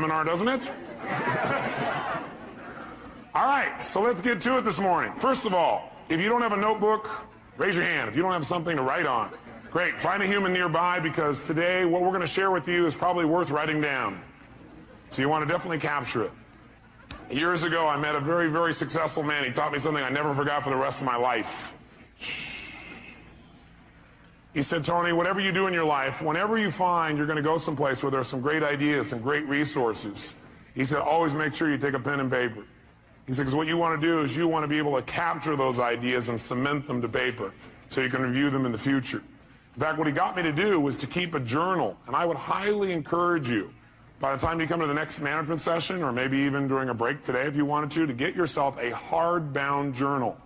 seminar, doesn't it? All right, so let's get to it this morning. First of all, if you don't have a notebook, raise your hand. If you don't have something to write on, great. Find a human nearby, because today what we're going to share with you is probably worth writing down. So you want to definitely capture it. Years ago, I met a very, very successful man. He taught me something I never forgot for the rest of my life. He said, Tony, whatever you do in your life, whenever you find you're going to go someplace where there's some great ideas, some great resources, he said, always make sure you take a pen and paper. He said, because what you want to do is you want to be able to capture those ideas and cement them to paper so you can review them in the future. In fact, what he got me to do was to keep a journal, and I would highly encourage you, by the time you come to the next management session, or maybe even during a break today if you wanted to get yourself a hardbound journal.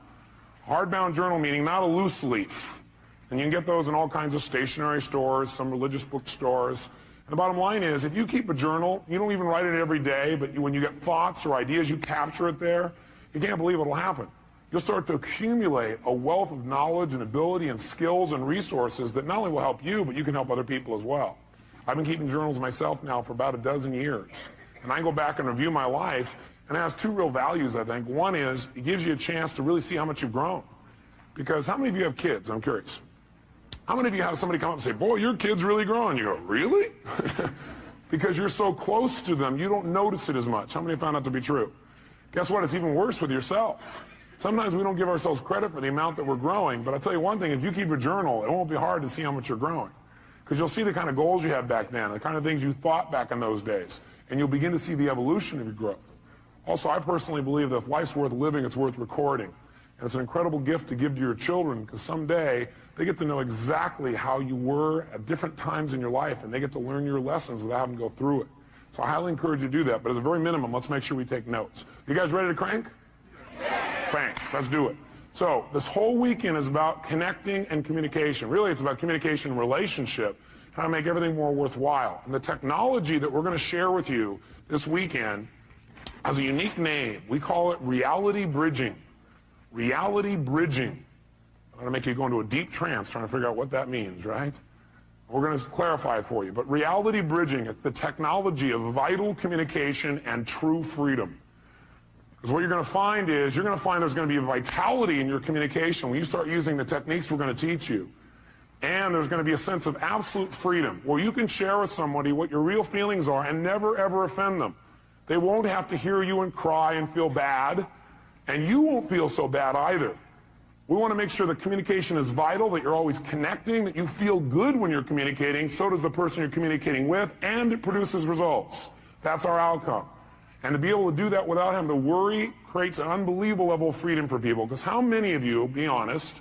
Hardbound journal meaning not a loose leaf. And you can get those in all kinds of stationery stores, some religious bookstores. And the bottom line is, if you keep a journal, you don't even write it every day, but when you get thoughts or ideas, you capture it there. You can't believe what'll happen. You'll start to accumulate a wealth of knowledge and ability and skills and resources that not only will help you, but you can help other people as well. I've been keeping journals myself now for about a dozen years. And I go back and review my life, and it has two real values, I think. One is, it gives you a chance to really see how much you've grown. Because how many of you have kids? I'm curious. How many of you have somebody come up and say, boy, your kid's really growing? You go, really? Because you're so close to them, you don't notice it as much. How many have found that to be true? Guess what? It's even worse with yourself. Sometimes we don't give ourselves credit for the amount that we're growing, but I'll tell you one thing, if you keep a journal, it won't be hard to see how much you're growing. Because you'll see the kind of goals you had back then, the kind of things you thought back in those days, and you'll begin to see the evolution of your growth. Also, I personally believe that if life's worth living, it's worth recording. And it's an incredible gift to give to your children, because someday they get to know exactly how you were at different times in your life, and they get to learn your lessons without having to go through it. So I highly encourage you to do that, but as a very minimum, let's make sure we take notes. You guys ready to crank? Thanks. Let's do it. So this whole weekend is about connecting and communication. Really, it's about communication and relationship, how to make everything more worthwhile. And the technology that we're going to share with you this weekend has a unique name. We call it reality bridging. Reality bridging. I'm going to make you go into a deep trance trying to figure out what that means, right? We're going to clarify it for you. But reality bridging, it's the technology of vital communication and true freedom. Because what you're going to find is, you're going to find there's going to be a vitality in your communication when you start using the techniques we're going to teach you. And there's going to be a sense of absolute freedom where you can share with somebody what your real feelings are and never, ever offend them. They won't have to hear you and cry and feel bad, and you won't feel so bad either. We want to make sure that communication is vital, that you're always connecting, that you feel good when you're communicating, so does the person you're communicating with, and it produces results. That's our outcome. And to be able to do that without having to worry creates an unbelievable level of freedom for people. Because how many of you, be honest,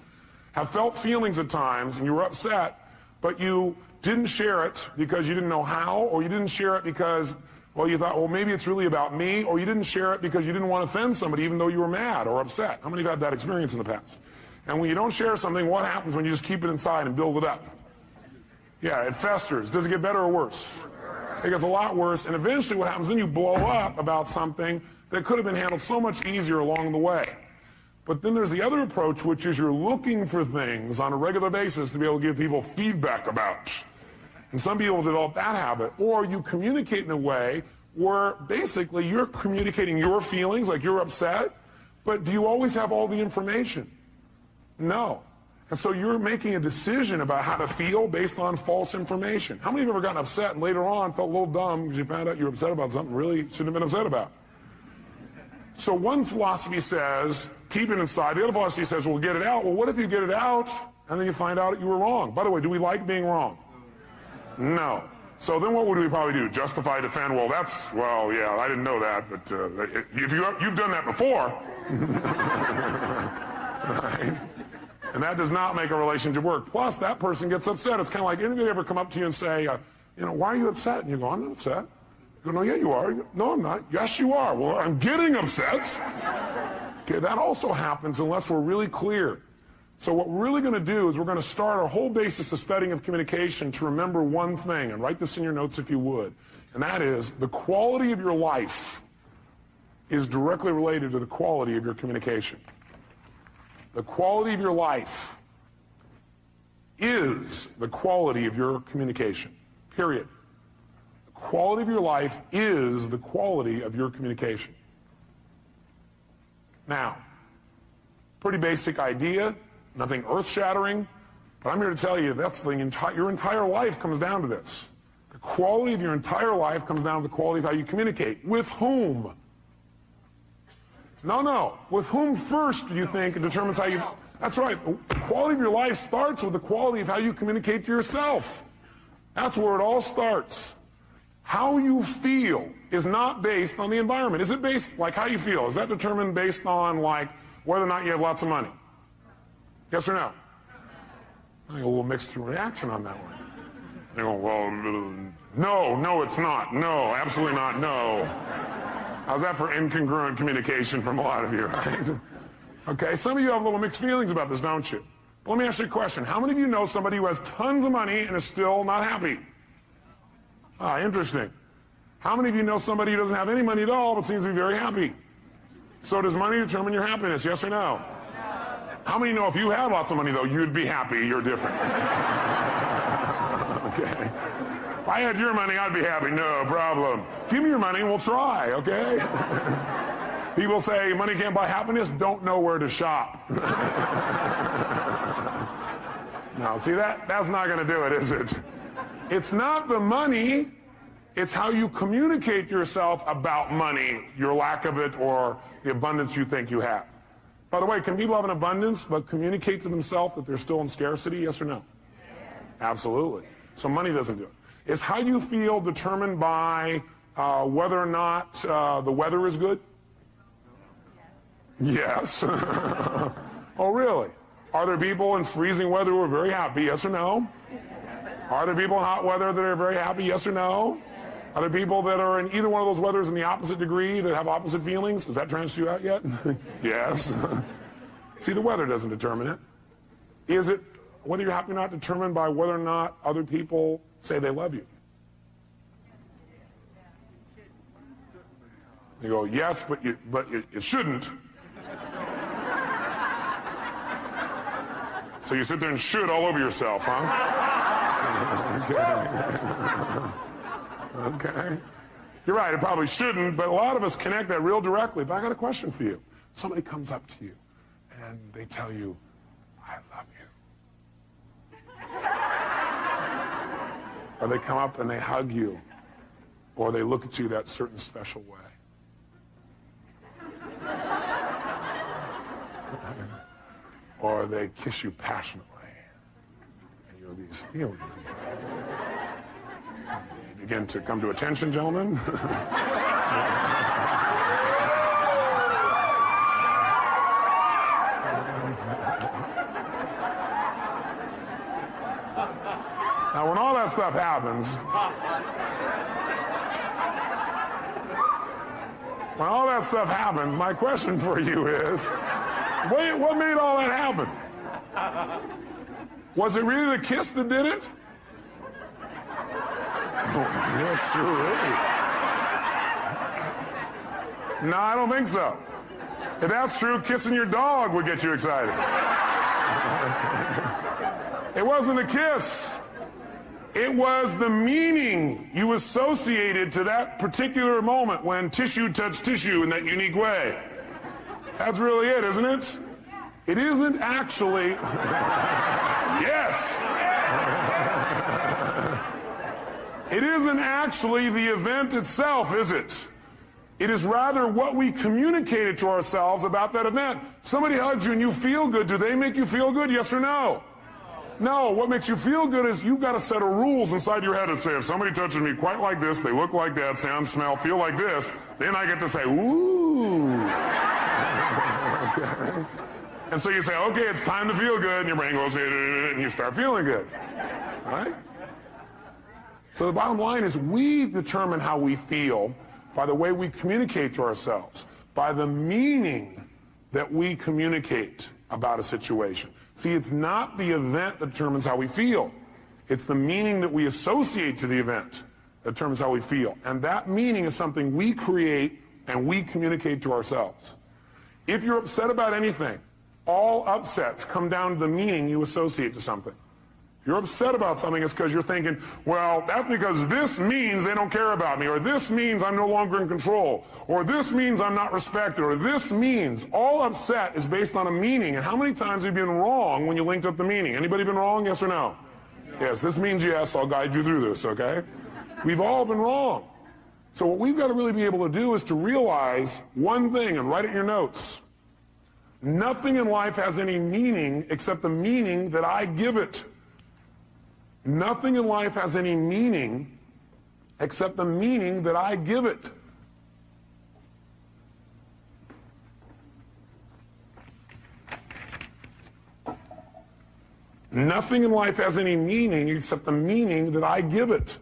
have felt feelings at times and you were upset, but you didn't share it because you didn't know how, or you didn't share it because, well, you thought, well, maybe it's really about me, or you didn't share it because you didn't want to offend somebody even though you were mad or upset? How many have had that experience in the past? And when you don't share something, what happens when you just keep it inside and build it up? Yeah, it festers. Does it get better or worse? It gets a lot worse, and eventually what happens, then you blow up about something that could have been handled so much easier along the way. But then there's the other approach, which is you're looking for things on a regular basis to be able to give people feedback about. And some people develop that habit. Or you communicate in a way where basically you're communicating your feelings, like you're upset, but do you always have all the information? No. And so you're making a decision about how to feel based on false information. How many of you have ever gotten upset and later on felt a little dumb because you found out you were upset about something really shouldn't have been upset about? So one philosophy says, keep it inside. The other philosophy says, well, get it out. Well, what if you get it out and then you find out you were wrong? By the way, do we like being wrong? No. So then what would we probably do? Justify, defend? Well, yeah, I didn't know that, but if you've done that before. Right? And that does not make a relationship work. Plus, that person gets upset. It's kind of like, anybody ever come up to you and say, why are you upset? And you go, I'm not upset. You go, no, yeah, you are. You go, no, I'm not. Yes, you are. Well, I'm getting upset. Okay, that also happens unless we're really clear. So what we're really going to do is we're going to start our whole basis of studying of communication to remember one thing, and write this in your notes if you would, and that is the quality of your life is directly related to the quality of your communication. The quality of your life is the quality of your communication, period. The quality of your life is the quality of your communication. Now, pretty basic idea, nothing earth-shattering, but I'm here to tell you that's your entire life comes down to this. The quality of your entire life comes down to the quality of how you communicate. With whom? No. With whom first do you think it determines how you... That's right. The quality of your life starts with the quality of how you communicate to yourself. That's where it all starts. How you feel is not based on the environment. Is it based, like how you feel, is that determined based on, like, whether or not you have lots of money? Yes or no? I got a little mixed reaction on that one. You go, well, no, it's not. No, absolutely not. No. How's that for incongruent communication from a lot of you, right? Okay, some of you have a little mixed feelings about this, don't you? But let me ask you a question. How many of you know somebody who has tons of money and is still not happy? Interesting. How many of you know somebody who doesn't have any money at all but seems to be very happy? So does money determine your happiness, yes or no? How many know if you had lots of money, though, you'd be happy, you're different? Okay. If I had your money, I'd be happy, no problem. Give me your money and we'll try, okay? People say money can't buy happiness, don't know where to shop. No, see, that's not going to do it, is it? It's not the money, it's how you communicate to yourself about money, your lack of it, or the abundance you think you have. By the way, can people have an abundance but communicate to themselves that they're still in scarcity, yes or no? Yes. Absolutely. So money doesn't do it. Is how you feel determined by whether or not the weather is good? Yes. Oh, really? Are there people in freezing weather who are very happy, yes or no? Are there people in hot weather that are very happy, yes or no? Are there people that are in either one of those weathers in the opposite degree that have opposite feelings? Has that transferred you out yet? Yes. See, the weather doesn't determine it. Is it, whether you're happy or not, determined by whether or not other people say they love you? You go, yes, but it shouldn't. So you sit there and should all over yourself, huh? Okay. Okay. You're right, it probably shouldn't, but a lot of us connect that real directly. But I got a question for you. Somebody comes up to you and they tell you, I love you. Or they come up and they hug you. Or they look at you that certain special way. Or they kiss you passionately. And you have these feelings inside. You begin to come to attention, gentlemen. Now, when all that stuff happens, my question for you is, wait, what made all that happen? Was it really the kiss that did it? Oh, yes, sir. No, I don't think so. If that's true, kissing your dog would get you excited. It wasn't a kiss. It was the meaning you associated to that particular moment when tissue touched tissue in that unique way. That's really it, isn't it? It isn't actually... Yes! It isn't actually the event itself, is it? It is rather what we communicated to ourselves about that event. Somebody hugs you and you feel good. Do they make you feel good, yes or no? No, what makes you feel good is you've got a set of rules inside your head that say if somebody touches me quite like this, they look like that, sound, smell, feel like this, then I get to say, ooh. Okay. And so you say, okay, it's time to feel good, and your brain goes, and you start feeling good. Right? So the bottom line is we determine how we feel by the way we communicate to ourselves, by the meaning that we communicate about a situation. See, it's not the event that determines how we feel. It's the meaning that we associate to the event that determines how we feel. And that meaning is something we create and we communicate to ourselves. If you're upset about anything, all upsets come down to the meaning you associate to something. you're upset about something, it's because you're thinking, well, that's because this means they don't care about me, or this means I'm no longer in control, or this means I'm not respected, or this means. All upset is based on a meaning. And how many times have you been wrong when you linked up the meaning? Anybody been wrong, yes or no? Yes, this means yes. I'll guide you through this, okay? We've all been wrong. So what we've got to really be able to do is to realize one thing, and write it in your notes. Nothing in life has any meaning except the meaning that I give it. Nothing in life has any meaning except the meaning that I give it. Nothing in life has any meaning except the meaning that I give it.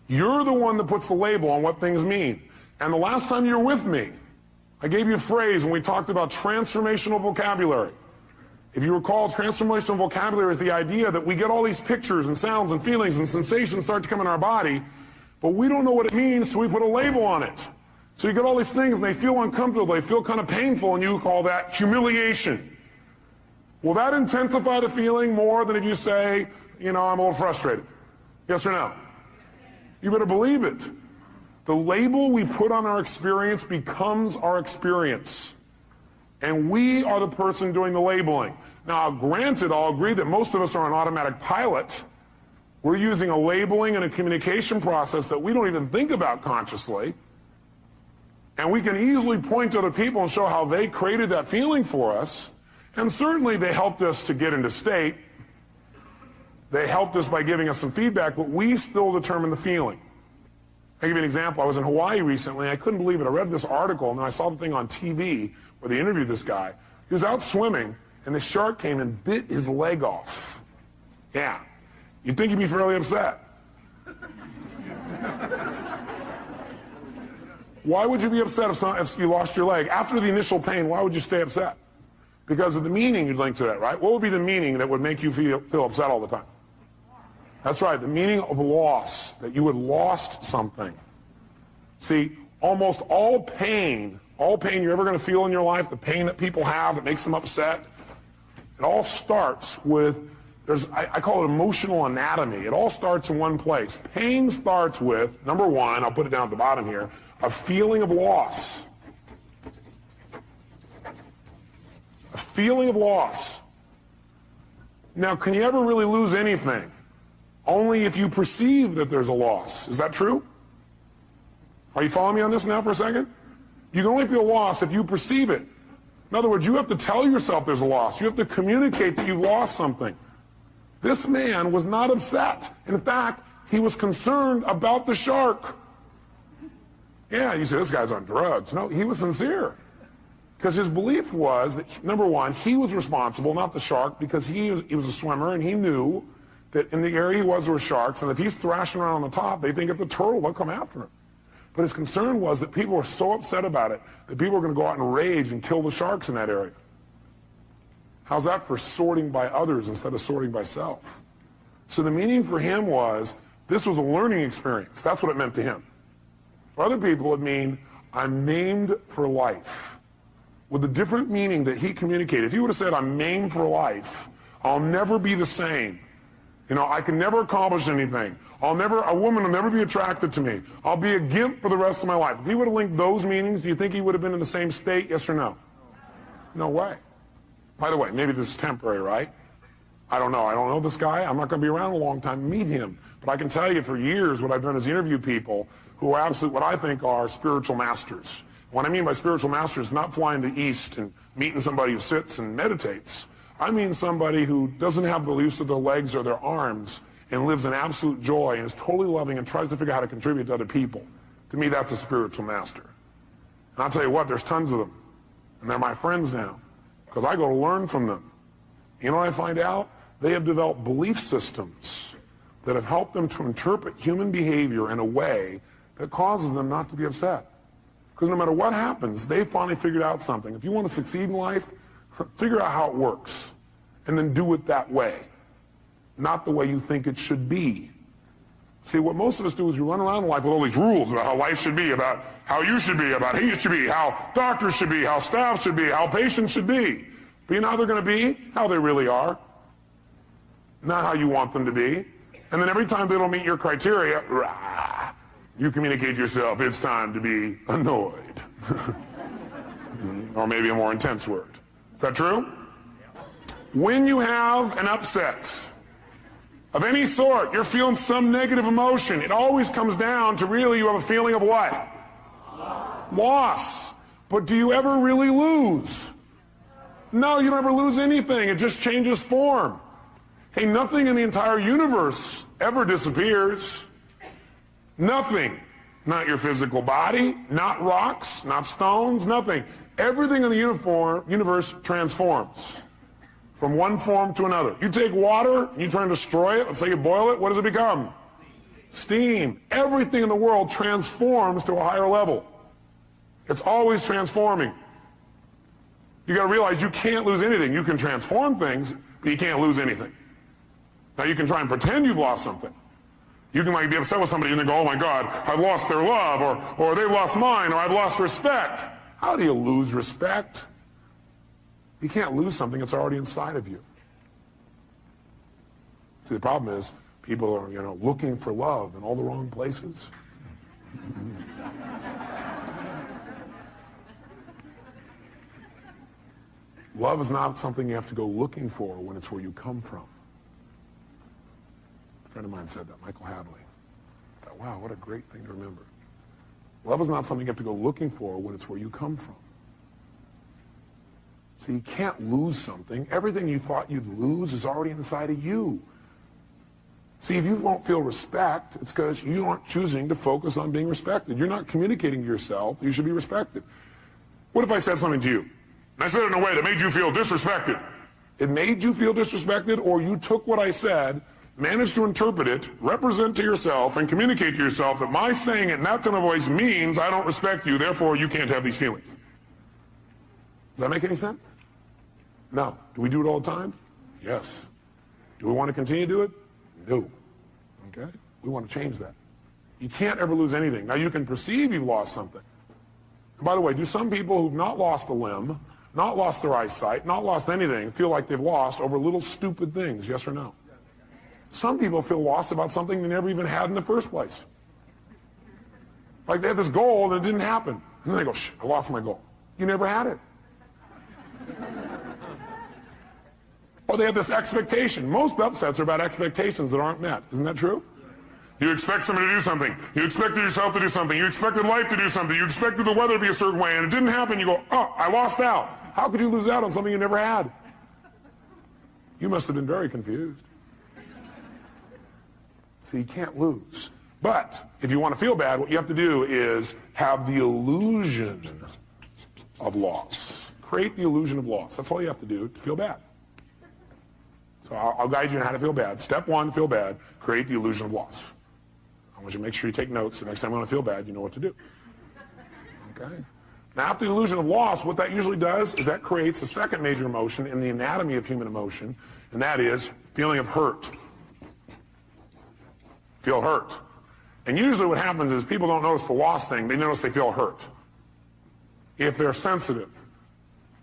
You're the one that puts the label on what things mean. And the last time you were with me, I gave you a phrase when we talked about transformational vocabulary. If you recall, transformational vocabulary is the idea that we get all these pictures and sounds and feelings and sensations start to come in our body, but we don't know what it means till we put a label on it. So you get all these things and they feel uncomfortable, they feel kind of painful, and you call that humiliation. Will that intensify the feeling more than if you say, you know, I'm a little frustrated? Yes or no? You better believe it. The label we put on our experience becomes our experience. And we are the person doing the labeling. Now, granted, I'll agree that most of us are on automatic pilot. We're using a labeling and a communication process that we don't even think about consciously. And we can easily point to other people and show how they created that feeling for us. And certainly they helped us to get into state. They helped us by giving us some feedback, but we still determine the feeling. I'll give you an example. I was in Hawaii recently. I couldn't believe it. I read this article, and then I saw the thing on TV where they interviewed this guy. He was out swimming, and the shark came and bit his leg off. Yeah. You'd think he'd be fairly upset. Why would you be upset if you lost your leg? After the initial pain, why would you stay upset? Because of the meaning you'd link to that, right? What would be the meaning that would make you feel upset all the time? That's right, the meaning of loss, that you had lost something. See, almost all pain you're ever going to feel in your life, the pain that people have that makes them upset, it all starts with, I call it emotional anatomy. It all starts in one place. Pain starts with, number one, I'll put it down at the bottom here, a feeling of loss. A feeling of loss. Now, can you ever really lose anything? Only if you perceive that there's a loss. Is that true? Are you following me on this now for a second? You can only feel loss if you perceive it. In other words, you have to tell yourself there's a loss. You have to communicate that you've lost something. This man was not upset. In fact, he was concerned about the shark. Yeah, you say, this guy's on drugs. No, he was sincere. Because his belief was that, number one, he was responsible, not the shark, because he was a swimmer and he knew that in the area he was, there were sharks, and if he's thrashing around on the top, they think it's a turtle, they'll come after him. But his concern was that people were so upset about it that people were going to go out and rage and kill the sharks in that area. How's that for sorting by others instead of sorting by self? So the meaning for him was, this was a learning experience. That's what it meant to him. For other people, it mean, I'm maimed for life. With a different meaning that he communicated. If he would have said, I'm maimed for life, I'll never be the same. You know, I can never accomplish anything. A woman will never be attracted to me. I'll be a gimp for the rest of my life. If he would have linked those meanings, do you think he would have been in the same state, yes or no? No way. By the way, maybe this is temporary, right? I don't know. I don't know this guy. I'm not going to be around a long time to meet him. But I can tell you for years what I've done is interview people who are absolutely what I think are spiritual masters. What I mean by spiritual masters is not flying to the east and meeting somebody who sits and meditates. I mean somebody who doesn't have the use of their legs or their arms and lives in absolute joy and is totally loving and tries to figure out how to contribute to other people. To me, that's a spiritual master. And I'll tell you what, there's tons of them. And they're my friends now because I go to learn from them. You know what I find out? They have developed belief systems that have helped them to interpret human behavior in a way that causes them not to be upset. Because no matter what happens, they finally figured out something. If you want to succeed in life, figure out how it works, and then do it that way, not the way you think it should be. See, what most of us do is we run around life with all these rules about how life should be, about how you should be, about he should be, how doctors should be, how staff should be, how patients should be. But you know how they're going to be? How they really are. Not how you want them to be. And then every time they don't meet your criteria, rah, you communicate to yourself, it's time to be annoyed. Or maybe a more intense word. Is that true? When you have an upset of any sort, you're feeling some negative emotion, it always comes down to really you have a feeling of what? Loss. But do you ever really lose? No, you don't ever lose anything. It just changes form. Hey, nothing in the entire universe ever disappears. Nothing. Not your physical body, not rocks, not stones, nothing. Everything in the universe transforms from one form to another. You take water and you try and destroy it. Let's say you boil it. What does it become? Steam. Everything in the world transforms to a higher level. It's always transforming. You got to realize you can't lose anything. You can transform things, but you can't lose anything. Now you can try and pretend you've lost something. You can like be upset with somebody and then go, oh my God, I've lost their love, or they've lost mine, or I've lost respect. How do you lose respect? You can't lose something that's already inside of you. See, the problem is people are, looking for love in all the wrong places. Love is not something you have to go looking for when it's where you come from. A friend of mine said that, Michael Hadley. I thought, wow, what a great thing to remember. Love is not something you have to go looking for when it's where you come from. So you can't lose something. Everything you thought you'd lose is already inside of you. See, if you won't feel respect, it's because you aren't choosing to focus on being respected. You're not communicating to yourself you should be respected. What if I said something to you, and I said it in a way that made you feel disrespected? It made you feel disrespected, or you took what I said, managed to interpret it, represent to yourself, and communicate to yourself that my saying it in that tone of voice means I don't respect you, therefore you can't have these feelings. Does that make any sense? No. Do we do it all the time? Yes. Do we want to continue to do it? No. Okay? We want to change that. You can't ever lose anything. Now you can perceive you've lost something. And by the way, do some people who've not lost a limb, not lost their eyesight, not lost anything, feel like they've lost over little stupid things? Yes or no? Some people feel lost about something they never even had in the first place. Like they had this goal and it didn't happen. And then they go, shh, I lost my goal. You never had it. Or they have this expectation. Most upsets are about expectations that aren't met. Isn't that true? You expect somebody to do something. You expected yourself to do something. You expected life to do something. You expected the weather to be a certain way, and it didn't happen. You go, oh, I lost out. How could you lose out on something you never had? You must have been very confused. So you can't lose. But if you want to feel bad, what you have to do is have the illusion of loss. Create the illusion of loss. That's all you have to do to feel bad. So I'll guide you on how to feel bad. Step one, feel bad. Create the illusion of loss. I want you to make sure you take notes. The next time you want to feel bad, you know what to do. Okay? Now, after the illusion of loss, what that usually does is that creates the second major emotion in the anatomy of human emotion, and that is feeling of hurt. Feel hurt. And usually what happens is people don't notice the loss thing. They notice they feel hurt. If they're sensitive.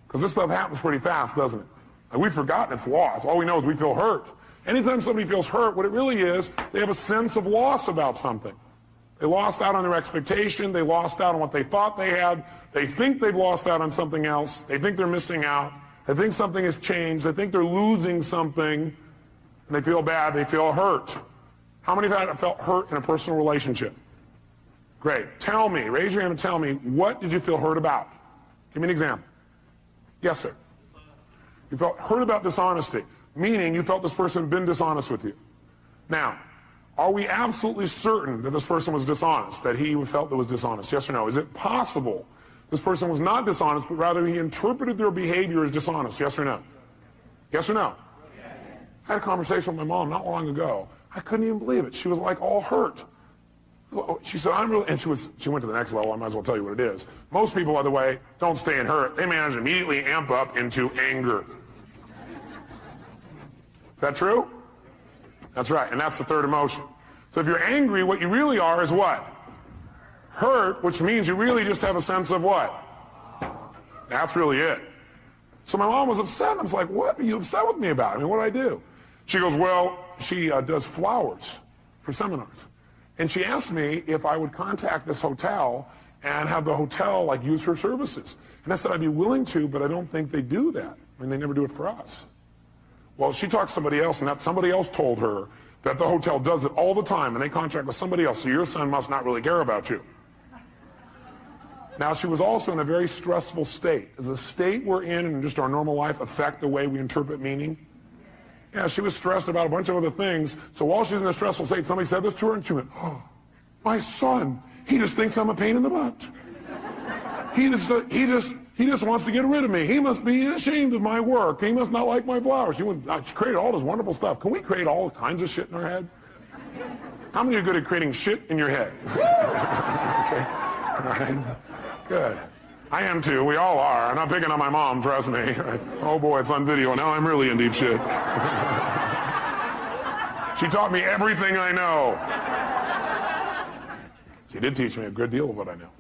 Because this stuff happens pretty fast, doesn't it? Like we've forgotten it's loss. All we know is we feel hurt. Anytime somebody feels hurt, what it really is, they have a sense of loss about something. They lost out on their expectation. They lost out on what they thought they had. They think they've lost out on something else. They think they're missing out. They think something has changed. They think they're losing something. And they feel bad. They feel hurt. How many have felt hurt in a personal relationship? Great. Tell me, raise your hand and tell me, what did you feel hurt about? Give me an example. Yes, sir. You felt hurt about dishonesty, meaning you felt this person had been dishonest with you. Now, are we absolutely certain that this person was dishonest, that he felt that was dishonest? Yes or no? Is it possible this person was not dishonest, but rather he interpreted their behavior as dishonest? Yes or no? Yes or no? Yes. I had a conversation with my mom not long ago. I couldn't even believe it. She was like all hurt. She said, I'm really, and she went to the next level. I might as well tell you what it is. Most people, by the way, don't stay in hurt. They manage to immediately amp up into anger. Is that true? That's right, and that's the third emotion. So if you're angry, what you really are is what? Hurt, which means you really just have a sense of what? That's really it. So my mom was upset. I was like, what are you upset with me about? I mean, what did I do? She goes, well, she does flowers for seminars. And she asked me if I would contact this hotel and have the hotel like use her services. And I said, I'd be willing to, but I don't think they do that. I mean, they never do it for us. Well, she talked to somebody else, and that somebody else told her that the hotel does it all the time, and they contract with somebody else, so your son must not really care about you. Now, she was also in a very stressful state. Does the state we're in and just our normal life affect the way we interpret meaning? Yeah, she was stressed about a bunch of other things, so while she's in a stressful state, somebody said this to her, and she went, oh, my son, he just thinks I'm a pain in the butt. He just wants to get rid of me. He must be ashamed of my work. He must not like my flowers. She created all this wonderful stuff. Can we create all kinds of shit in our head? How many are good at creating shit in your head? Okay. All right. Good. I am too. We all are. I'm not picking on my mom, trust me. Oh boy, it's on video. Now I'm really in deep shit. She taught me everything I know. She did teach me a good deal of what I know.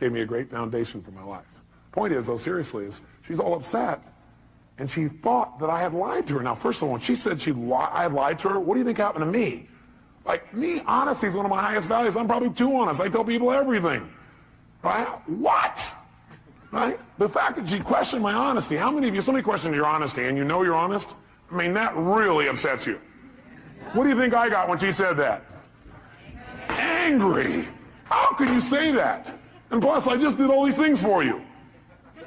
Gave me a great foundation for my life. Point is, though, seriously, is she's all upset, and she thought that I had lied to her. Now, first of all, when she said I had lied to her, what do you think happened to me? Like, me, honesty is one of my highest values. I'm probably too honest. I tell people everything. Right? What? Right? The fact that she questioned my honesty. How many of you, somebody questioned your honesty, and you know you're honest? I mean, that really upsets you. What do you think I got when she said that? Angry. How could you say that? And plus, I just did all these things for you.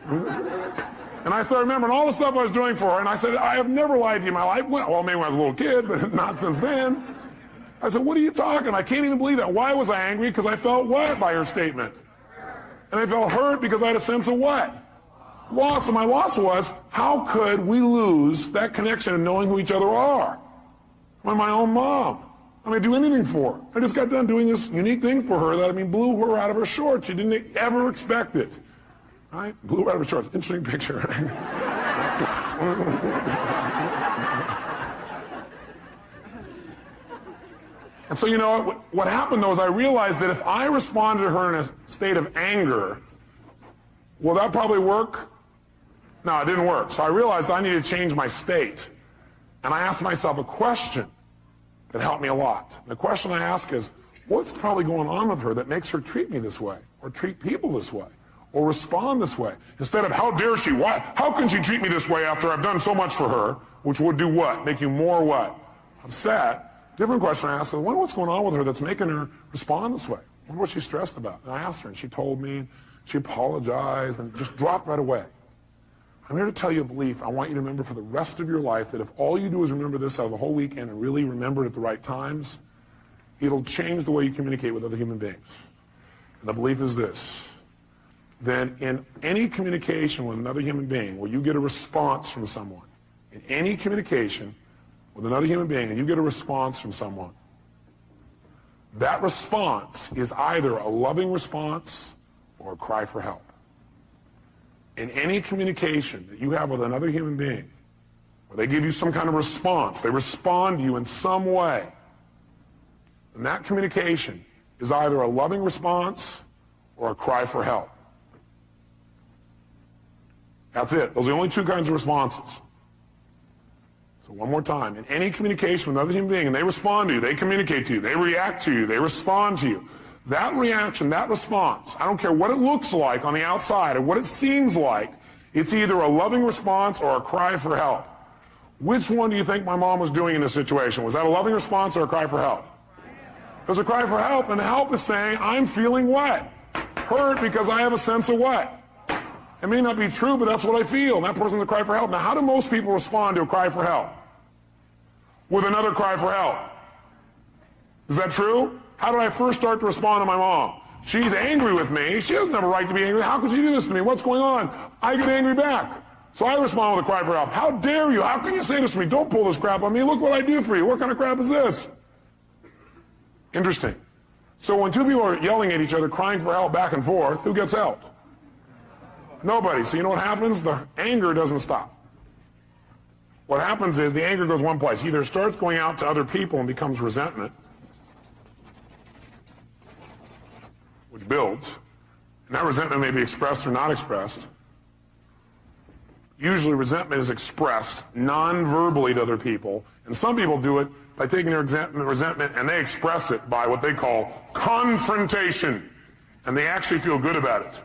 And I started remembering all the stuff I was doing for her, and I said, I have never lied to you in my life. Well, maybe when I was a little kid, but not since then. I said, what are you talking? I can't even believe that. Why was I angry? Because I felt what by her statement? And I felt hurt because I had a sense of what? Loss. And my loss was, how could we lose that connection of knowing who each other are? When my own mom. I mean, I'd do anything for her. I just got done doing this unique thing for her that, I mean, blew her out of her shorts. She didn't ever expect it. Right? Blew her out of her shorts. Interesting picture. And so, you know, what happened, though, is I realized that if I responded to her in a state of anger, will that probably work? No, it didn't work. So I realized I needed to change my state. And I asked myself a question that helped me a lot. The question I ask is, what's probably going on with her that makes her treat me this way, or treat people this way, or respond this way? Instead of, how dare she? Why? How can she treat me this way after I've done so much for her, which would do what? Make you more what? Upset. Different question I asked, I wonder what's going on with her that's making her respond this way. I wonder what she's stressed about. And I asked her, and she told me, she apologized, and just dropped right away. I'm here to tell you a belief I want you to remember for the rest of your life, that if all you do is remember this out of the whole weekend and really remember it at the right times, it'll change the way you communicate with other human beings. And the belief is this: then in any communication with another human being where you get a response from someone, in any communication with another human being and you get a response from someone, that response is either a loving response or a cry for help. In any communication that you have with another human being, where they give you some kind of response, they respond to you in some way, and that communication is either a loving response or a cry for help. That's it. Those are the only two kinds of responses. So one more time. In any communication with another human being, and they respond to you, they communicate to you, they react to you, they respond to you, that reaction, that response, I don't care what it looks like on the outside or what it seems like, it's either a loving response or a cry for help. Which one do you think my mom was doing in this situation? Was that a loving response or a cry for help? It was a cry for help, and help is saying, I'm feeling what? Hurt because I have a sense of what? It may not be true, but that's what I feel, and that person's a cry for help. Now, how do most people respond to a cry for help? With another cry for help. Is that true? How did I first start to respond to my mom? She's angry with me. She doesn't have a right to be angry. How could she do this to me? What's going on? I get angry back. So I respond with a cry for help. How dare you? How can you say this to me? Don't pull this crap on me. Look what I do for you. What kind of crap is this? Interesting. So when two people are yelling at each other, crying for help back and forth, who gets helped? Nobody. So you know what happens? The anger doesn't stop. What happens is the anger goes one place. Either it starts going out to other people and becomes resentment, which builds, and that resentment may be expressed or not expressed. Usually resentment is expressed non-verbally to other people, and some people do it by taking their resentment and they express it by what they call confrontation, and they actually feel good about it.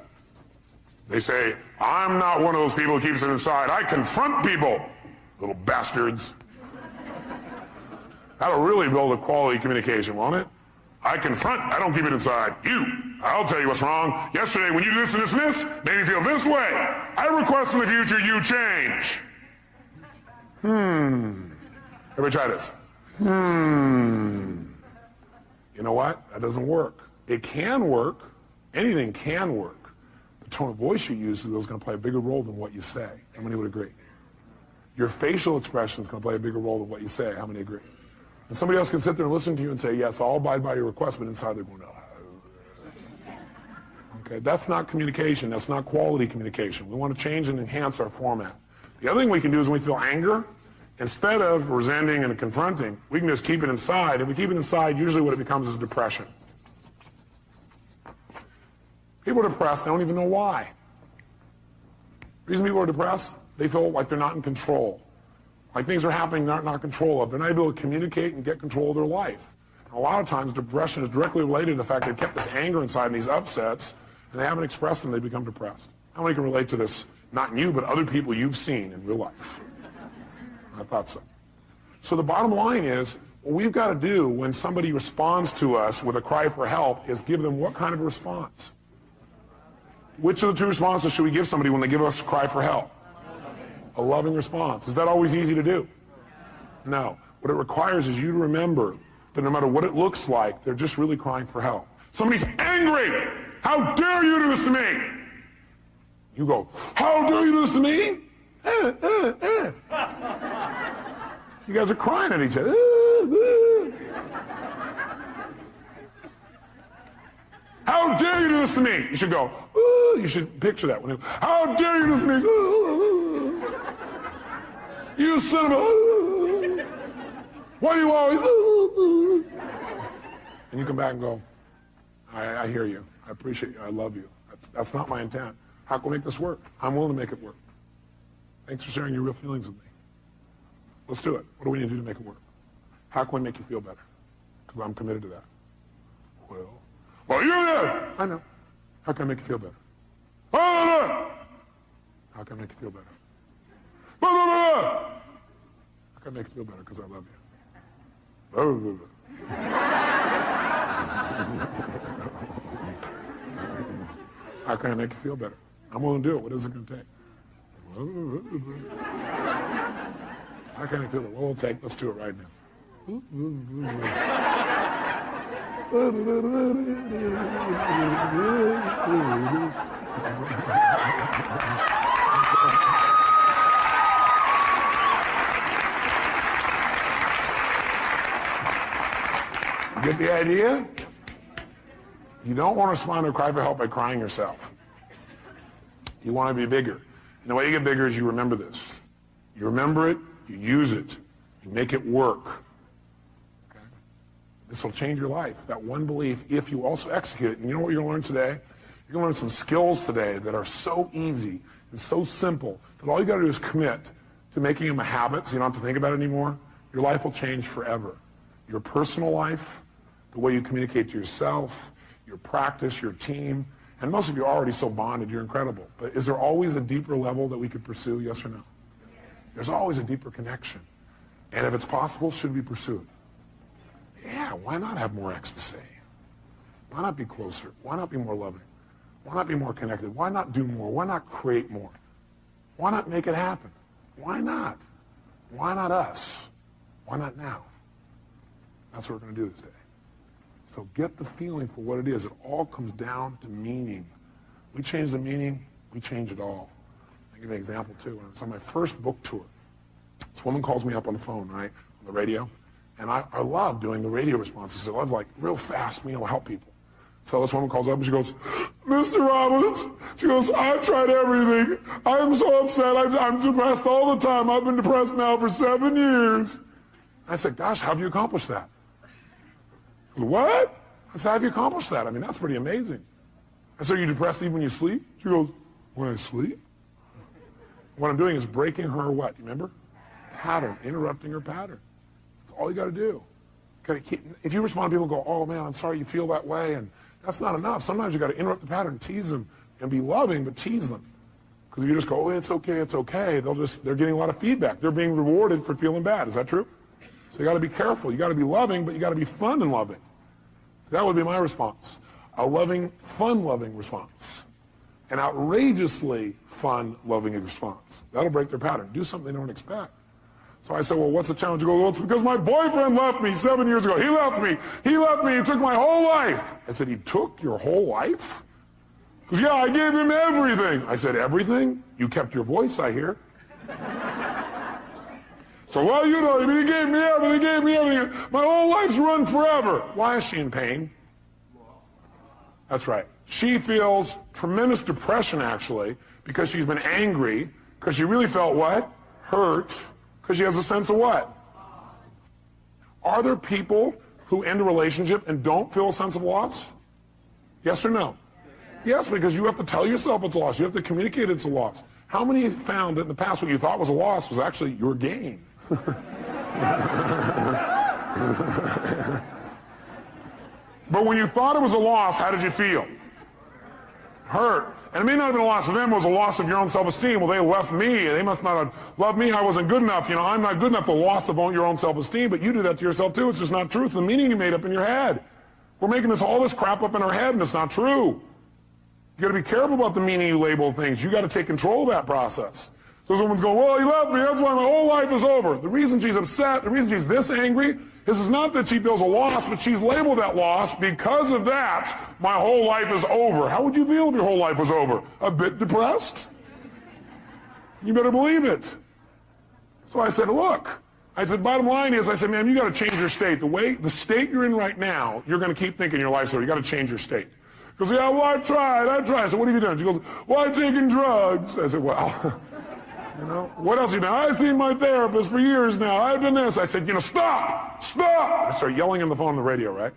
They say, I'm not one of those people who keeps it inside. I confront people, little bastards. That'll really build a quality communication, won't it? I confront, I don't keep it inside. I'll tell you what's wrong. Yesterday when you did this and this and this, made me feel this way. I request in the future you change. Everybody try this. You know what? That doesn't work. It can work. Anything can work. The tone of voice you use is going to play a bigger role than what you say. How many would agree? Your facial expression is going to play a bigger role than what you say. How many agree? And somebody else can sit there and listen to you and say, yes, I'll abide by your request, but inside they're going, oh. Okay, that's not communication. That's not quality communication. We want to change and enhance our format. The other thing we can do is when we feel anger, instead of resenting and confronting, we can just keep it inside. If we keep it inside, usually what it becomes is depression. People are depressed, they don't even know why. The reason people are depressed, they feel like they're not in control. Like things are happening they're not in control of. They're not able to communicate and get control of their life. And a lot of times depression is directly related to the fact they've kept this anger inside and these upsets, and they haven't expressed them, they become depressed. How many can relate to this? Not you, but other people you've seen in real life. I thought so. So the bottom line is, what we've got to do when somebody responds to us with a cry for help is give them what kind of a response? Which of the two responses should we give somebody when they give us a cry for help? A loving response. Is that always easy to do? No. What it requires is you to remember that no matter what it looks like, they're just really crying for help. Somebody's angry. How dare you do this to me? You go, how dare you do this to me? You guys are crying at each other. How dare you do this to me? You should go, you should picture that. How dare you do this to me? You son of a... Why do you always... And you come back and go, I hear you. I appreciate you. I love you. That's not my intent. How can we make this work? I'm willing to make it work. Thanks for sharing your real feelings with me. Let's do it. What do we need to do to make it work? How can we make you feel better? Because I'm committed to that. Well, you're there. I know. How can I make you feel better? How can I make you feel better? How can I make you feel better? Because I love you. How can I make you feel better? I'm willing to do it. What is it going to take? How can I feel it? What will it take? Let's do it right now. Get the idea? You don't want to respond to a cry for help by crying yourself. You want to be bigger. And the way you get bigger is you remember this. You remember it, you use it, you make it work. Okay? This will change your life. That one belief, if you also execute it. And you know what you're going to learn today? You're going to learn some skills today that are so easy and so simple that all you got to do is commit to making them a habit so you don't have to think about it anymore. Your life will change forever. Your personal life, the way you communicate to yourself, your practice, your team, and most of you are already so bonded, you're incredible. But is there always a deeper level that we could pursue, yes or no? There's always a deeper connection. And if it's possible, should we pursue it? Yeah, why not have more ecstasy? Why not be closer? Why not be more loving? Why not be more connected? Why not do more? Why not create more? Why not make it happen? Why not? Why not us? Why not now? That's what we're going to do this day. So get the feeling for what it is. It all comes down to meaning. We change the meaning, we change it all. I'll give you an example too. When I was on my first book tour, this woman calls me up on the phone, right, on the radio, and I love doing the radio responses. I love like real fast, being able to help people. So this woman calls up and she goes, Mr. Robbins, she goes, I've tried everything. I'm so upset. I'm depressed all the time. I've been depressed now for 7 years. I said, gosh, how have you accomplished that? What? I said, how have you accomplished that? I mean, that's pretty amazing. I said, are you depressed even when you sleep? She goes, when I sleep? What I'm doing is breaking her what? You remember? Pattern, interrupting her pattern. That's all you got to do. If you respond to people go, oh man, I'm sorry you feel that way, and that's not enough. Sometimes you got to interrupt the pattern, tease them, and be loving, but tease them. Because if you just go, oh, it's okay, they're getting a lot of feedback. They're being rewarded for feeling bad. Is that true? So you got to be careful. You got to be loving, but you got to be fun and loving. So that would be my response. A loving, fun-loving response. An outrageously fun, loving response. That'll break their pattern. Do something they don't expect. So I said, well, what's the challenge? You go, well, it's because my boyfriend left me 7 years ago. He left me. He took my whole life. I said, he took your whole life? Because, yeah, I gave him everything. I said, everything? You kept your voice, I hear. So, well, you know, he gave me everything. My whole life's run forever. Why is she in pain? That's right. She feels tremendous depression, actually, because she's been angry, because she really felt what? Hurt. Because she has a sense of what? Are there people who end a relationship and don't feel a sense of loss? Yes or no? Yes, because you have to tell yourself it's a loss. You have to communicate it's a loss. How many found that in the past what you thought was a loss was actually your gain? But when you thought it was a loss, how did you feel? Hurt. And it may not have been a loss of them, it was a loss of your own self-esteem. Well, they left me, they must not have loved me, I wasn't good enough. You know, I'm not good enough. The loss of your own self-esteem, but you do that to yourself too. It's just not true. It's the meaning you made up in your head. We're making all this crap up in our head, and it's not true. You got to be careful about the meaning you label things. You got to take control of that process. So this woman's going, well, he left me, that's why my whole life is over. The reason she's upset, the reason she's this angry, is not that she feels a loss, but she's labeled that loss. Because of that, my whole life is over. How would you feel if your whole life was over? A bit depressed? You better believe it. So I said, look, bottom line is, I said, ma'am, you got to change your state. The state you're in right now, you're going to keep thinking your life's over. You got to change your state. She goes, yeah, well, I've tried. I said, what have you done? She goes, well, I've taken drugs. I said, well, you know, what else have you done? I've seen my therapist for years now. I've done this. I said, you know, stop. I started yelling on the phone on the radio, right?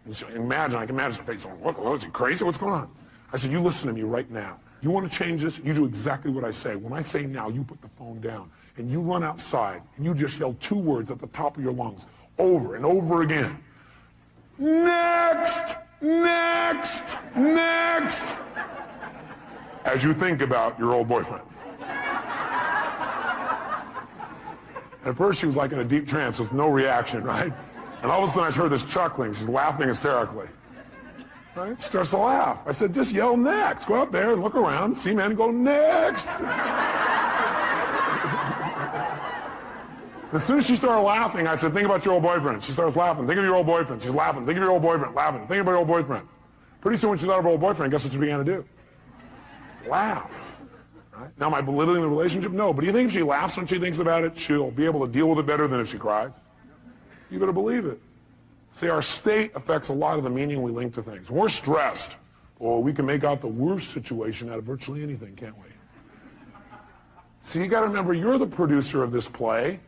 And I can imagine her face going, what, is he crazy? What's going on? I said, you listen to me right now. You want to change this? You do exactly what I say. When I say now, you put the phone down and you run outside and you just yell 2 words at the top of your lungs over and over again. Next! Next! Next! As you think about your old boyfriend. At first she was like in a deep trance with no reaction, right? And all of a sudden I heard this chuckling. She's laughing hysterically. Right? She starts to laugh. I said, just yell next. Go out there and look around, see men, go next. As soon as she started laughing, I said, think about your old boyfriend. She starts laughing. Think of your old boyfriend. She's laughing. Think of your old boyfriend. Laughing. Think about your old boyfriend. Pretty soon when she thought of her old boyfriend, guess what she began to do? Laugh. Right? Now, am I belittling the relationship? No. But do you think if she laughs when she thinks about it, she'll be able to deal with it better than if she cries? You better believe it. See, our state affects a lot of the meaning we link to things. When we're stressed, well, we can make out the worst situation out of virtually anything, can't we? See, you got to remember, you're the producer of this play.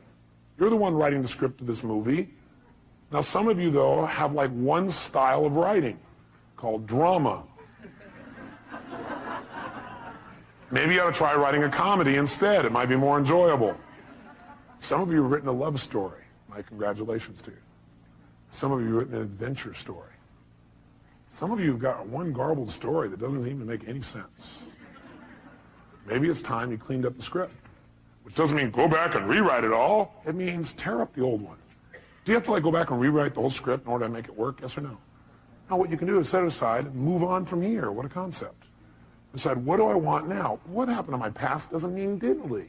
You're the one writing the script of this movie. Now, some of you, though, have like one style of writing called drama. Maybe you ought to try writing a comedy instead. It might be more enjoyable. Some of you have written a love story. My congratulations to you. Some of you have written an adventure story. Some of you have got one garbled story that doesn't seem to make any sense. Maybe it's time you cleaned up the script. Which doesn't mean go back and rewrite it all. It means tear up the old one. Do you have to go back and rewrite the whole script in order to make it work? Yes or no? Now what you can do is set it aside and move on from here. What a concept. Decide, what do I want now? What happened to my past doesn't mean diddly.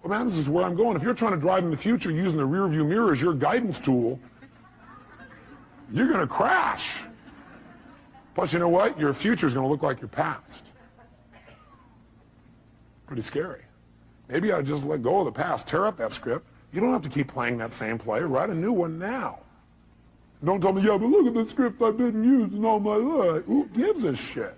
What matters is where I'm going. If you're trying to drive in the future using the rear view mirror as your guidance tool, you're going to crash. Plus, you know what? Your future is going to look like your past. Pretty scary. Maybe I just let go of the past, tear up that script. You don't have to keep playing that same play. Write a new one now. Don't tell me, yeah, but look at the script I've been using all my life. Who gives a shit?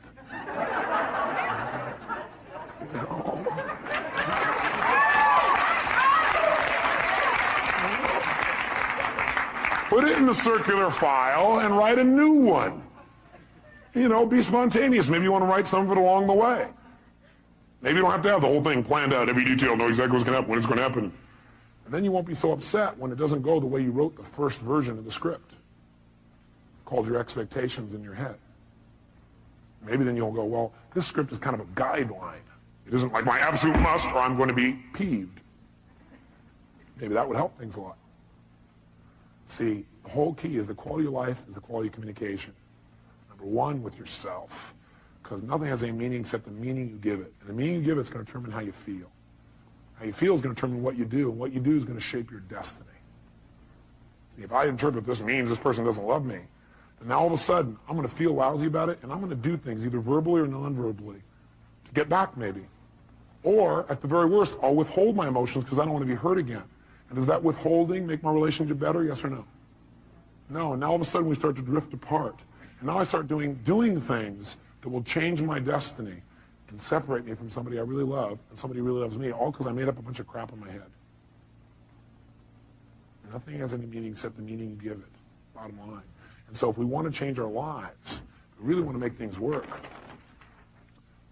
Put it in the circular file and write a new one. You know, be spontaneous. Maybe you want to write some of it along the way. Maybe you don't have to have the whole thing planned out, every detail, know exactly what's going to happen, when it's going to happen. And then you won't be so upset when it doesn't go the way you wrote the first version of the script, called your expectations in your head. Maybe then you'll go, well, this script is kind of a guideline. It isn't like my absolute must or I'm going to be peeved. Maybe that would help things a lot. See, the whole key is the quality of life is the quality of communication. Number one, with yourself. Because nothing has any meaning except the meaning you give it. And the meaning you give it is going to determine how you feel. How you feel is going to determine what you do, and what you do is going to shape your destiny. See, if I interpret this means this person doesn't love me, then now all of a sudden I'm going to feel lousy about it, and I'm going to do things either verbally or non-verbally to get back maybe. Or, at the very worst, I'll withhold my emotions because I don't want to be hurt again. And does that withholding make my relationship better, yes or no? No, and now all of a sudden we start to drift apart. And now I start doing things that will change my destiny and separate me from somebody I really love and somebody who really loves me, all because I made up a bunch of crap in my head. Nothing has any meaning except the meaning you give it, bottom line. And so if we want to change our lives, we really want to make things work,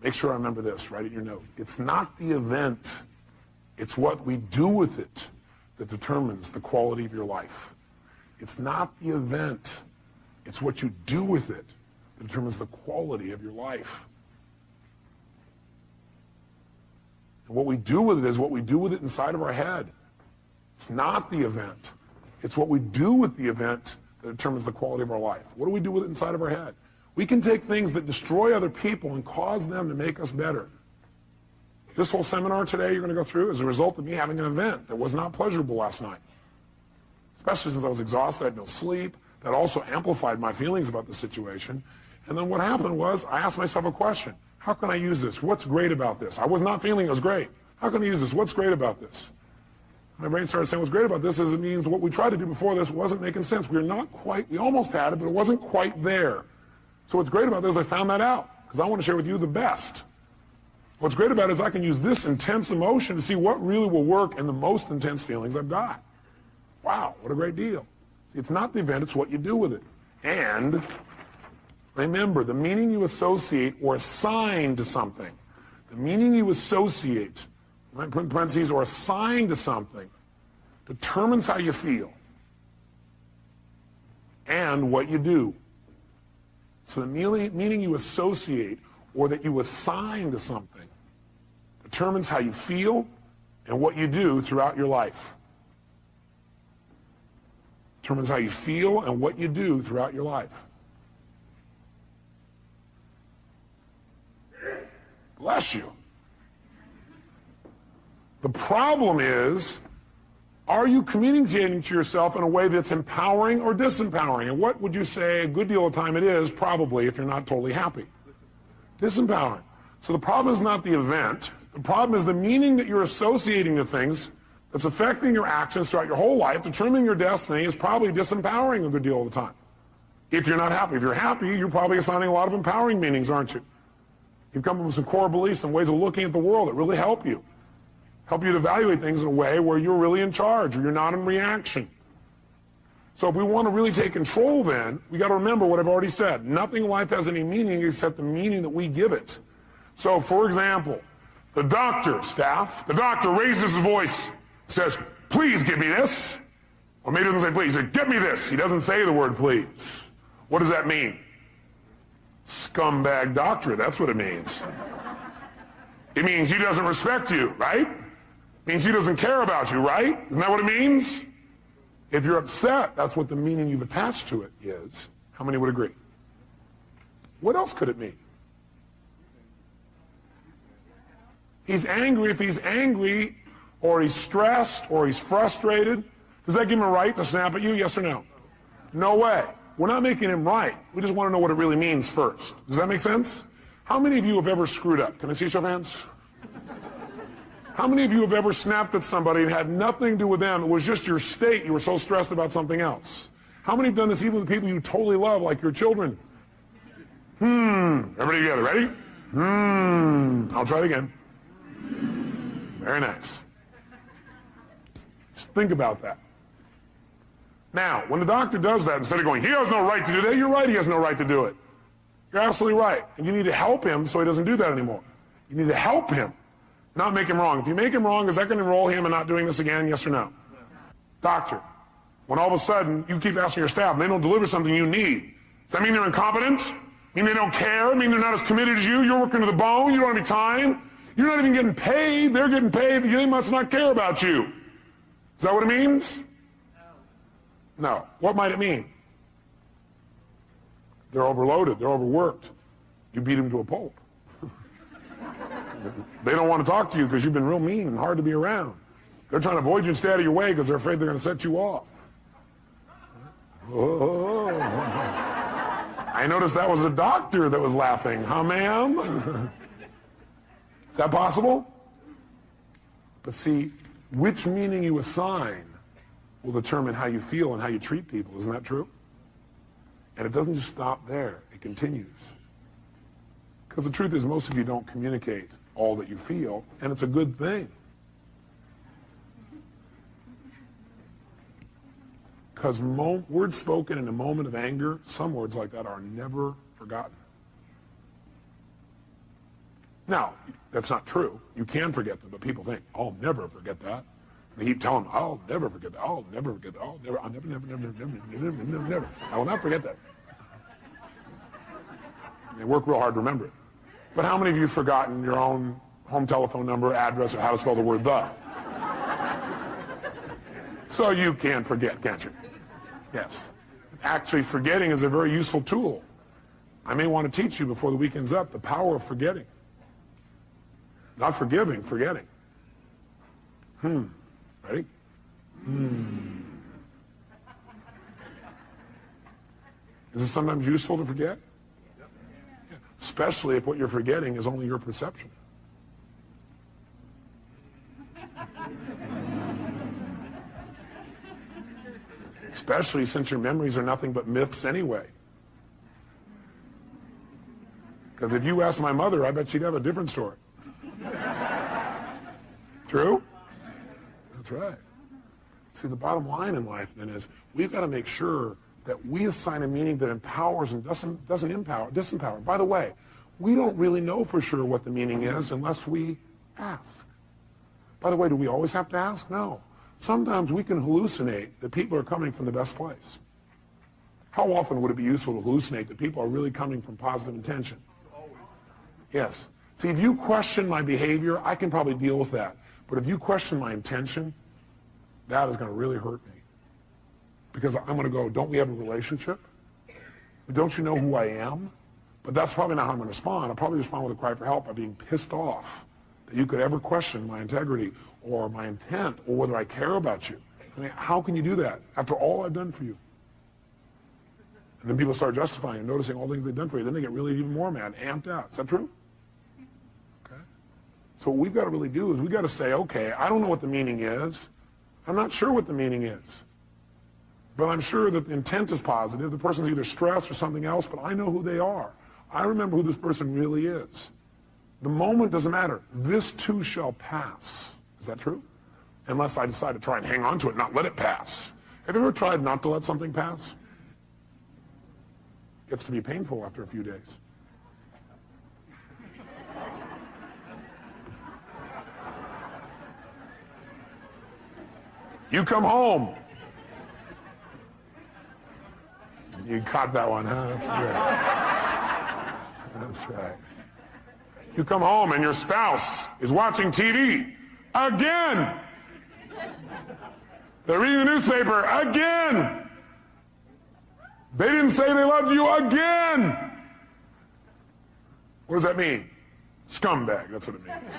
make sure I remember this, write it in your note. It's not the event, it's what we do with it that determines the quality of your life. It's not the event, it's what you do with it that determines the quality of your life. And what we do with it is what we do with it inside of our head. It's not the event. It's what we do with the event that determines the quality of our life. What do we do with it inside of our head? We can take things that destroy other people and cause them to make us better. This whole seminar today you're going to go through is a result of me having an event that was not pleasurable last night. Especially since I was exhausted, I had no sleep. That also amplified my feelings about the situation. And then what happened was I asked myself a question. How can I use this? What's great about this? I was not feeling it was great. How can I use this? What's great about this? My brain started saying what's great about this is it means what we tried to do before this wasn't making sense. We almost had it, but it wasn't quite there. So what's great about this, I found that out because I want to share with you the best. What's great about it is I can use this intense emotion to see what really will work in the most intense feelings I've got. Wow, what a great deal. See, it's not the event, it's what you do with it. And remember, the meaning you associate or assign to something, the meaning you associate, right, put in parentheses, or assign to something, determines how you feel and what you do. So the meaning you associate or that you assign to something determines how you feel and what you do throughout your life. Determines how you feel and what you do throughout your life. Bless you. The problem is, are you communicating to yourself in a way that's empowering or disempowering? And what would you say a good deal of time it is, probably, if you're not totally happy? Disempowering. So the problem is not the event. The problem is the meaning that you're associating to things that's affecting your actions throughout your whole life, determining your destiny, is probably disempowering a good deal of the time. If you're not happy. If you're happy, you're probably assigning a lot of empowering meanings, aren't you? You've come up with some core beliefs and ways of looking at the world that really help you. Help you to evaluate things in a way where you're really in charge, or you're not in reaction. So if we want to really take control then, we got to remember what I've already said. Nothing in life has any meaning except the meaning that we give it. So for example, the doctor raises his voice, says, please give me this. Or maybe he doesn't say please, he says, get me this. He doesn't say the word please. What does that mean? Scumbag doctor, that's what it means. It means he doesn't respect you, right? It means he doesn't care about you, right? Isn't that what it means? If you're upset, that's what the meaning you've attached to it is. How many would agree? What else could it mean? He's angry. If he's angry, or he's stressed, or he's frustrated, does that give him a right to snap at you, yes or no? No way. We're not making him right. We just want to know what it really means first. Does that make sense? How many of you have ever screwed up? Can I see a show of hands? How many of you have ever snapped at somebody and had nothing to do with them? It was just your state. You were so stressed about something else. How many have done this even with people you totally love, like your children? Everybody together, ready? I'll try it again. Very nice. Just think about that. Now, when the doctor does that, instead of going, he has no right to do that, you're right, he has no right to do it. You're absolutely right. And you need to help him so he doesn't do that anymore. You need to help him, not make him wrong. If you make him wrong, is that going to enroll him in not doing this again, yes or no? Doctor, when all of a sudden you keep asking your staff and they don't deliver something you need, does that mean they're incompetent? Mean they don't care? Mean they're not as committed as you? You're working to the bone, you don't have any time? You're not even getting paid, they're getting paid, they must not care about you. Is that what it means? No. What might it mean? They're overloaded, they're overworked. You beat them to a pulp. They don't want to talk to you because you've been real mean and hard to be around. They're trying to avoid you and stay out of your way because they're afraid they're going to set you off. Oh. I noticed that was a doctor that was laughing. Huh, ma'am? Is that possible? But see, which meaning you assign will determine how you feel and how you treat people. Isn't that true? And it doesn't just stop there. It continues. Because the truth is, most of you don't communicate all that you feel, and it's a good thing. Because words spoken in a moment of anger, some words like that are never forgotten. Now, that's not true. You can forget them, but people think, I'll never forget that. They keep telling them, I'll never forget that. I'll never forget that. I'll never, never. I will not forget that. And they work real hard to remember it. But how many of you have forgotten your own home telephone number, address, or how to spell the word the? So you can forget, can't you? Yes. Actually, forgetting is a very useful tool. I may want to teach you before the weekend's up the power of forgetting. Not forgiving, forgetting. Ready? Is it sometimes useful to forget? Especially if what you're forgetting is only your perception. Especially since your memories are nothing but myths anyway. Because if you asked my mother, I bet she'd have a different story. True? That's right. See, the bottom line in life then is we've got to make sure that we assign a meaning that empowers and doesn't disempower. By the way, we don't really know for sure what the meaning is unless we ask. By the way, do we always have to ask? No. Sometimes we can hallucinate that people are coming from the best place. How often would it be useful to hallucinate that people are really coming from positive intention? Yes. See, if you question my behavior, I can probably deal with that. But if you question my intention, that is going to really hurt me. Because I'm going to go, don't we have a relationship? Don't you know who I am? But that's probably not how I'm going to respond. I'll probably respond with a cry for help by being pissed off that you could ever question my integrity or my intent or whether I care about you. I mean, how can you do that after all I've done for you? And then people start justifying and noticing all the things they've done for you. Then they get really even more mad, amped out. Is that true? Okay. So what we've got to really do is we've got to say, okay, I don't know what the meaning is. I'm not sure what the meaning is. But I'm sure that the intent is positive. The person's either stressed or something else, but I know who they are. I remember who this person really is. The moment doesn't matter. This too shall pass. Is that true? Unless I decide to try and hang on to it, not let it pass. Have you ever tried not to let something pass? It gets to be painful after a few days. You come home. You caught that one, huh? That's good. That's right. You come home and your spouse is watching TV again. They're reading the newspaper again. They didn't say they loved you again. What does that mean? Scumbag, that's what it means.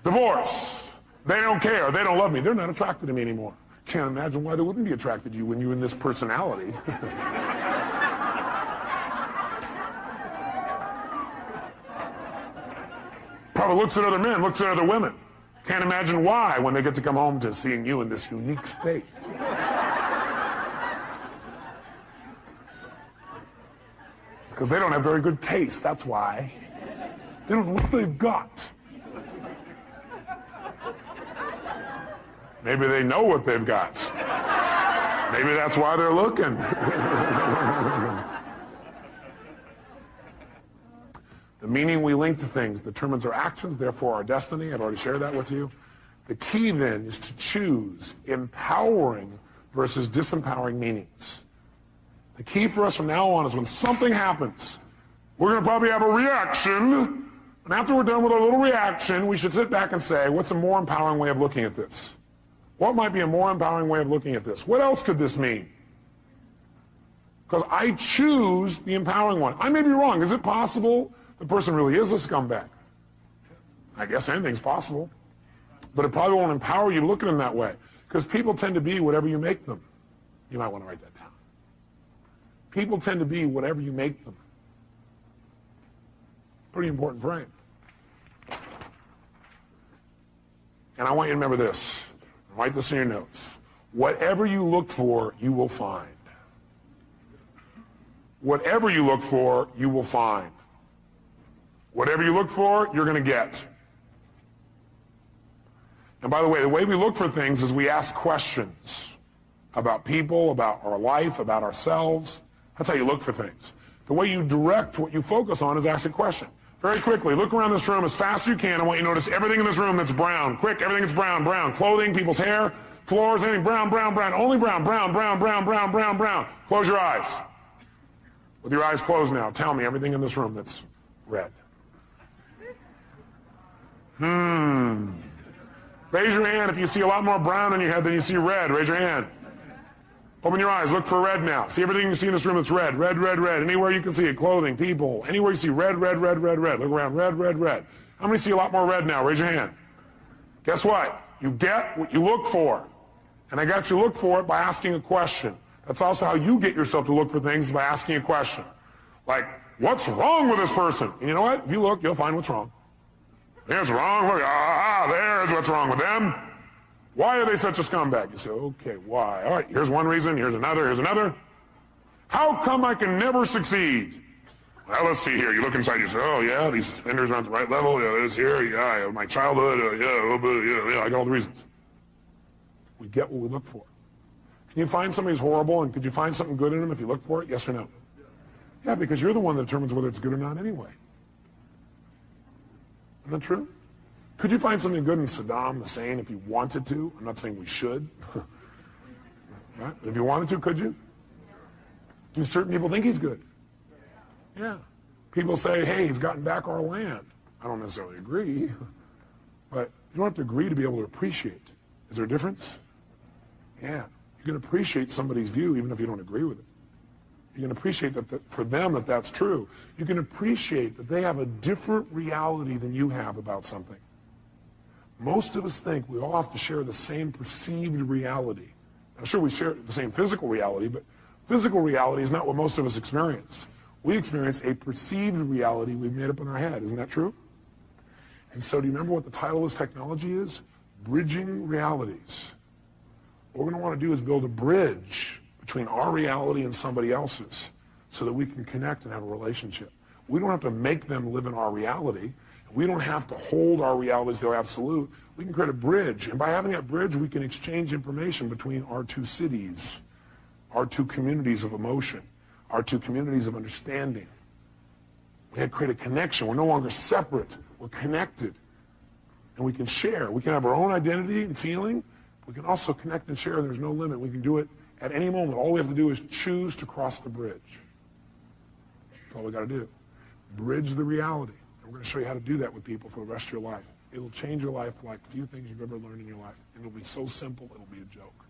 Divorce. They don't care. They don't love me. They're not attracted to me anymore. Can't imagine why they wouldn't be attracted to you when you're in this personality. Probably looks at other men, looks at other women. Can't imagine why when they get to come home to seeing you in this unique state. Because they don't have very good taste, that's why. They don't know what they've got. Maybe they know what they've got. Maybe that's why they're looking. The meaning we link to things determines our actions, therefore our destiny. I've already shared that with you. The key then is to choose empowering versus disempowering meanings. The key for us from now on is when something happens, we're going to probably have a reaction, and after we're done with our little reaction, we should sit back and say, what's a more empowering way of looking at this? What might be a more empowering way of looking at this? What else could this mean? Because I choose the empowering one. I may be wrong. Is it possible the person really is a scumbag? I guess anything's possible. But it probably won't empower you to look at them that way. Because people tend to be whatever you make them. You might want to write that down. People tend to be whatever you make them. Pretty important frame. And I want you to remember this. Write this in your notes. Whatever you look for, you will find. Whatever you look for, you will find. Whatever you look for, you're going to get. And by the way we look for things is we ask questions about people, about our life, about ourselves. That's how you look for things. The way you direct what you focus on is ask a question. Very quickly, look around this room as fast as you can. I want you to notice everything in this room that's brown. Quick, everything that's brown, brown. Clothing, people's hair, floors, anything brown, brown, brown. Only brown, brown, brown, brown, brown, brown, brown. Close your eyes. With your eyes closed now, tell me everything in this room that's red. Raise your hand if you see a lot more brown in your head than you see red. Raise your hand. Open your eyes. Look for red now. See everything you see in this room that's red. Red, red, red. Anywhere you can see it. Clothing, people. Anywhere you see red, red, red, red, red. Look around. Red, red, red. How many see a lot more red now? Raise your hand. Guess what? You get what you look for. And I got you to look for it by asking a question. That's also how you get yourself to look for things, by asking a question. Like, what's wrong with this person? And you know what? If you look, you'll find what's wrong. There's wrong. Look, there's what's wrong with them. Why are they such a scumbag? You say, okay, why? All right, here's one reason, here's another, here's another. How come I can never succeed? Well, let's see here. You look inside, you say, oh, yeah, these suspenders aren't the right level. Yeah, this here, yeah, my childhood, yeah, I got all the reasons. We get what we look for. Can you find somebody who's horrible, and could you find something good in them if you look for it? Yes or no? Yeah, because you're the one that determines whether it's good or not anyway. Isn't that true? Could you find something good in Saddam Hussein if you wanted to? I'm not saying we should. Right? If you wanted to, could you? Do certain people think he's good? Yeah. People say, hey, he's gotten back our land. I don't necessarily agree. But you don't have to agree to be able to appreciate. Is there a difference? Yeah. You can appreciate somebody's view even if you don't agree with it. You can appreciate that for them that's true. You can appreciate that they have a different reality than you have about something. Most of us think we all have to share the same perceived reality. Now, sure, we share the same physical reality, but physical reality is not what most of us experience. We experience a perceived reality we've made up in our head. Isn't that true? And so do you remember what the title of this technology is? Bridging realities. What we're going to want to do is build a bridge between our reality and somebody else's so that we can connect and have a relationship. We don't have to make them live in our reality. We don't have to hold our reality as their absolute. We can create a bridge. And by having that bridge, we can exchange information between our two cities, our two communities of emotion, our two communities of understanding. We can create a connection. We're no longer separate. We're connected. And we can share. We can have our own identity and feeling. We can also connect and share. There's no limit. We can do it at any moment. All we have to do is choose to cross the bridge. That's all we got to do. Bridge the reality. And we're going to show you how to do that with people for the rest of your life. It'll change your life like few things you've ever learned in your life. And it'll be so simple, it'll be a joke.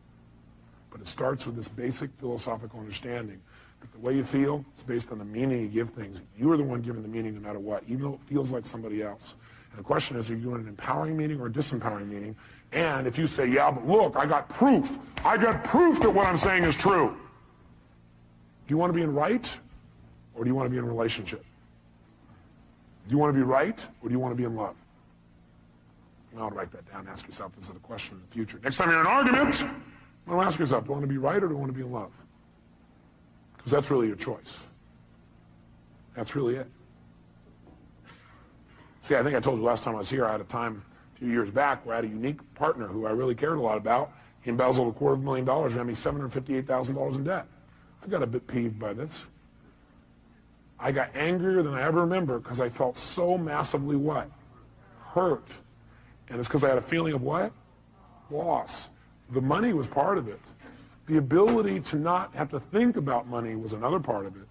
But it starts with this basic philosophical understanding that the way you feel is based on the meaning you give things. You are the one giving the meaning no matter what, even though it feels like somebody else. And the question is, are you doing an empowering meaning or a disempowering meaning? And if you say, yeah, but look, I got proof. I got proof that what I'm saying is true. Do you want to be in right, or do you want to be in relationship? Do you want to be right, or do you want to be in love? You want to write that down. Ask yourself this is a question in the future. Next time you're in an argument, you want to ask yourself, do I want to be right, or do I want to be in love? Because that's really your choice. That's really it. See, I think I told you last time I was here, I had a time a few years back where I had a unique partner who I really cared a lot about. He embezzled $250,000 and had me $758,000 in debt. I got a bit peeved by this. I got angrier than I ever remember because I felt so massively what? Hurt. And it's because I had a feeling of what? Loss. The money was part of it. The ability to not have to think about money was another part of it.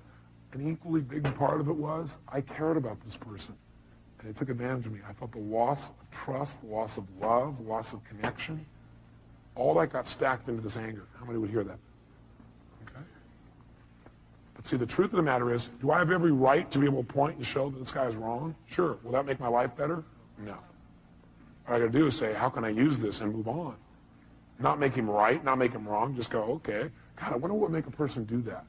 An equally big part of it was I cared about this person. And they took advantage of me. I felt the loss of trust, the loss of love, the loss of connection. All that got stacked into this anger. How many would hear that? Okay. But see, the truth of the matter is, do I have every right to be able to point and show that this guy is wrong? Sure. Will that make my life better? No. All I got to do is say, how can I use this and move on? Not make him right, not make him wrong. Just go, okay. God, I wonder what would make a person do that.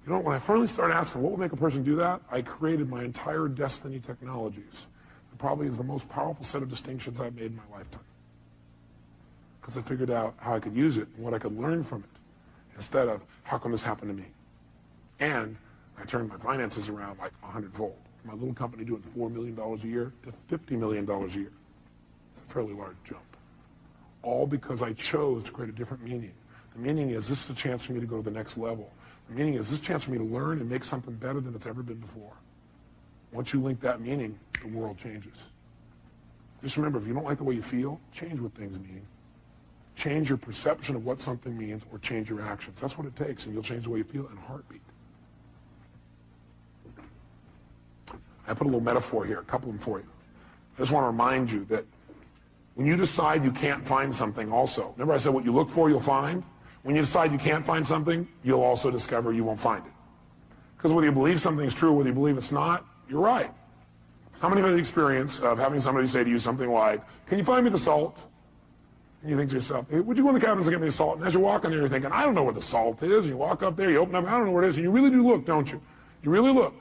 You know, when I finally started asking what would make a person do that, I created my entire Destiny Technologies. It probably is the most powerful set of distinctions I've made in my lifetime. Because I figured out how I could use it and what I could learn from it, instead of how come this happened to me. And I turned my finances around like 100-fold. My little company doing $4 million a year to $50 million a year. It's a fairly large jump. All because I chose to create a different meaning. The meaning is, this is a chance for me to go to the next level. The meaning is, this is a chance for me to learn and make something better than it's ever been before. Once you link that meaning, the world changes. Just remember, if you don't like the way you feel, change what things mean. Change your perception of what something means, or change your actions. That's what it takes, and you'll change the way you feel in a heartbeat. I put a little metaphor here, a couple of them for you. I just want to remind you that when you decide you can't find something also, remember I said what you look for, you'll find? When you decide you can't find something, you'll also discover you won't find it. Because whether you believe something's true, whether you believe it's not, you're right. How many have had the experience of having somebody say to you something like, can you find me the salt? And you think to yourself, hey, would you go in the cabins and get me the salt? And as you're walking there, you're thinking, I don't know what the salt is. And you walk up there, you open up, I don't know what it is. And you really do look, don't you? You really look.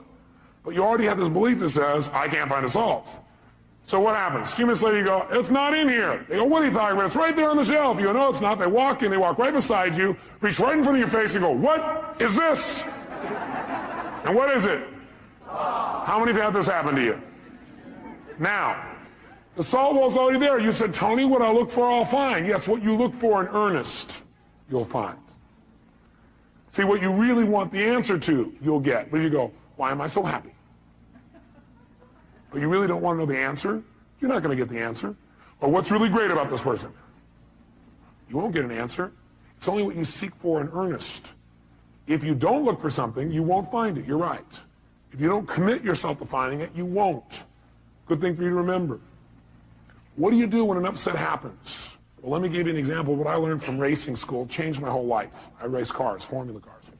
But you already have this belief that says, I can't find the salt. So what happens? A few minutes later, you go, it's not in here. They go, what are you talking about? It's right there on the shelf. You go, no, it's not. They walk in, they walk right beside you, reach right in front of your face and go, what is this? And what is it? How many have had this happen to you? Now, the salt wall's already there. You said, Tony, what I look for, I'll find. Yes, what you look for in earnest, you'll find. See, what you really want the answer to, you'll get. But you go, why am I so happy? But you really don't want to know the answer, you're not going to get the answer. Or what's really great about this person? You won't get an answer. It's only what you seek for in earnest. If you don't look for something, you won't find it. You're right. If you don't commit yourself to finding it, you won't. Good thing for you to remember. What do you do when an upset happens? Well, let me give you an example of what I learned from racing school. Changed my whole life. I race cars, formula cars.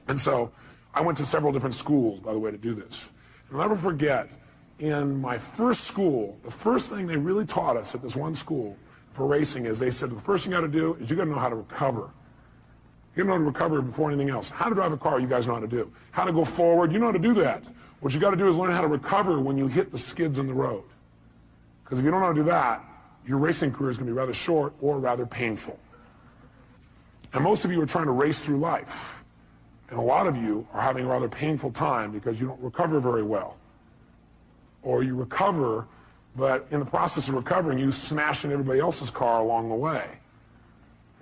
And so I went to several different schools, by the way, to do this. And I'll never forget, in my first school, the first thing they really taught us at this one school for racing is they said, the first thing you got to do is you got to know how to recover. You got to know how to recover before anything else. How to drive a car, you guys know how to do. How to go forward, you know how to do that. What you got to do is learn how to recover when you hit the skids in the road. Because if you don't know how to do that, your racing career is going to be rather short or rather painful. And most of you are trying to race through life. And a lot of you are having a rather painful time because you don't recover very well. Or you recover, but in the process of recovering, you smash in everybody else's car along the way.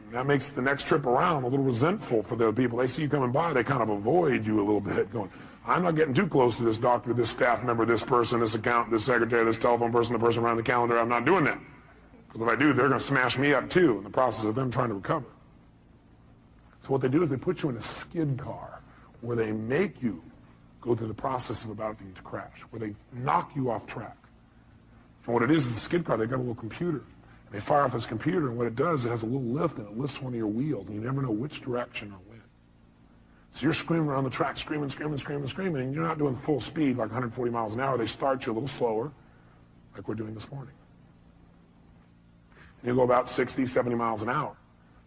And that makes the next trip around a little resentful for the people. They see you coming by, they kind of avoid you a little bit, going, I'm not getting too close to this doctor, this staff member, this person, this accountant, this secretary, this telephone person, the person around the calendar. I'm not doing that. Because if I do, they're going to smash me up too in the process of them trying to recover. So what they do is they put you in a skid car where they make you go through the process of about to crash, where they knock you off track. And what it is the skid car, they've got a little computer. And they fire off this computer, and what it does, it has a little lift, and it lifts one of your wheels, and you never know which direction or when. So you're screaming around the track, screaming, screaming, screaming, screaming, and you're not doing full speed, like 140 miles an hour. They start you a little slower, like we're doing this morning. And you go about 60, 70 miles an hour.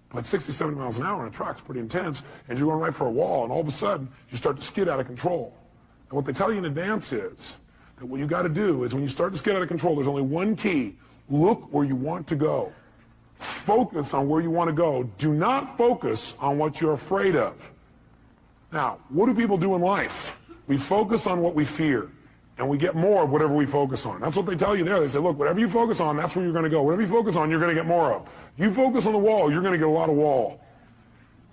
But 60, 70 miles an hour on a track's pretty intense, and you're going right for a wall, and all of a sudden, you start to skid out of control. And what they tell you in advance is that what you got to do is when you start to skid out of control, there's only one key. Look where you want to go. Focus on where you want to go. Do not focus on what you're afraid of. Now, what do people do in life? We focus on what we fear, and we get more of whatever we focus on. That's what they tell you there. They say, look, whatever you focus on, that's where you're going to go. Whatever you focus on, you're going to get more of. You focus on the wall, you're going to get a lot of wall.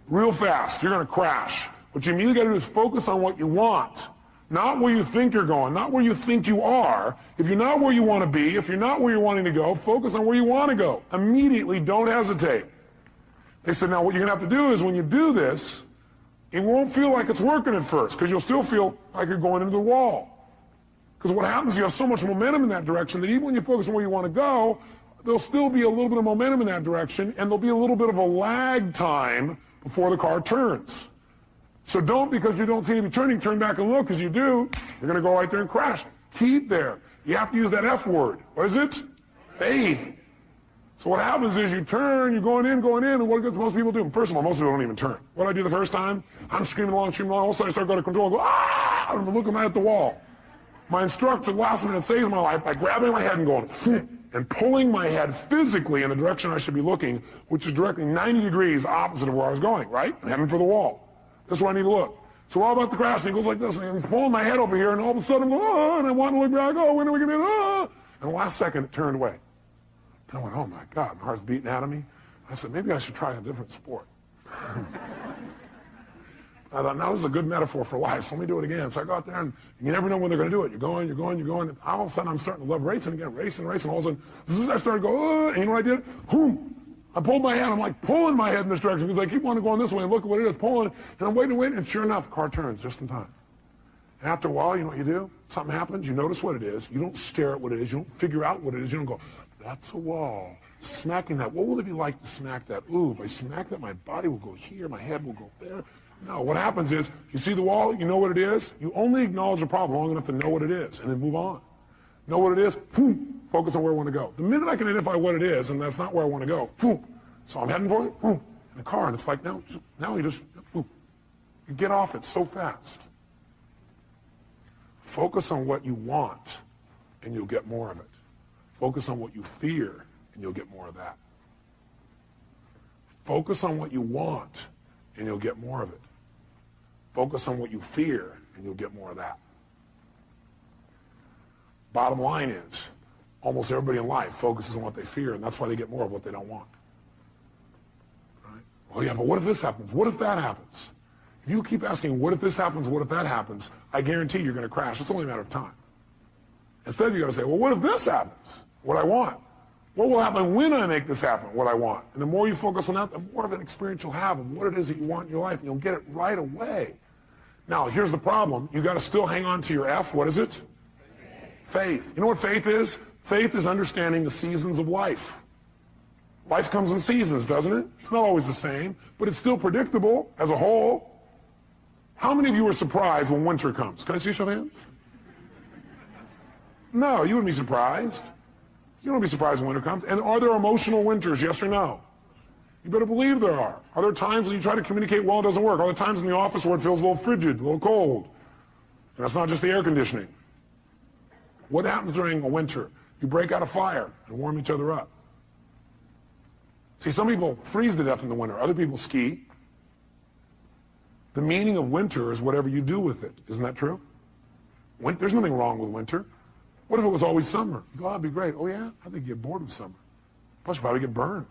Real fast, you're going to crash. What you immediately got to do is focus on what you want, not where you think you're going, not where you think you are. If you're not where you want to be, if you're not where you're wanting to go, focus on where you want to go. Immediately, don't hesitate. They said, now what you're going to have to do is when you do this, it won't feel like it's working at first because you'll still feel like you're going into the wall. Because what happens, you have so much momentum in that direction that even when you focus on where you want to go, there'll still be a little bit of momentum in that direction, and there'll be a little bit of a lag time before the car turns. So don't, because you don't seem to be turning, turn back and look, because you do, you're going to go right there and crash. Keep there. You have to use that F word. What is it? Faith. So what happens is you turn, you're going in, and what does most people do? First of all, most people don't even turn. What do I do the first time? I'm screaming along, all of a sudden I start going to control and go, ah! I'm looking right at the wall. My instructor last minute saves my life by grabbing my head and going, and pulling my head physically in the direction I should be looking, which is directly 90 degrees opposite of where I was going, right? I'm heading for the wall. This is where I need to look. So we're all about to crash, and he goes like this, and he's pulling my head over here, and all of a sudden I'm going, oh, and I want to look back, oh, when are we going to be, oh. And the last second, it turned away. And I went, oh my God, my heart's beating out of me. I said, maybe I should try a different sport. I thought, now this is a good metaphor for life, so let me do it again. So I go out there, and you never know when they're going to do it. You're going. And all of a sudden, I'm starting to love racing again, racing. All of a sudden, I started to go, and you know what I did? I pulled my head. I'm like pulling my head in this direction because I keep wanting to go this way and look at what it is, pulling. And I'm waiting, and sure enough, the car turns just in time. And after a while, you know what you do? Something happens. You notice what it is. You don't stare at what it is. You don't figure out what it is. You don't go, that's a wall. Smacking that. What will it be like to smack that? Ooh, if I smack that, my body will go here. My head will go there. No, what happens is, you see the wall, you know what it is, you only acknowledge the problem long enough to know what it is, and then move on. Know what it is, focus on where I want to go. The minute I can identify what it is, and that's not where I want to go, so I'm heading for it, in the car, and it's like, now you just, you get off it so fast. Focus on what you want, and you'll get more of it. Focus on what you fear, and you'll get more of that. Focus on what you want, and you'll get more of it. Focus on what you fear, and you'll get more of that. Bottom line is, almost everybody in life focuses on what they fear, and that's why they get more of what they don't want. Right? Well, yeah, but what if this happens? What if that happens? If you keep asking, what if this happens, what if that happens, I guarantee you're going to crash. It's only a matter of time. Instead, you got to say, well, what if this happens? What I want. What will happen when I make this happen, what I want? And the more you focus on that, the more of an experience you'll have of what it is that you want in your life, and you'll get it right away. Now, here's the problem. You got to still hang on to your F. What is it? Faith. You know what faith is? Faith is understanding the seasons of life. Life comes in seasons, doesn't it? It's not always the same, but it's still predictable as a whole. How many of you are surprised when winter comes? Can I see a show of hands? No, you wouldn't be surprised. You don't be surprised when winter comes. And are there emotional winters, yes or no? You better believe there are. Are there times when you try to communicate well, it doesn't work? Are there times in the office where it feels a little frigid, a little cold? And that's not just the air conditioning. What happens during a winter? You break out a fire and warm each other up. See, some people freeze to death in the winter. Other people ski. The meaning of winter is whatever you do with it. Isn't that true? There's nothing wrong with winter. What if it was always summer? You go, oh, that'd be great. Oh, yeah? I think you get bored of summer. Plus, you probably get burned.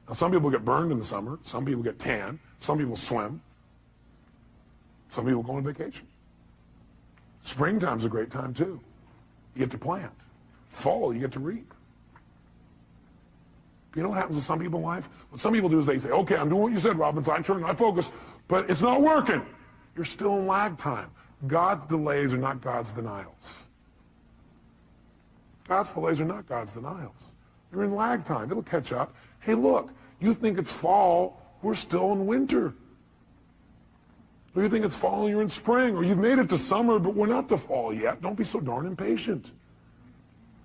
Now, some people get burned in the summer. Some people get tan. Some people swim. Some people go on vacation. Springtime's a great time, too. You get to plant. Fall, you get to reap. You know what happens to some people in life? What some people do is they say, okay, I'm doing what you said, Robbins. I turn, I focus, but it's not working. You're still in lag time. God's delays are not God's denials. God's delays are not God's denials. You're in lag time. It'll catch up. Hey, look, you think it's fall. We're still in winter. Or you think it's fall and you're in spring. Or you've made it to summer, but we're not to fall yet. Don't be so darn impatient.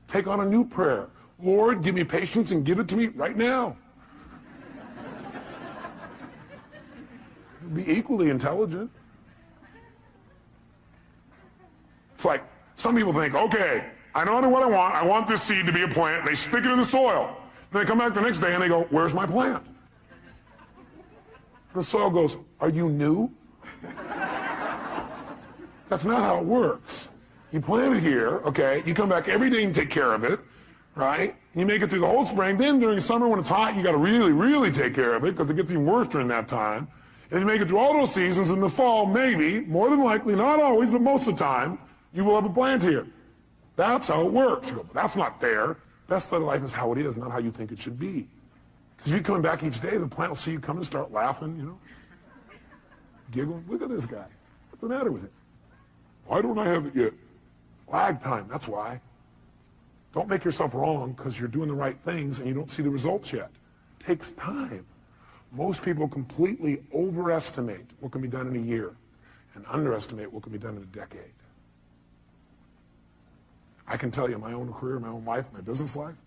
Take on a new prayer. Lord, give me patience and give it to me right now. Be equally intelligent. It's like some people think, okay, I know what I want. I want this seed to be a plant. They stick it in the soil. Then they come back the next day and they go, where's my plant? The soil goes, are you new? That's not how it works. You plant it here, okay? You come back every day and take care of it, right? You make it through the whole spring. Then during summer when it's hot, you got to really, really take care of it because it gets even worse during that time. And you make it through all those seasons. In the fall, maybe, more than likely, not always, but most of the time, you will have a plant here. That's how it works. You go, but that's not fair. Best of life is how it is, not how you think it should be. Because if you're coming back each day, the plant will see you come and start laughing, you know, giggling. Look at this guy. What's the matter with him? Why don't I have it yet? Lag time, that's why. Don't make yourself wrong because you're doing the right things and you don't see the results yet. It takes time. Most people completely overestimate what can be done in a year and underestimate what can be done in a decade. I can tell you my own career, my own life, my business life,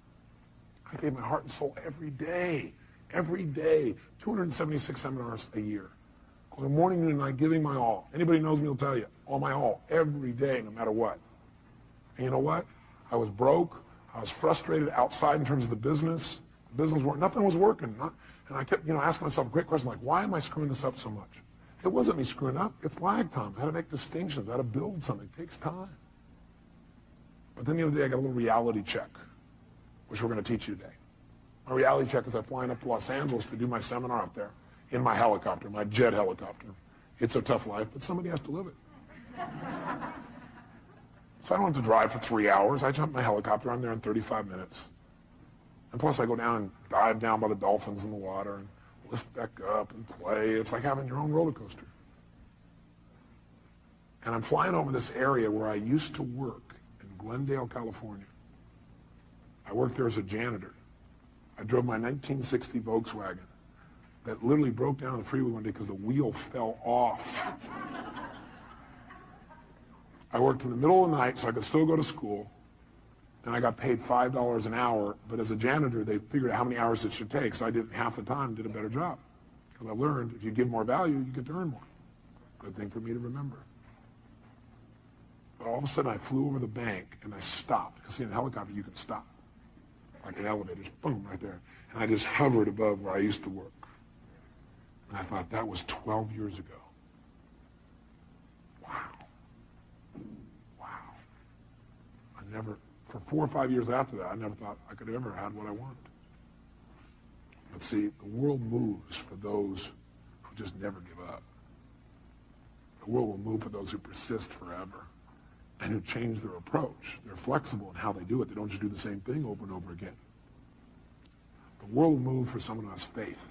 I gave my heart and soul every day, 276 seminars a year. Going morning, noon, and night, giving my all. Anybody knows me will tell you, all my all, every day, no matter what. And you know what? I was broke. I was frustrated outside in terms of the business. Nothing was working. And I kept, asking myself a great question, like, why am I screwing this up so much? It wasn't me screwing up. It's lag time. I had to make distinctions. I had to build something. It takes time. But then the other day, I got a little reality check, which we're going to teach you today. My reality check is I'm flying up to Los Angeles to do my seminar up there in my helicopter, my jet helicopter. It's a tough life, but somebody has to live it. So I don't have to drive for 3 hours. I jump in my helicopter. I'm there in 35 minutes. And plus, I go down and dive down by the dolphins in the water and lift back up and play. It's like having your own roller coaster. And I'm flying over this area where I used to work in Glendale, California. I worked there as a janitor. I drove my 1960 Volkswagen that literally broke down on the freeway one day because the wheel fell off. I worked in the middle of the night so I could still go to school, and I got paid $5 an hour, but as a janitor, they figured out how many hours it should take, so I did half the time and did a better job. Because I learned if you give more value, you get to earn more. Good thing for me to remember. But all of a sudden, I flew over the bank, and I stopped. Because see, in a helicopter, you can stop. Like an elevator, just boom, right there. And I just hovered above where I used to work. And I thought, that was 12 years ago. Wow. For 4 or 5 years after that, I never thought I could have ever had what I wanted. But see, the world moves for those who just never give up. The world will move for those who persist forever and who change their approach. They're flexible in how they do it. They don't just do the same thing over and over again. The world will move for someone who has faith.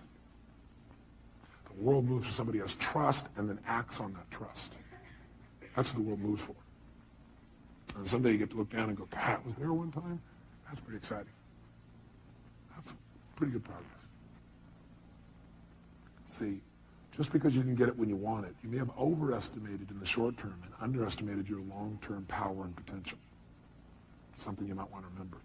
The world moves for somebody who has trust and then acts on that trust. That's what the world moves for. And someday you get to look down and go, God, was there one time? That's pretty exciting. That's pretty good progress. See, just because you can get it when you want it, you may have overestimated in the short term and underestimated your long-term power and potential. Something you might want to remember.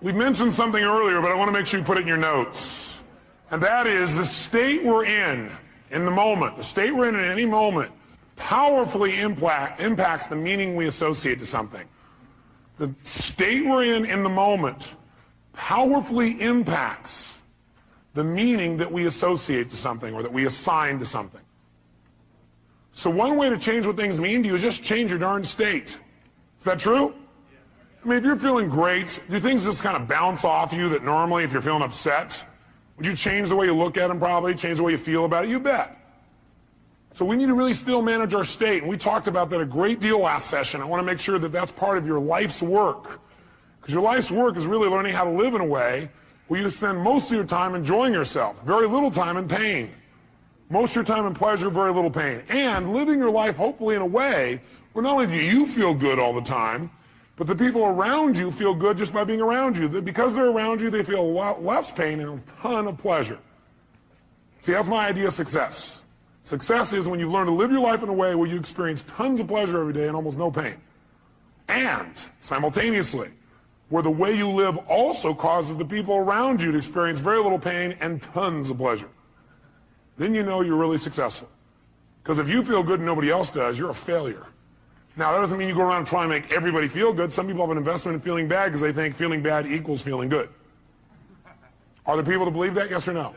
We mentioned something earlier, but I want to make sure you put it in your notes. And that is the state we're in the moment, the state we're in at any moment, powerfully impacts the meaning we associate to something. The state we're in the moment powerfully impacts the meaning that we associate to something or that we assign to something. So one way to change what things mean to you is just change your darn state. Is that true? I mean, if you're feeling great, do things just kind of bounce off you that normally, if you're feeling upset, would you change the way you look at them probably, change the way you feel about it? You bet. So we need to really still manage our state. And we talked about that a great deal last session. I want to make sure that that's part of your life's work. Because your life's work is really learning how to live in a way where you spend most of your time enjoying yourself, very little time in pain. Most of your time in pleasure, very little pain. And living your life hopefully in a way where not only do you feel good all the time, but the people around you feel good just by being around you. Because they're around you, they feel a lot less pain and a ton of pleasure. See, that's my idea of success. Success is when you've learned to live your life in a way where you experience tons of pleasure every day and almost no pain. And simultaneously, where the way you live also causes the people around you to experience very little pain and tons of pleasure. Then you know you're really successful. Because if you feel good and nobody else does, you're a failure. Now, that doesn't mean you go around trying to make everybody feel good. Some people have an investment in feeling bad because they think feeling bad equals feeling good. Are there people that believe that, yes or no?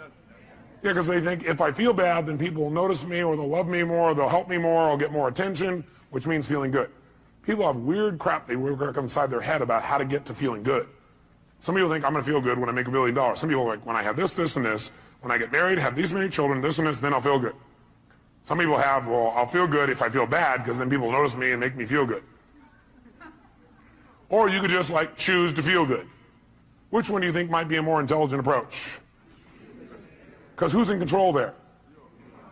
Yeah, because they think if I feel bad, then people will notice me, or they'll love me more, or they'll help me more, or I'll get more attention, which means feeling good. People have weird crap they work inside their head about how to get to feeling good. Some people think I'm going to feel good when I make $1 billion. Some people are like, when I have this, this, and this, when I get married, have these many children, this and this, then I'll feel good. Some people have, well, I'll feel good if I feel bad, because then people notice me and make me feel good. Or you could just like choose to feel good. Which one do you think might be a more intelligent approach? Because who's in control there?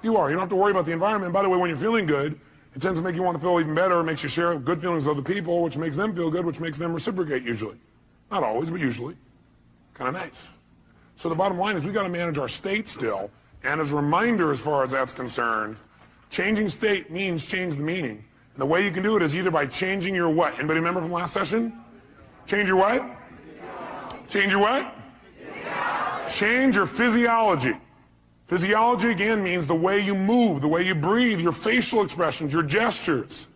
You are. You don't have to worry about the environment. And by the way, when you're feeling good, it tends to make you want to feel even better. It makes you share good feelings with other people, which makes them feel good, which makes them reciprocate usually. Not always, but usually. Kind of nice. So the bottom line is we got to manage our state still. And as a reminder, as far as that's concerned, changing state means change the meaning. And the way you can do it is either by changing your what? Anybody remember from last session? Change your what? Change your what? Change your physiology. Physiology, again, means the way you move, the way you breathe, your facial expressions, your gestures.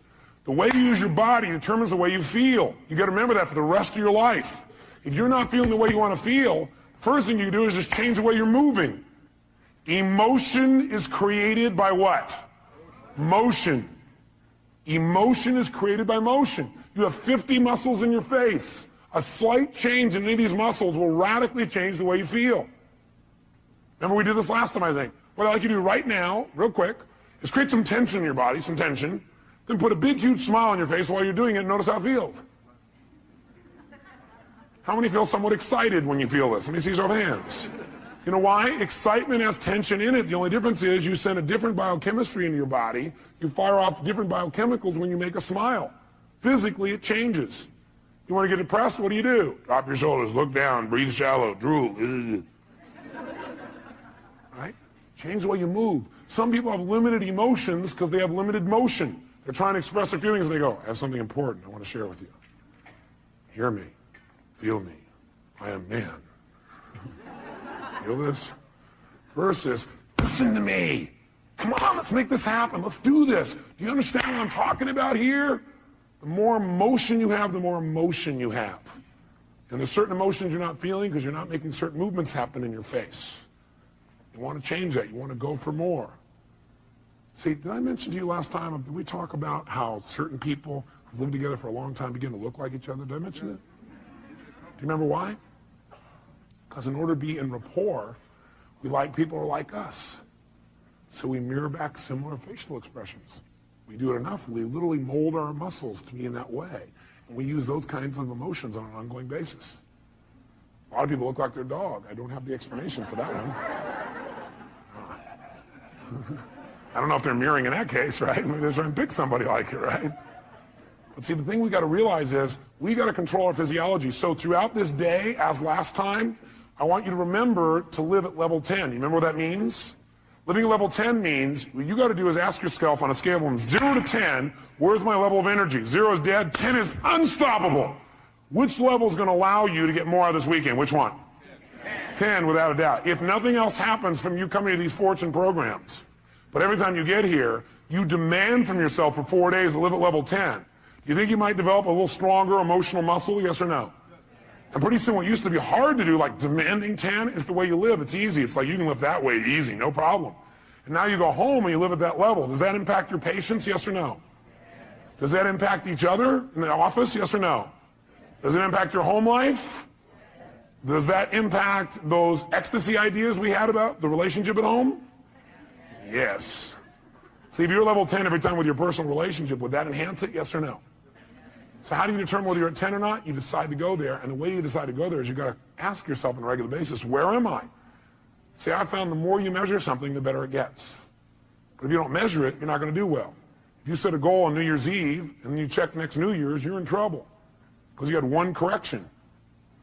The way you use your body determines the way you feel. You got to remember that for the rest of your life. If you're not feeling the way you want to feel, the first thing you do is just change the way you're moving. Emotion is created by what? Motion. Emotion is created by motion. You have 50 muscles in your face. A slight change in any of these muscles will radically change the way you feel. Remember we did this last time, I think. What I'd like you to do right now, real quick, is create some tension in your body, some tension, then put a big, huge smile on your face while you're doing it and notice how it feels. How many feel somewhat excited when you feel this? Let me see your hands. You know why? Excitement has tension in it. The only difference is you send a different biochemistry into your body. You fire off different biochemicals when you make a smile. Physically, it changes. You want to get depressed? What do? Drop your shoulders, look down, breathe shallow, drool. Right? Change the way you move. Some people have limited emotions because they have limited motion. They're trying to express their feelings and they go, I have something important I want to share with you. Hear me. Feel me. I am man. Feel this? Versus, listen to me. Come on, let's make this happen. Let's do this. Do you understand what I'm talking about here? The more emotion you have, the more emotion you have. And there's certain emotions you're not feeling because you're not making certain movements happen in your face. You want to change that. You want to go for more. See, did I mention to you last time, did we talk about how certain people who live together for a long time begin to look like each other? Did I mention that? Do you remember why? Because in order to be in rapport, we like people who are like us. So we mirror back similar facial expressions. We do it enough, we literally mold our muscles to be in that way. And we use those kinds of emotions on an ongoing basis. A lot of people look like their dog. I don't have the explanation for that one. I don't know if they're mirroring in that case, right? Maybe they're trying to pick somebody like it, right? But see, the thing we got to realize is we got to control our physiology. So throughout this day, as last time, I want you to remember to live at level 10. You remember what that means? Living at level 10 means what you got to do is ask yourself on a scale from 0 to 10, where's my level of energy? 0 is dead, 10 is unstoppable. Which level is going to allow you to get more out of this weekend? Which one? 10, without a doubt. If nothing else happens from you coming to these fortune programs, but every time you get here, you demand from yourself for 4 days to live at level 10. Do you think you might develop a little stronger emotional muscle, yes or no? And pretty soon what used to be hard to do, like demanding 10, is the way you live. It's easy. It's like you can live that way easy, no problem. And now you go home and you live at that level. Does that impact your patients, yes or no? Does that impact each other in the office, yes or no? Does it impact your home life? Does that impact those ecstasy ideas we had about the relationship at home? Yes. See, if you're level 10 every time with your personal relationship, would that enhance it, yes or no? So how do you determine whether you're at 10 or not? You decide to go there, and the way you decide to go there is you've got to ask yourself on a regular basis, where am I? See, I found the more you measure something, the better it gets. But if you don't measure it, you're not going to do well. If you set a goal on New Year's Eve, and then you check next New Year's, you're in trouble. Because you had one correction.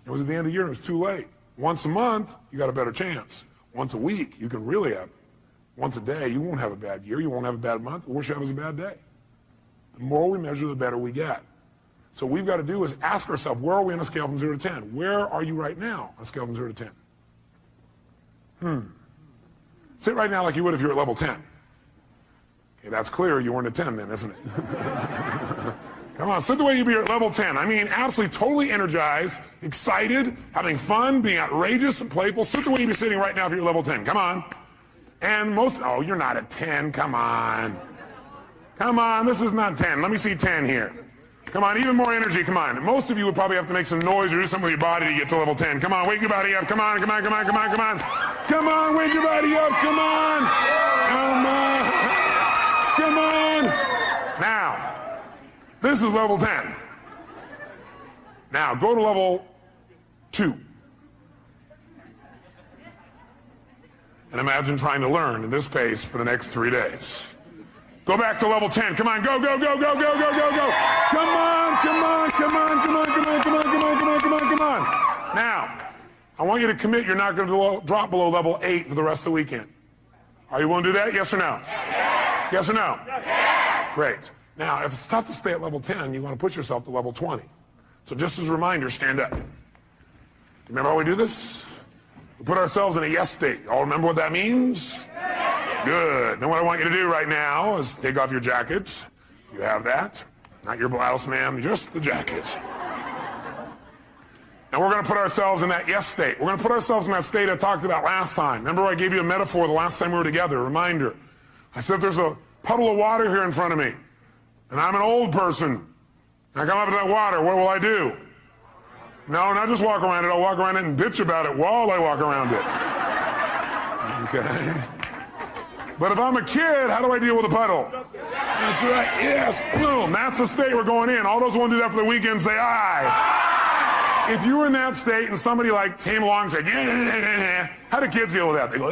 It was at the end of the year, and it was too late. Once a month, you got a better chance. Once a week, you can really have once a day, you won't have a bad year, you won't have a bad month. The worst you have is a bad day. The more we measure, the better we get. So what we've got to do is ask ourselves, where are we on a scale from 0 to 10? Where are you right now on a scale from 0 to 10? Sit right now like you would if you were at level 10. Okay, that's clear. You weren't at 10 then, isn't it? Come on, sit the way you'd be at level 10. I mean, absolutely, totally energized, excited, having fun, being outrageous and playful. Sit the way you'd be sitting right now if you're at level 10. Come on. And oh, you're not at 10. Come on. Come on, this is not 10. Let me see 10 here. Come on, even more energy, come on. Most of you would probably have to make some noise or do something with your body to get to level 10. Come on, wake your body up. Come on, come on, come on, come on, come on. Come on, wake your body up. Come on. Come on. Come on. Now, this is level 10. Now, go to level 2. And imagine trying to learn at this pace for the next 3 days. Go back to level 10. Come on, go, go, go, go, go, go, go, go. Come on, come on, come on, come on, come on, come on, come on, come on, come on, come on. Now, I want you to commit you're not going to drop below level 8 for the rest of the weekend. Are you willing to do that? Yes or no? Yes, yes or no? Yes. Great. Now, if it's tough to stay at level 10, you want to push yourself to level 20. So just as a reminder, stand up. Remember how we do this? We put ourselves in a yes state. All remember what that means? Good. Then what I want you to do right now is take off your jacket. You have that. Not your blouse, ma'am, just the jacket. And we're going to put ourselves in that yes state. We're going to put ourselves in that state I talked about last time. Remember I gave you a metaphor the last time we were together, a reminder. I said there's a puddle of water here in front of me. And I'm an old person. I come up to that water, what will I do? No, not just walk around it. I'll walk around it and bitch about it while I walk around it. Okay? But if I'm a kid, how do I deal with a puddle? That's right, yes, boom. That's the state we're going in. All those who want to do that for the weekend say aye. If you were in that state and somebody like came along and said, yeah, how do kids deal with that? They go,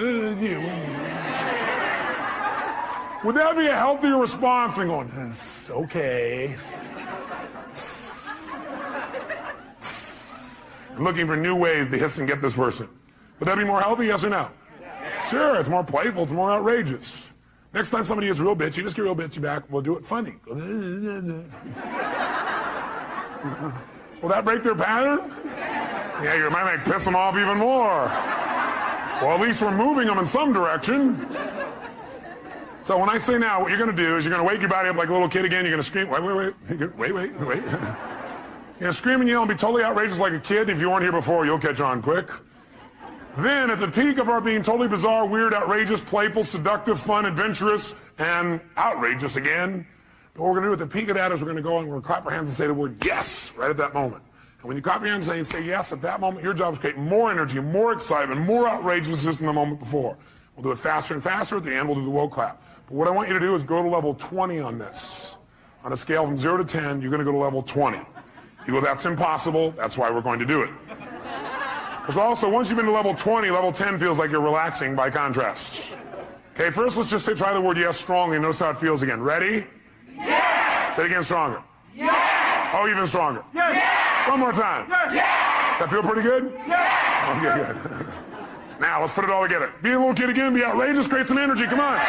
would that be a healthier response than going, okay. I'm looking for new ways to hiss and get this person. Would that be more healthy, yes or no? Sure, it's more playful, it's more outrageous. Next time somebody is real bitchy, just get real bitchy back. We'll do it funny. Will that break their pattern? Yeah, you might piss them off even more. Well, at least we're moving them in some direction. So when I say now, what you're going to do is you're going to wake your body up like a little kid again. You're going to scream, wait. You're going to scream and yell and be totally outrageous like a kid. If you weren't here before, you'll catch on quick. Then, at the peak of our being totally bizarre, weird, outrageous, playful, seductive, fun, adventurous, and outrageous again, what we're going to do at the peak of that is we're going to go and we're going to clap our hands and say the word yes right at that moment. And when you clap your hands and say yes at that moment, your job is to create more energy, more excitement, more outrageousness than the moment before. We'll do it faster and faster. At the end, we'll do the woe clap. But what I want you to do is go to level 20 on this. On a scale from 0 to 10, you're going to go to level 20. You go, that's impossible. That's why we're going to do it. Because also, once you've been to level 20, level 10 feels like you're relaxing by contrast. Okay, first let's just try the word yes strongly and notice how it feels again. Ready? Yes! Say it again stronger. Yes! Oh, even stronger. Yes! Yes! One more time. Yes! Yes! That feel pretty good? Yes! Okay, good. Now, let's put it all together. Be a little kid again, be outrageous, create some energy, come on.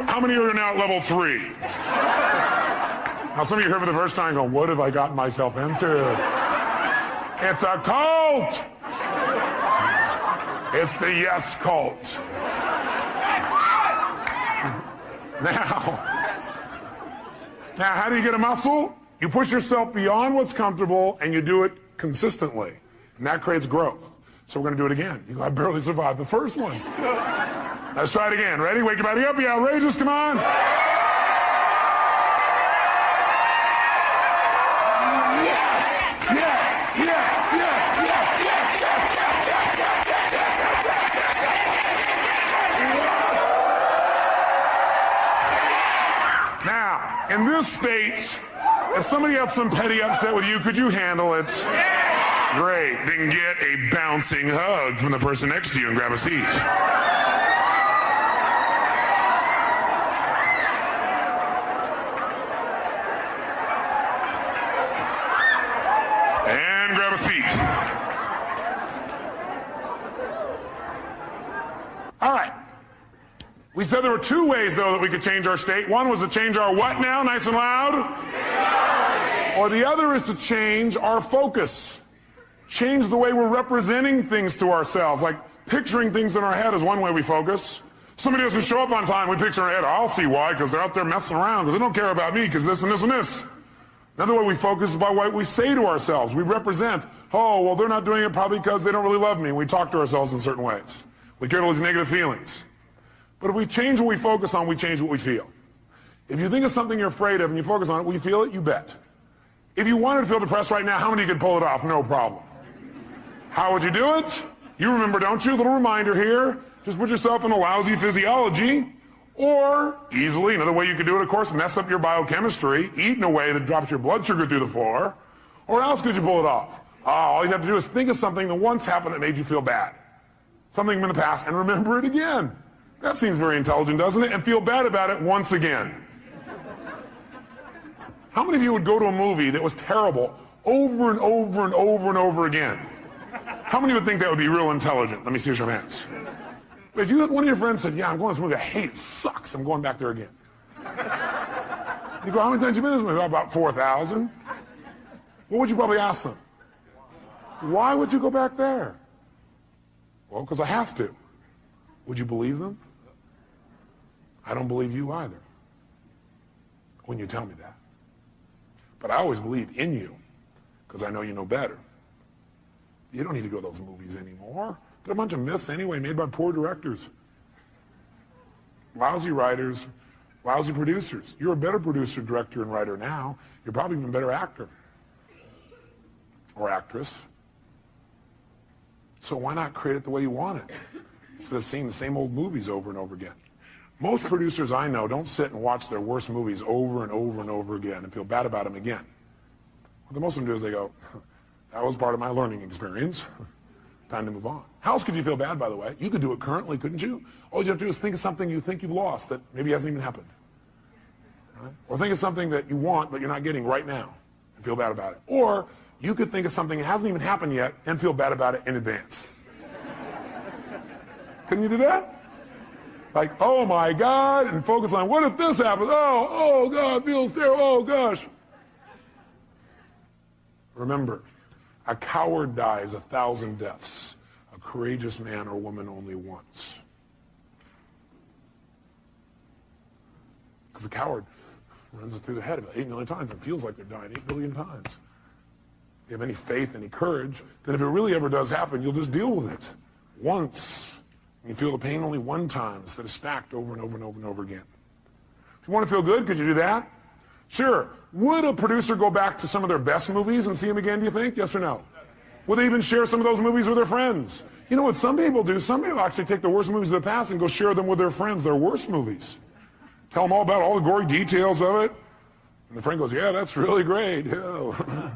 How many of you are now at level 3? Now some of you here for the first time going, what have I gotten myself into? It's a cult! It's the yes cult. Now, how do you get a muscle? You push yourself beyond what's comfortable and you do it consistently. And that creates growth. So we're going to do it again. You go, I barely survived the first one. Let's try it again. Ready? Wake your body up. Be outrageous. Come on. Yes! Yes! Yes! Yes! Yes! Yes! Now, in this state, If somebody had some petty upset with you, could you handle it? Great. Then get a bouncing hug from the person next to you and grab a seat. And grab a seat. All right. We said there were two ways, though, that we could change our state. One was to change our what now? Nice and loud. Or the other is to change our focus. Change the way we're representing things to ourselves. Like picturing things in our head is one way we focus. Somebody doesn't show up on time, we picture in our head, I'll see why, because they're out there messing around, because they don't care about me, because this and this and this. Another way we focus is by what we say to ourselves. We represent, oh, well, they're not doing it probably because they don't really love me. And we talk to ourselves in certain ways. We carry all these negative feelings. But if we change what we focus on, we change what we feel. If you think of something you're afraid of and you focus on it, will you feel it? You bet. If you wanted to feel depressed right now, how many could pull it off? No problem. How would you do it? You remember, don't you? A little reminder here. Just put yourself in a lousy physiology. Or, easily, another way you could do it, of course, mess up your biochemistry, eat in a way that drops your blood sugar through the floor. Or how else could you pull it off? All you have to do is think of something that once happened that made you feel bad. Something in the past, and remember it again. That seems very intelligent, doesn't it? And feel bad about it once again. How many of you would go to a movie that was terrible over and over and over and over again? How many would think that would be real intelligent? Let me see your hands. If one of your friends said, yeah, I'm going to this movie, I hate it, it sucks, I'm going back there again. You go, how many times have you been to this movie? About 4,000. What would you probably ask them? Why would you go back there? Well, because I have to. Would you believe them? I don't believe you either when you tell me that. But I always believe in you because I know you know better. You don't need to go to those movies anymore. They're a bunch of myths anyway, made by poor directors. Lousy writers, lousy producers. You're a better producer, director, and writer now. You're probably even a better actor or actress. So why not create it the way you want it instead of seeing the same old movies over and over again? Most producers I know don't sit and watch their worst movies over and over and over again and feel bad about them again. What most of them do is they go, that was part of my learning experience. Time to move on. How else could you feel bad, by the way? You could do it currently, couldn't you? All you have to do is think of something you think you've lost that maybe hasn't even happened. Right? Or think of something that you want but you're not getting right now and feel bad about it. Or you could think of something that hasn't even happened yet and feel bad about it in advance. Couldn't you do that? Like, oh my God, and focus on what if this happens? Oh God, it feels terrible, oh gosh. Remember, a coward dies 1,000 deaths. A courageous man or woman only once. Because a coward runs it through the head about 8 million times and feels like they're dying 8 billion times. If you have any faith, any courage, then if it really ever does happen, you'll just deal with it once. You feel the pain only one time instead of stacked over and over and over and over again. If you want to feel good, could you do that? Sure. Would a producer go back to some of their best movies and see them again, do you think? Yes or no? Would they even share some of those movies with their friends? You know what some people do? Some people actually take the worst movies of the past and go share them with their friends, their worst movies. Tell them all about all the gory details of it. And the friend goes, yeah, that's really great. Yeah.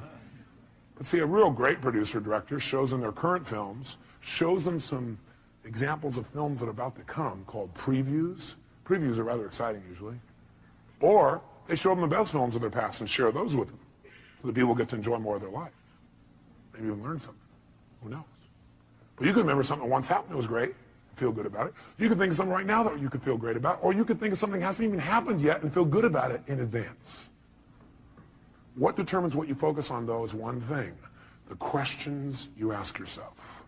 But see, a real great producer director shows them their current films, shows them some examples of films that are about to come called previews. Previews are rather exciting usually. Or they show them the best films of their past and share those with them so that people get to enjoy more of their life. Maybe even learn something. Who knows? But you could remember something that once happened that was great, feel good about it. You could think of something right now that you could feel great about, or you could think of something that hasn't even happened yet and feel good about it in advance. What determines what you focus on, though, is one thing: the questions you ask yourself.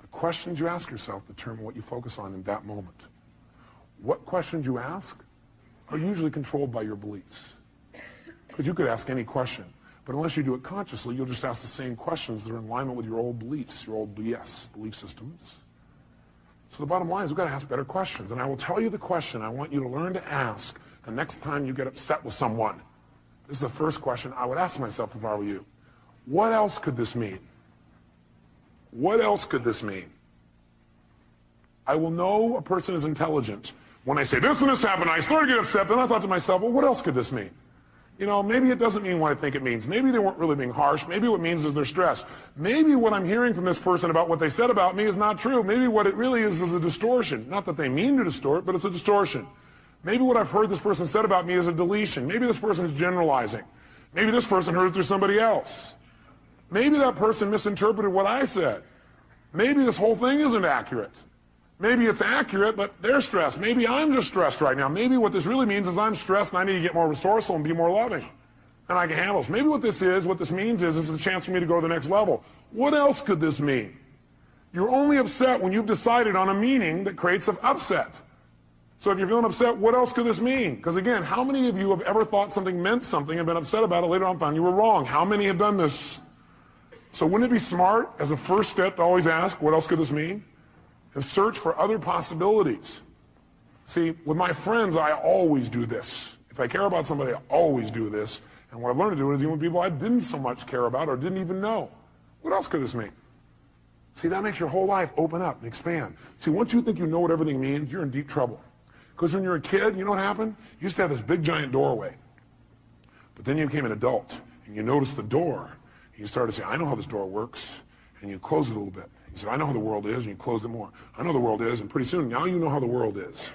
The questions you ask yourself determine what you focus on in that moment. What questions you ask are usually controlled by your beliefs. Because you could ask any question, but unless you do it consciously, you'll just ask the same questions that are in alignment with your old beliefs, your old BS, belief systems. So the bottom line is we've got to ask better questions. And I will tell you the question I want you to learn to ask the next time you get upset with someone. This is the first question I would ask myself if I were you. What else could this mean? What else could this mean? I will know a person is intelligent when I say this and this happened. I started to get upset, and I thought to myself, well, what else could this mean? Maybe it doesn't mean what I think it means. Maybe they weren't really being harsh. Maybe what it means is they're stressed. Maybe what I'm hearing from this person about what they said about me is not true. Maybe what it really is a distortion. Not that they mean to distort, but it's a distortion. Maybe what I've heard this person said about me is a deletion. Maybe this person is generalizing. Maybe this person heard it through somebody else. Maybe that person misinterpreted what I said. Maybe this whole thing isn't accurate. Maybe it's accurate, but they're stressed. Maybe I'm just stressed right now. Maybe what this really means is I'm stressed and I need to get more resourceful and be more loving. And I can handle this. Maybe what this means is it's a chance for me to go to the next level. What else could this mean? You're only upset when you've decided on a meaning that creates an upset. So if you're feeling upset, what else could this mean? Because again, how many of you have ever thought something meant something and been upset about it later on and found you were wrong? How many have done this? So wouldn't it be smart as a first step to always ask, what else could this mean? And search for other possibilities. See, with my friends, I always do this. If I care about somebody, I always do this. And what I've learned to do is even with people I didn't so much care about or didn't even know. What else could this mean? See, that makes your whole life open up and expand. See, once you think you know what everything means, you're in deep trouble. Because when you're a kid, you know what happened? You used to have this big giant doorway. But then you became an adult, and you noticed the door. And you started to say, I know how this door works. And you close it a little bit. You said, I know how the world is, and you closed it more. I know the world is, and pretty soon, now you know how the world is.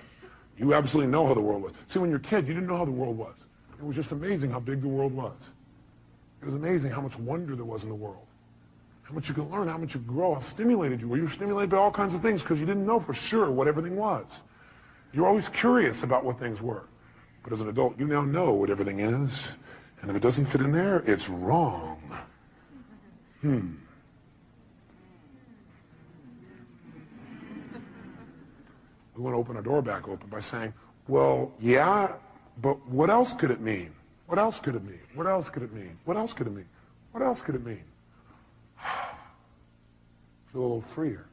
You absolutely know how the world was. See, when you're a kid, you didn't know how the world was. It was just amazing how big the world was. It was amazing how much wonder there was in the world. How much you could learn, how much you could grow, how stimulated you were. You were stimulated by all kinds of things because you didn't know for sure what everything was. You're always curious about what things were. But as an adult, you now know what everything is. And if it doesn't fit in there, it's wrong. We want to open our door back open by saying, well, yeah, but what else could it mean? What else could it mean? What else could it mean? What else could it mean? What else could it mean? Feel a little freer.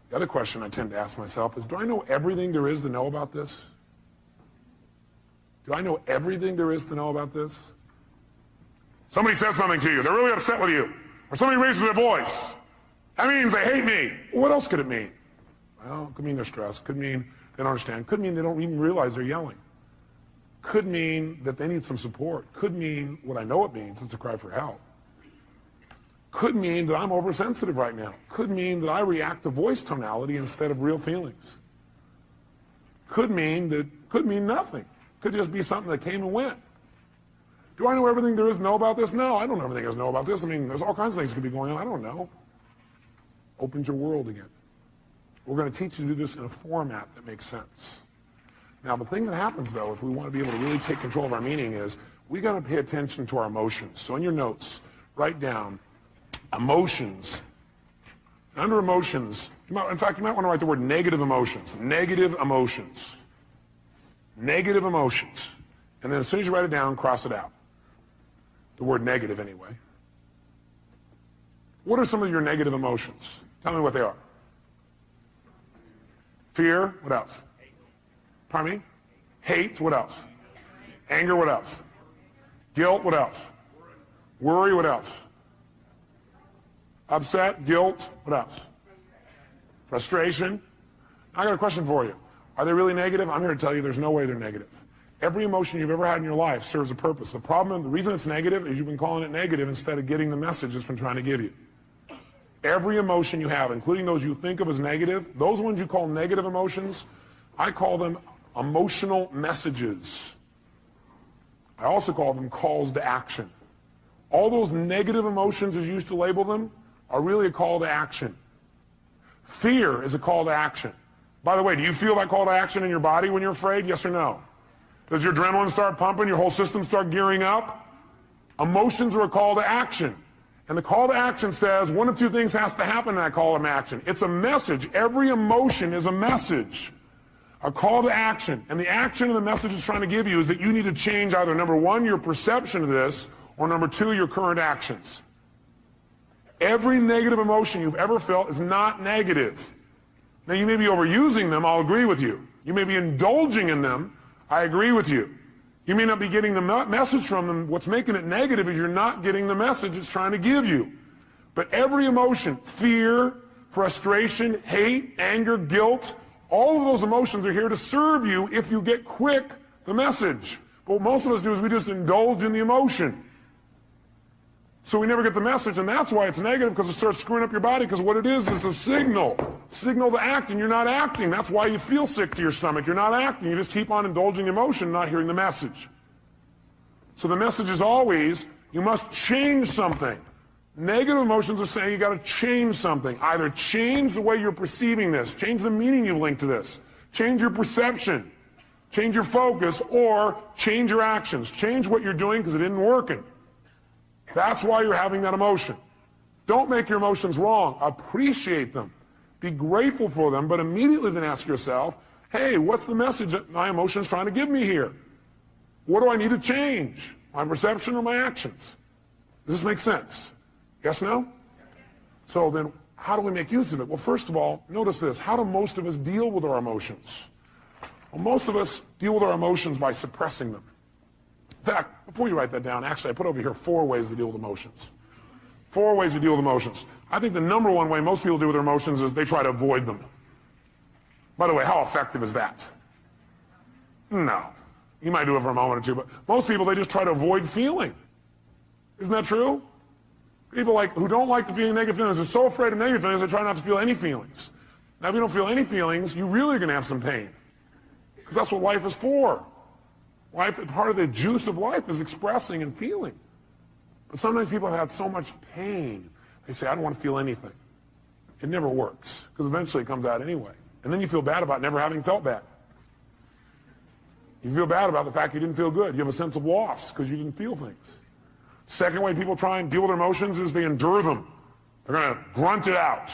The other question I tend to ask myself is, do I know everything there is to know about this? Do I know everything there is to know about this? Somebody says something to you. They're really upset with you. Or somebody raises their voice. That means they hate me. What else could it mean? Well, it could mean they're stressed. Could mean they don't understand. Could mean they don't even realize they're yelling. Could mean that they need some support. Could mean what I know it means. It's a cry for help. Could mean that I'm oversensitive right now. Could mean that I react to voice tonality instead of real feelings. Could mean nothing. Could just be something that came and went. Do I know everything there is to know about this? No, I don't know everything there is to know about this. I mean, there's all kinds of things that could be going on. I don't know. Opens your world again. We're going to teach you to do this in a format that makes sense. Now, the thing that happens, though, if we want to be able to really take control of our meaning is we got to pay attention to our emotions. So in your notes, write down emotions. Under emotions, in fact, you might want to write the word negative emotions. Negative emotions. Negative emotions. And then as soon as you write it down, cross it out. The word negative, anyway. What are some of your negative emotions? Tell me what they are. Fear, what else? Pardon me? Hate, what else? Anger, what else? Guilt, what else? Worry, what else? Upset, guilt, what else? Frustration. I got a question for you. Are they really negative? I'm here to tell you there's no way they're negative. Every emotion you've ever had in your life serves a purpose. The reason it's negative is you've been calling it negative instead of getting the message it's been trying to give you. Every emotion you have, including those you think of as negative, those ones you call negative emotions, I call them emotional messages. I also call them calls to action. All those negative emotions, as you used to label them, are really a call to action. Fear is a call to action. By the way, do you feel that call to action in your body when you're afraid? Yes or no? Does your adrenaline start pumping? Your whole system start gearing up? Emotions are a call to action. And the call to action says one of two things has to happen in that call to action. It's a message. Every emotion is a message. A call to action. And the action and the message it's trying to give you is that you need to change either, number one, your perception of this, or number two, your current actions. Every negative emotion you've ever felt is not negative. Now, you may be overusing them, I'll agree with you. You may be indulging in them, I agree with you. You may not be getting the message from them. What's making it negative is you're not getting the message it's trying to give you. But every emotion, fear, frustration, hate, anger, guilt, All of those emotions are here to serve you if you get quick the message. But what most of us do is we just indulge in the emotion. So we never get the message, and that's why it's negative, because it starts screwing up your body, because what it is a signal to act, and you're not acting. That's why you feel sick to your stomach. You're not acting. You just keep on indulging emotion, not hearing the message. So the message is always, you must change something. Negative emotions are saying you got to change something. Either change the way you're perceiving this, change the meaning you've linked to this, change your perception, change your focus, or change your actions. Change what you're doing because it isn't working. That's why you're having that emotion. Don't make your emotions wrong. Appreciate them. Be grateful for them, but immediately then ask yourself, hey, what's the message that my emotion is trying to give me here? What do I need to change? My perception or my actions? Does this make sense? Yes, no? So then, how do we make use of it? Well, first of all, notice this. How do most of us deal with our emotions? Well, most of us deal with our emotions by suppressing them. In fact, before you write that down, actually, I put over here 4 ways to deal with emotions. 4 ways to deal with emotions. I think the number 1 way most people deal with their emotions is they try to avoid them. By the way, how effective is that? No. You might do it for a moment or two, but most people, they just try to avoid feeling. Isn't that true? People who don't like to feel negative feelings are so afraid of negative feelings they try not to feel any feelings. Now, if you don't feel any feelings, you really are going to have some pain. Because that's what life is for. Life, part of the juice of life is expressing and feeling. But sometimes people have had so much pain, they say, I don't want to feel anything. It never works, because eventually it comes out anyway. And then you feel bad about never having felt bad. You feel bad about the fact you didn't feel good. You have a sense of loss because you didn't feel things. Second way people try and deal with their emotions is they endure them. They're going to grunt it out.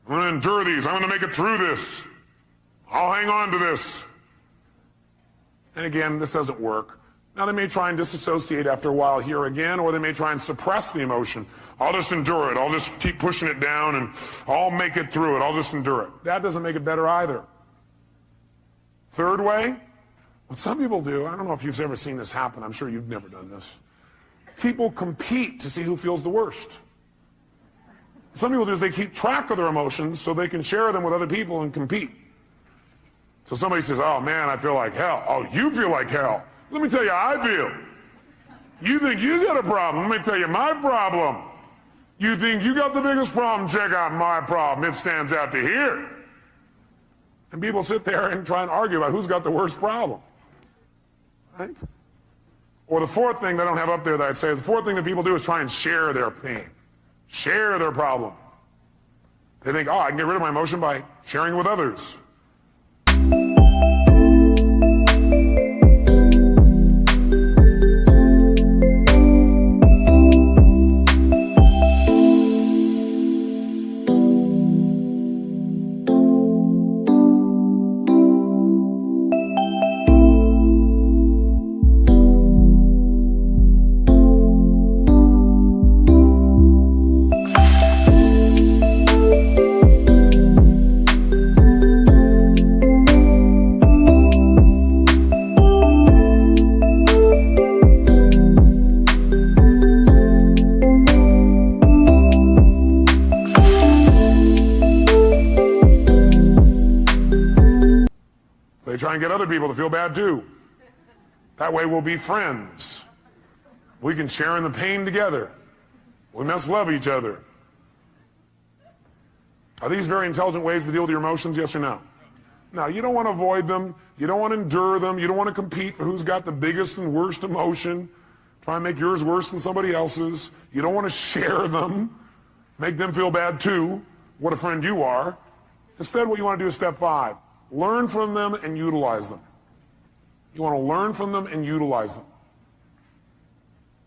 I'm going to endure these. I'm going to make it through this. I'll hang on to this. And again, this doesn't work. Now, they may try and disassociate after a while here again, or they may try and suppress the emotion. I'll just endure it. I'll just keep pushing it down, and I'll make it through it. I'll just endure it. That doesn't make it better either. Third way, what some people do, I don't know if you've ever seen this happen. I'm sure you've never done this. People compete to see who feels the worst. Some people do is they keep track of their emotions so they can share them with other people and compete. So somebody says, oh man, I feel like hell. Oh, you feel like hell. Let me tell you how I feel. You think you got a problem. Let me tell you my problem. You think you got the biggest problem. Check out my problem. It stands out to here. And people sit there and try and argue about who's got the worst problem. Right? Or the fourth thing that I don't have up there that I'd say, the fourth thing that people do is try and share their pain. Share their problem. They think, oh, I can get rid of my emotion by sharing it with others. Try and get other people to feel bad too. That way we'll be friends. We can share in the pain together. We must love each other. Are these very intelligent ways to deal with your emotions, yes or no? No, you don't want to avoid them. You don't want to endure them. You don't want to compete for who's got the biggest and worst emotion. Try and make yours worse than somebody else's. You don't want to share them. Make them feel bad too. What a friend you are. Instead, what you want to do is step 5. Learn from them and utilize them. You want to learn from them and utilize them.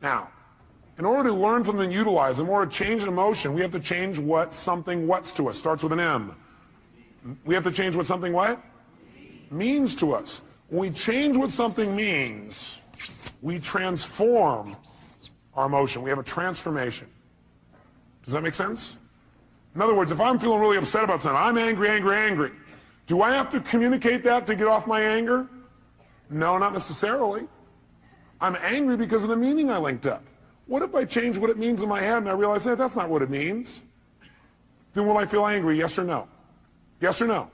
Now, in order to learn from them and utilize them, in order to change an emotion, we have to change what something what's to us. Starts with an M. We have to change what something what? Means to us. When we change what something means, we transform our emotion. We have a transformation. Does that make sense? In other words, if I'm feeling really upset about something, I'm angry, angry, angry. Do I have to communicate that to get off my anger? No, not necessarily. I'm angry because of the meaning I linked up. What if I change what it means in my head and I realize, hey, that's not what it means? Then will I feel angry, yes or no? Yes or no?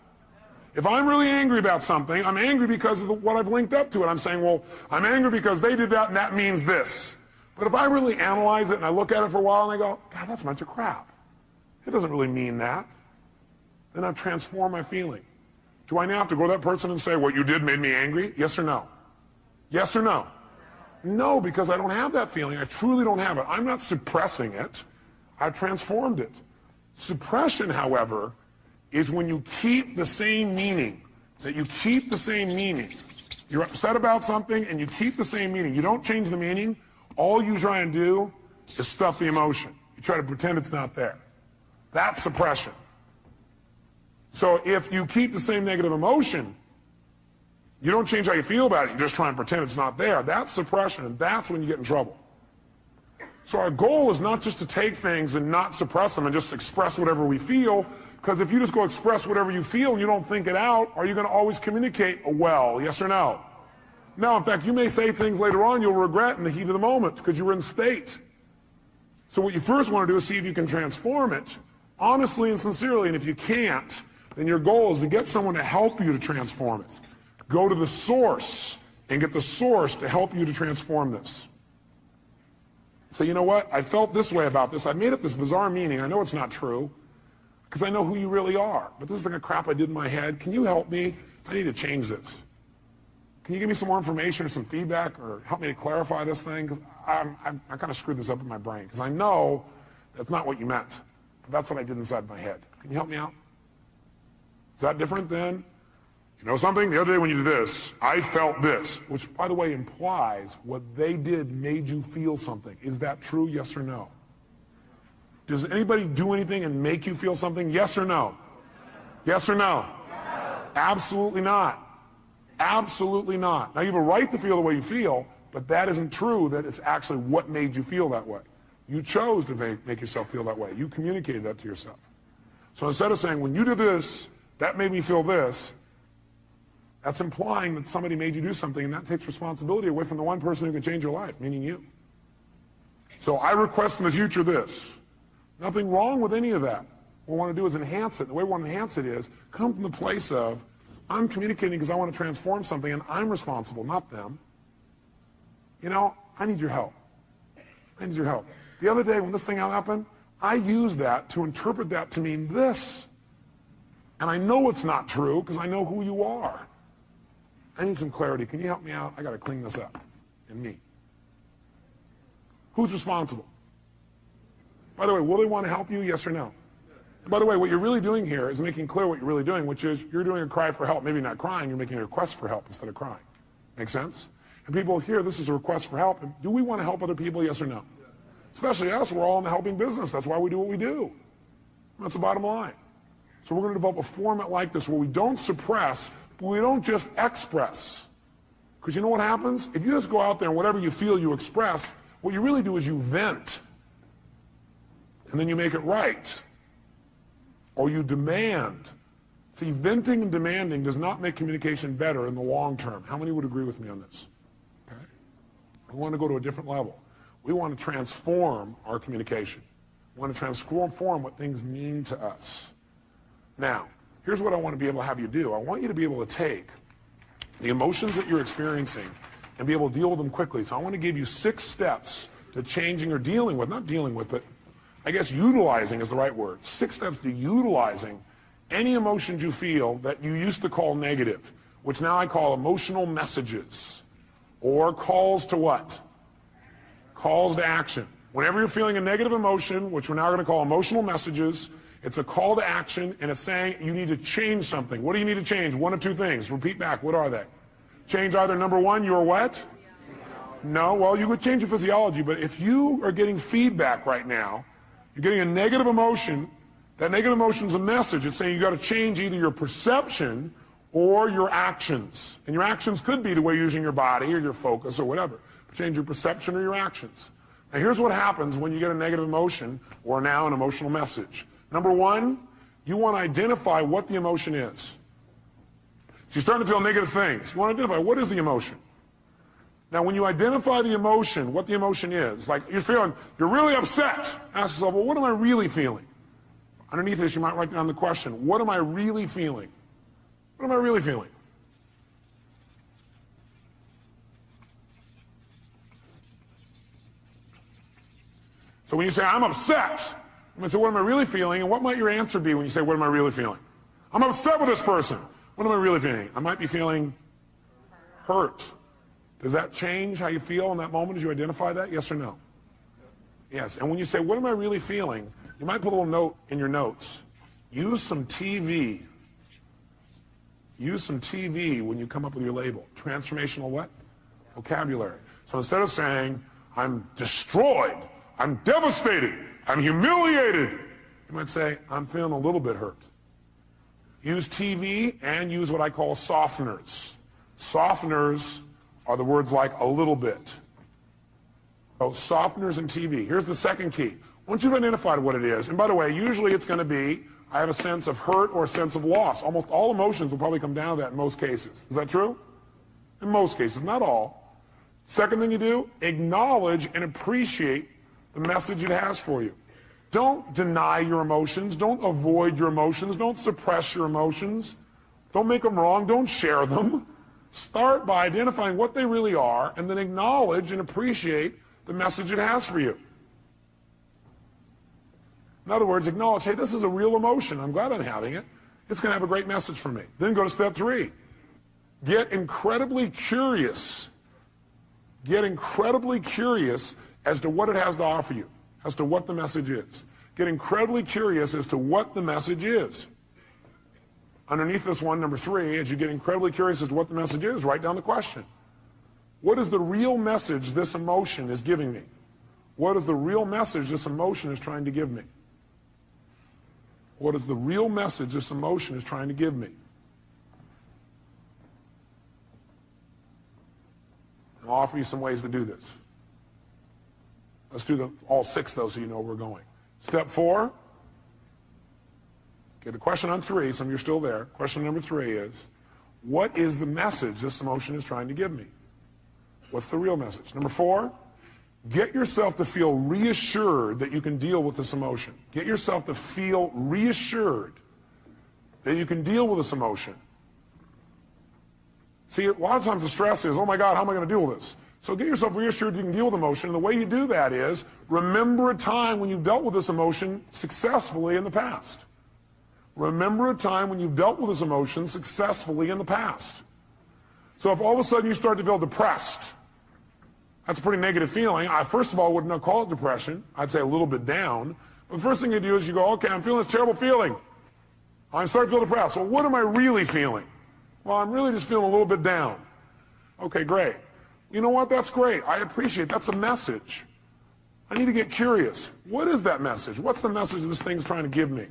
If I'm really angry about something, I'm angry because of what I've linked up to it. I'm saying, well, I'm angry because they did that and that means this. But if I really analyze it and I look at it for a while and I go, God, that's a bunch of crap. It doesn't really mean that. Then I've transformed my feeling. Do I now have to go to that person and say, what you did made me angry? Yes or no? Yes or no? No, because I don't have that feeling. I truly don't have it. I'm not suppressing it. I've transformed it. Suppression, however, is when you keep the same meaning. That you keep the same meaning. You're upset about something and you keep the same meaning. You don't change the meaning. All you try and do is stuff the emotion. You try to pretend it's not there. That's suppression. So if you keep the same negative emotion, you don't change how you feel about it. You just try and pretend it's not there. That's suppression, and that's when you get in trouble. So our goal is not just to take things and not suppress them and just express whatever we feel, because if you just go express whatever you feel and you don't think it out, are you going to always communicate well? Yes or no? No, in fact, you may say things later on you'll regret in the heat of the moment because you were in state. So what you first want to do is see if you can transform it honestly and sincerely, and if you can't, then your goal is to get someone to help you to transform it. Go to the source and get the source to help you to transform this. So you know what? I felt this way about this. I made up this bizarre meaning. I know it's not true because I know who you really are. But this is the kind of crap I did in my head. Can you help me? I need to change this. Can you give me some more information or some feedback or help me to clarify this thing? Because I kind of screwed this up in my brain because I know that's not what you meant. But that's what I did inside my head. Can you help me out? Is that different than, you know something? The other day when you did this, I felt this, which, by the way, implies what they did made you feel something. Is that true, yes or no? Does anybody do anything and make you feel something, yes or no? Yes or no? Absolutely not. Absolutely not. Now, you have a right to feel the way you feel, but that isn't true that it's actually what made you feel that way. You chose to make yourself feel that way. You communicated that to yourself. So instead of saying, when you did this, that made me feel this, that's implying that somebody made you do something, and that takes responsibility away from the one person who can change your life, meaning you. So I request in the future this. Nothing wrong with any of that. What we want to do is enhance it. The way we want to enhance it is come from the place of, I'm communicating because I want to transform something, and I'm responsible, not them. You know, I need your help. I need your help. The other day when this thing happened, I used that to interpret that to mean this. And I know it's not true because I know who you are. I need some clarity. Can you help me out? I got to clean this up in me. Who's responsible? By the way, will they want to help you? Yes or no? And by the way, what you're really doing here is making clear what you're really doing, which is you're doing a cry for help. Maybe not crying. You're making a request for help instead of crying. Make sense? And people hear this is a request for help. Do we want to help other people? Yes or no? Especially us. We're all in the helping business. That's why we do what we do. That's the bottom line. So we're going to develop a format like this where we don't suppress, but we don't just express. Because you know what happens? If you just go out there and whatever you feel you express, what you really do is you vent. And then you make it right. Or you demand. See, venting and demanding does not make communication better in the long term. How many would agree with me on this? Okay? We want to go to a different level. We want to transform our communication. We want to transform what things mean to us. Now, here's what I want to be able to have you do. I want you to be able to take the emotions that you're experiencing and be able to deal with them quickly. So I want to give you 6 steps to changing or dealing with, not dealing with, but I guess utilizing is the right word. 6 steps to utilizing any emotions you feel that you used to call negative, which now I call emotional messages, or calls to what? Calls to action. Whenever you're feeling a negative emotion, which we're now going to call emotional messages, it's a call to action, and it's saying you need to change something. What do you need to change? One of 2 things. Repeat back. What are they? Change either number 1, your what? No, well, you would change your physiology, but if you are getting feedback right now, you're getting a negative emotion, that negative emotion is a message. It's saying you got to change either your perception or your actions. And your actions could be the way you're using your body or your focus or whatever. Change your perception or your actions. Now, here's what happens when you get a negative emotion or now an emotional message. Number 1, you want to identify what the emotion is. So you're starting to feel negative things. You want to identify what is the emotion. Now, when you identify the emotion, what the emotion is, like you're really upset. Ask yourself, well, what am I really feeling? Underneath this, you might write down the question, what am I really feeling? What am I really feeling? So when you say, I'm upset, I'm going to say, what am I really feeling? And what might your answer be when you say, what am I really feeling? I'm upset with this person. What am I really feeling? I might be feeling hurt. Does that change how you feel in that moment as you identify that? Yes or no? Yes. And when you say, what am I really feeling? You might put a little note in your notes. Use some TV. Use some TV when you come up with your label. Transformational what? Vocabulary. So instead of saying, I'm destroyed, I'm devastated, I'm humiliated, you might say, I'm feeling a little bit hurt. Use TV and use what I call softeners. Softeners are the words like a little bit. So softeners and TV. Here's the second key. Once you've identified what it is, and by the way, usually it's going to be, I have a sense of hurt or a sense of loss. Almost all emotions will probably come down to that in most cases. Is that true? In most cases, not all. Second thing you do, acknowledge and appreciate the message it has for you. Don't deny your emotions. Don't avoid your emotions. Don't suppress your emotions. Don't make them wrong. Don't share them. Start by identifying what they really are and then acknowledge and appreciate the message it has for you. In other words, acknowledge, hey, this is a real emotion. I'm glad I'm having it. It's going to have a great message for me. Then go to step 3. Get incredibly curious. Get incredibly curious as to what it has to offer you, as to what the message is. Get incredibly curious as to what the message is. Underneath this one, number 3, as you get incredibly curious as to what the message is, write down the question. What is the real message this emotion is giving me? What is the real message this emotion is trying to give me? What is the real message this emotion is trying to give me? I'll offer you some ways to do this. Let's do all 6 though so you know where we're going. Step 4. Okay, the question on 3, some of you are still there. Question number 3 is, what is the message this emotion is trying to give me? What's the real message? Number 4, get yourself to feel reassured that you can deal with this emotion. Get yourself to feel reassured that you can deal with this emotion. See, a lot of times the stress is, oh my God, how am I going to deal with this? So get yourself reassured you can deal with emotion. And the way you do that is, remember a time when you've dealt with this emotion successfully in the past. Remember a time when you've dealt with this emotion successfully in the past. So if all of a sudden you start to feel depressed, that's a pretty negative feeling. I, first of all, would not call it depression. I'd say a little bit down. But the first thing you do is you go, okay, I'm feeling this terrible feeling. I'm starting to feel depressed. Well, what am I really feeling? Well, I'm really just feeling a little bit down. Okay, great. You know what? That's great. I appreciate it. That's a message. I need to get curious. What is that message? What's the message this thing's trying to give me?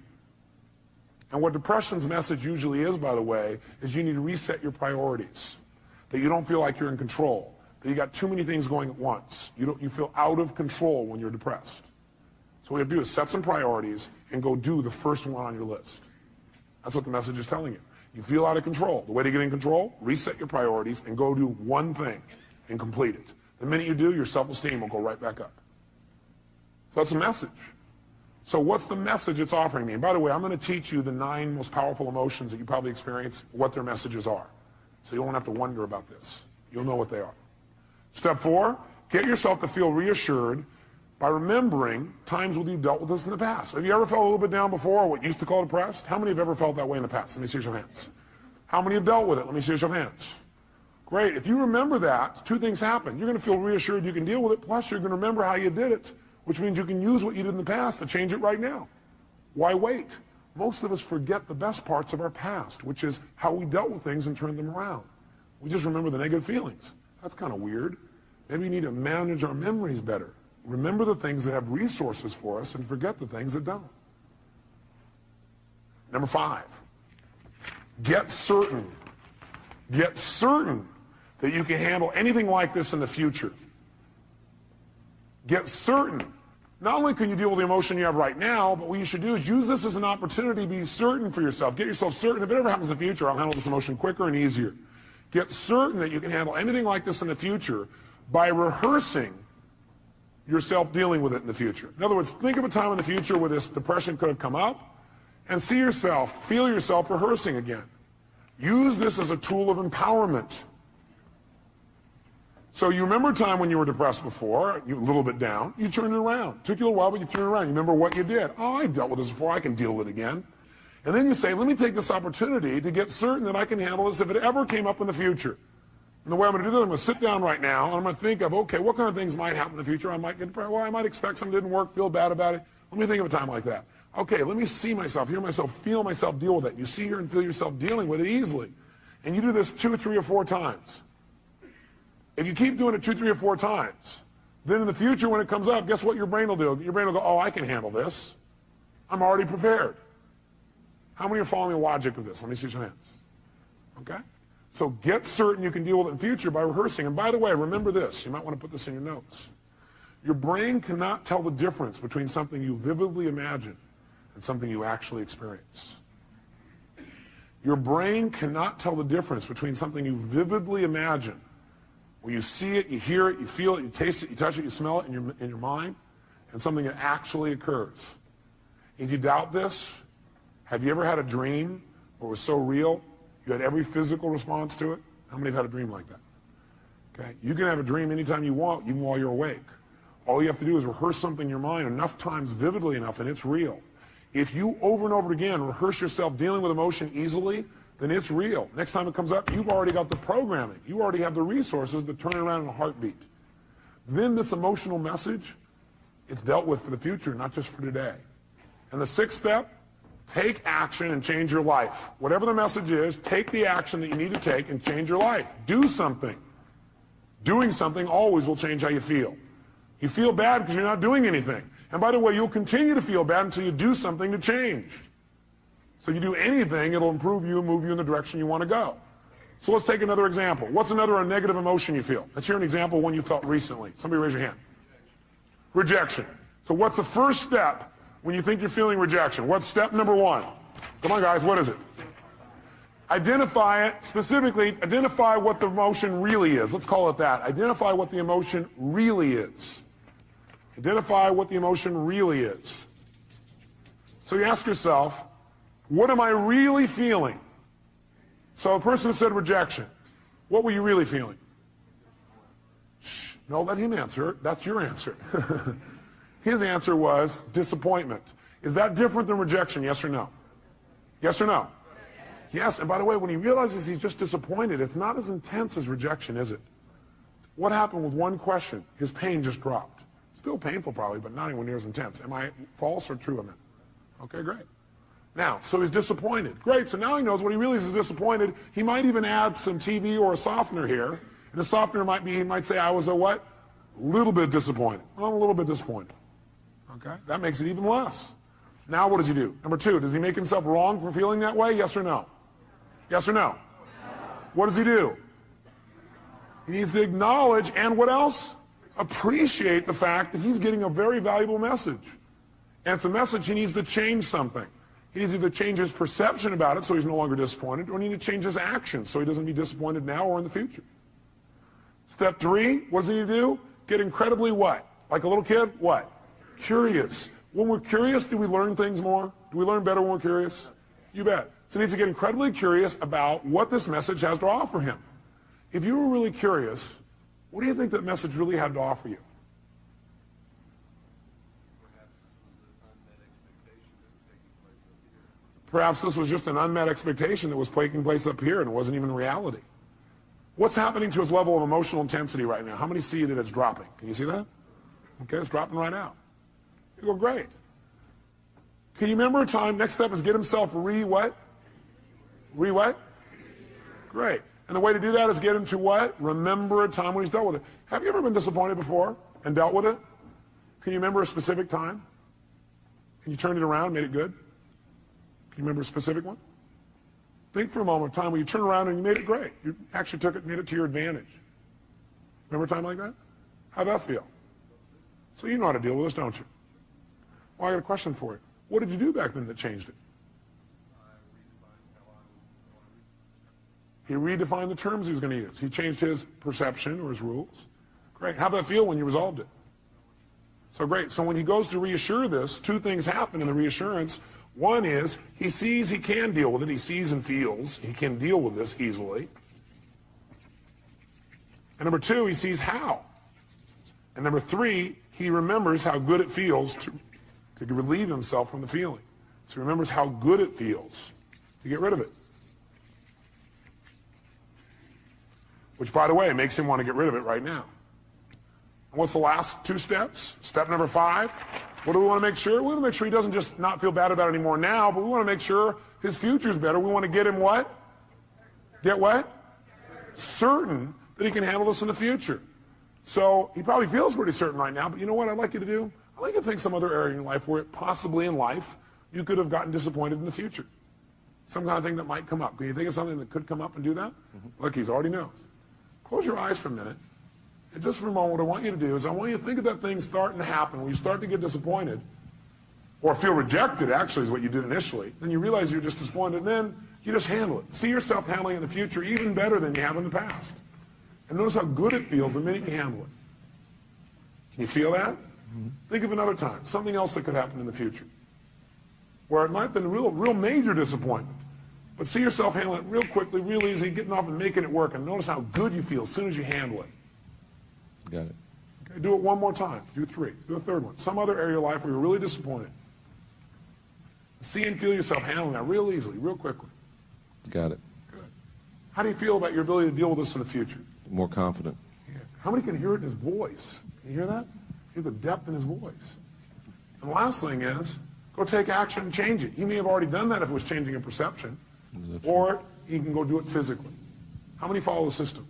And what depression's message usually is, by the way, is you need to reset your priorities. That you don't feel like you're in control. That you got too many things going at once. You feel out of control when you're depressed. So what you have to do is set some priorities and go do the first one on your list. That's what the message is telling you. You feel out of control. The way to get in control, reset your priorities and go do one thing and complete it. The minute you do, your self-esteem will go right back up. So that's a message. So what's the message it's offering me? And by the way, I'm going to teach you the 9 most powerful emotions that you probably experience, what their messages are. So you won't have to wonder about this. You'll know what they are. Step 4, get yourself to feel reassured by remembering times when you've dealt with this in the past. Have you ever felt a little bit down before, or what you used to call depressed? How many have ever felt that way in the past? Let me see your hands. How many have dealt with it? Let me see your hands. Great. If you remember that, 2 things happen. You're going to feel reassured you can deal with it, plus you're going to remember how you did it, which means you can use what you did in the past to change it right now. Why wait? Most of us forget the best parts of our past, which is how we dealt with things and turned them around. We just remember the negative feelings. That's kind of weird. Maybe we need to manage our memories better. Remember the things that have resources for us and forget the things that don't. Number 5, get certain. Get certain that you can handle anything like this in the future. Get certain. Not only can you deal with the emotion you have right now, but what you should do is use this as an opportunity to be certain for yourself. Get yourself certain. If it ever happens in the future, I'll handle this emotion quicker and easier. Get certain that you can handle anything like this in the future by rehearsing yourself dealing with it in the future. In other words, think of a time in the future where this depression could have come up. and see yourself, feel yourself rehearsing again. Use this as a tool of empowerment. So you remember a time when you were depressed before, you were a little bit down, you turned it around. Took you a little while, but you turned it around. You remember what you did. Oh, I dealt with this before, I can deal with it again. And then you say, let me take this opportunity to get certain that I can handle this if it ever came up in the future. And the way I'm going to do that, I'm going to sit down right now, and I'm going to think of, okay, what kind of things might happen in the future? I might get depressed. Well, I might expect something didn't work, feel bad about it. Let me think of a time like that. Okay, let me see myself, hear myself, feel myself deal with it. You see, hear, and feel yourself dealing with it easily. And you do this 2, 3, or 4 times. If you keep doing it 2, 3, or 4 times, then in the future when it comes up, guess what your brain will do? Your brain will go, oh, I can handle this. I'm already prepared. How many are following the logic of this? Let me see your hands. Okay? So get certain you can deal with it in the future by rehearsing. And by the way, remember this. You might want to put this in your notes. Your brain cannot tell the difference between something you vividly imagine and something you actually experience. Your brain cannot tell the difference between something you vividly imagine, where you see it, you hear it, you feel it, you taste it, you touch it, you smell it in your mind, and something that actually occurs. If you doubt this, have you ever had a dream where it was so real you had every physical response to it? How many have had a dream like that? Okay, you can have a dream anytime you want, even while you're awake. All you have to do is rehearse something in your mind enough times, vividly enough, and it's real. If you over and over again rehearse yourself dealing with emotion easily, then it's real. Next time it comes up, you've already got the programming. You already have the resources to turn it around in a heartbeat. Then this emotional message, it's dealt with for the future, not just for today. And the 6th step, take action and change your life. Whatever the message is, take the action that you need to take and change your life. Do something. Doing something always will change how you feel. You feel bad because you're not doing anything. And by the way, you'll continue to feel bad until you do something to change. So if you do anything, it'll improve you and move you in the direction you want to go. So let's take another example. What's another negative emotion you feel? Let's hear an example of one you felt recently. Somebody raise your hand. Rejection. So what's the first step when you think you're feeling rejection? What's step number 1? Come on, guys, what is it? Identify it. Specifically, identify what the emotion really is. Let's call it that. Identify what the emotion really is. Identify what the emotion really is. So you ask yourself, what am I really feeling? So a person said rejection. What were you really feeling? Shh, no, let him answer. That's your answer. His answer was disappointment. Is that different than rejection, yes or no? Yes or no? Yes, and by the way, when he realizes he's just disappointed, it's not as intense as rejection, is it? What happened with one question? His pain just dropped. Still painful probably, but not anywhere near as intense. Am I false or true on that? Okay, great. Now, so he's disappointed. Great, so now he knows when he realizes he's disappointed, he might even add some TV or a softener here. And the softener might be, he might say, I was a what? A little bit disappointed. Well, I'm a little bit disappointed. Okay, that makes it even less. Now what does he do? Number 2, does he make himself wrong for feeling that way? Yes or no? Yes or no? What does he do? He needs to acknowledge and what else? Appreciate the fact that he's getting a very valuable message. And it's a message he needs to change something. He needs to either change his perception about it so he's no longer disappointed, or he needs to change his actions so he doesn't be disappointed now or in the future. Step 3, what does he need to do? Get incredibly what? Like a little kid? What? Curious. When we're curious, do we learn things more? Do we learn better when we're curious? You bet. So he needs to get incredibly curious about what this message has to offer him. If you were really curious, what do you think that message really had to offer you? Perhaps this was just an unmet expectation that was taking place up here and it wasn't even reality. What's happening to his level of emotional intensity right now? How many see that it's dropping? Can you see that? Okay, it's dropping right out. You go, great. Can you remember a time, next step is get himself what? What? Great. And the way to do that is get him to what? Remember a time when he's dealt with it. Have you ever been disappointed before and dealt with it? Can you remember a specific time? Can you turn it around, made it good? Can you remember a specific one? Think for a moment, a time when you turned around and you made it great. You actually took it, made it to your advantage. Remember a time like that? How'd that feel? So you know how to deal with this, don't you? Well, I got a question for you. What did you do back then that changed it? He redefined the terms he was going to use. He changed his perception or his rules. Great. How'd that feel when you resolved it? So great. So when he goes to reassure this, 2 things happen in the reassurance. One is he sees he can deal with it. He sees and feels he can deal with this easily. And number two, he sees how. And number three, he remembers how good it feels to relieve himself from the feeling. So he remembers how good it feels to get rid of it. Which, by the way, makes him want to get rid of it right now. And what's the last two steps? Step number 5. What do we want to make sure? We want to make sure he doesn't just not feel bad about it anymore now, but we want to make sure his future's better. We want to get him what? Get what? Certain that he can handle this in the future. So he probably feels pretty certain right now, but you know what I'd like you to do? I'd like you to think some other area in your life where possibly in life you could have gotten disappointed in the future. Some kind of thing that might come up. Can you think of something that could come up and do that? Look, he's already knows. Close your eyes for a minute. And just for a moment, what I want you to do is I want you to think of that thing starting to happen when you start to get disappointed or feel rejected, actually, is what you did initially. Then you realize you're just disappointed, and then you just handle it. See yourself handling it in the future even better than you have in the past. And notice how good it feels the minute you handle it. Can you feel that? Think of another time, something else that could happen in the future, where it might have been a real major disappointment. But see yourself handling it real quickly, real easy, getting off and making it work, and notice how good you feel as soon as you handle it. Got it. Okay, do it one more time. Do 3. Do a third one. Some other area of your life where you're really disappointed. See and feel yourself handling that real easily, real quickly. Got it. Good. How do you feel about your ability to deal with this in the future? More confident. Yeah. How many can hear it in his voice? Can you hear that? Hear the depth in his voice. And the last thing is, go take action and change it. He may have already done that if it was changing a perception. Or he can go do it physically. How many follow the system?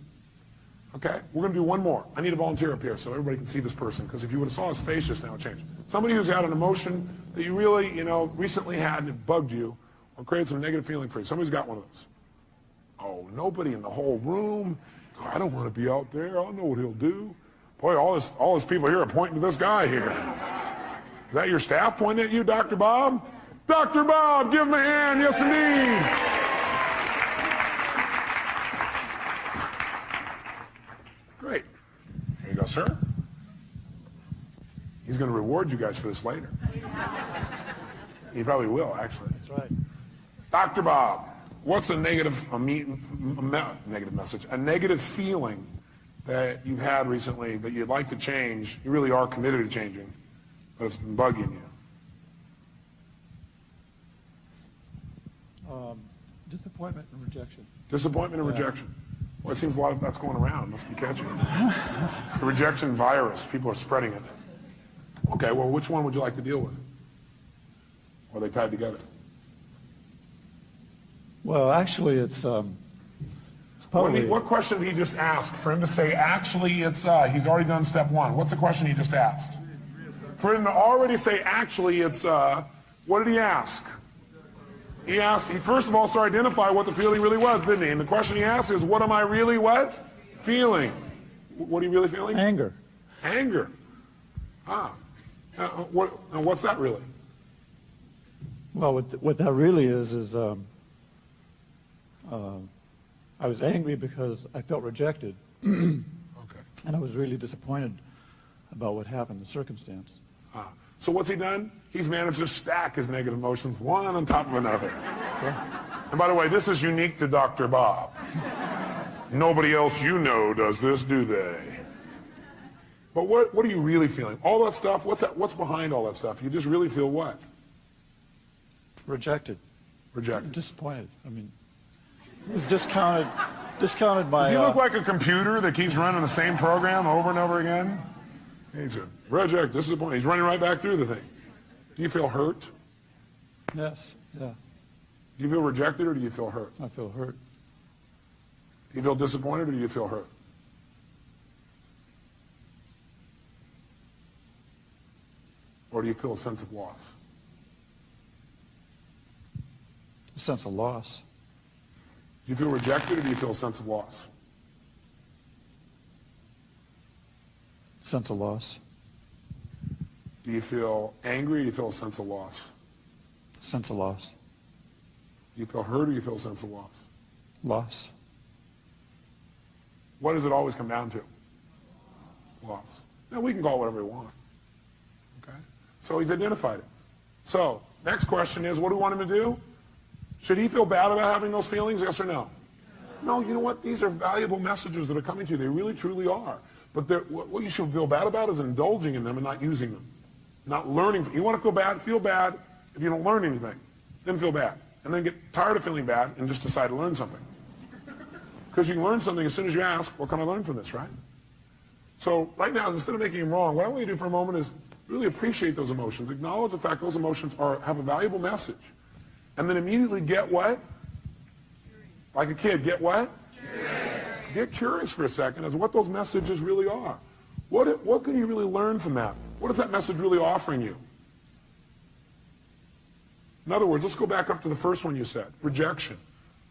Okay, we're going to do one more. I need a volunteer up here so everybody can see this person, because if you would have saw his face just now, it changed. Somebody who's had an emotion that you really, recently had and it bugged you or created some negative feeling for you. Somebody's got one of those. Oh, nobody in the whole room. God, I don't want to be out there. I don't know what he'll do. Boy, all these people here are pointing to this guy here. Is that your staff pointing at you, Dr. Bob? Dr. Bob, give him a hand. Yes, indeed. Great. Here you go, sir. He's going to reward you guys for this later. He probably will, actually. That's right. Dr. Bob, what's a negative message, a negative feeling that you've had recently that you'd like to change, you really are committed to changing, but it's been bugging you? Disappointment and rejection. Disappointment and rejection. Well, it seems a lot of that's going around. Must be catching. It's the rejection virus. People are spreading it. Okay, well, which one would you like to deal with? Or are they tied together? Well, actually, it's probably... What question did he just ask? For him to say, actually, it's, he's already done step 1. What's the question he just asked? For him to already say, actually, it's, what did he ask? He first of all started to identify what the feeling really was, didn't he? And the question he asked is, what am I really what? Feeling. What are you really feeling? Anger. Anger. What's that really? Well, what that really is I was angry because I felt rejected. Okay. And I was really disappointed about what happened, the circumstance. So what's he done? He's managed to stack his negative emotions one on top of another. Sure. And by the way, this is unique to Dr. Bob. Nobody else you know does this, do they? But what are you really feeling? All that stuff, what's behind all that stuff? You just really feel what? Rejected. Rejected. Disappointed. I mean, it was discounted by... Does he look like a computer that keeps running the same program over and over again? He's a reject, disappointed. He's running right back through the thing. Do you feel hurt? Yes, yeah. Do you feel rejected or do you feel hurt? I feel hurt. Do you feel disappointed or do you feel hurt? Or do you feel a sense of loss? A sense of loss. Do you feel rejected or do you feel a sense of loss? Sense of loss. Do you feel angry or do you feel a sense of loss? Sense of loss. Do you feel hurt or do you feel a sense of loss? Loss. What does it always come down to? Loss. Now, we can call it whatever we want. Okay? So he's identified it. So Next question is, what do we want him to do? Should he feel bad about having those feelings, yes or no? No, you know what? These are valuable messages that are coming to you. They really, truly are. But what you should feel bad about is indulging in them and not using them. Not learning. You want to feel bad if you don't learn anything. Then feel bad. And then get tired of feeling bad and just decide to learn something. Because you can learn something as soon as you ask, what can I learn from this, right? So right now, instead of making them wrong, what I want you to do for a moment is really appreciate those emotions. Acknowledge the fact those emotions have a valuable message. And then immediately get what? Like a kid, get what? Curious. Get curious for a second as to what those messages really are. What can you really learn from that? What is that message really offering you? In other words, let's go back up to the first one you said, rejection.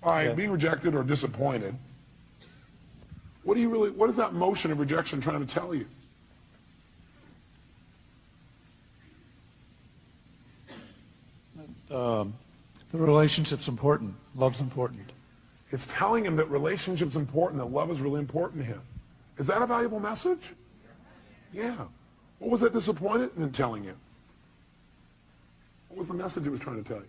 By being rejected or disappointed, what is that motion of rejection trying to tell you? The relationship's important. Love's important. It's telling him that relationship's important, that love is really important to him. Is that a valuable message? Yeah. What was that disappointed in telling you? What was the message it was trying to tell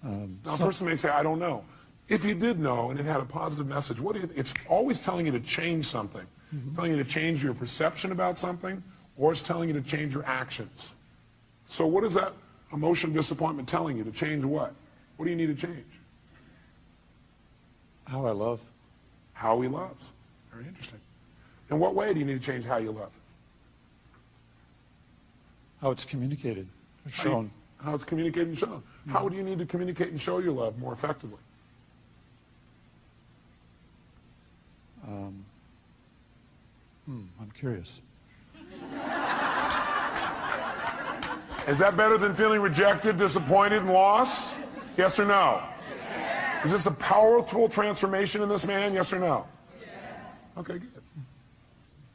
you? Now, a person may say, I don't know. If you did know and it had a positive message, it's always telling you to change something. Mm-hmm. It's telling you to change your perception about something, or it's telling you to change your actions. So what is that emotion of disappointment telling you? To change what? What do you need to change? How I love. How he loves. Very interesting. In what way do you need to change how you love? How it's communicated, or shown. How it's communicated and shown. Mm-hmm. How do you need to communicate and show your love more effectively? I'm curious. Is that better than feeling rejected, disappointed, and lost? Yes or no? Yes. Is this a powerful transformation in this man? Yes or no? Yes. Okay, good.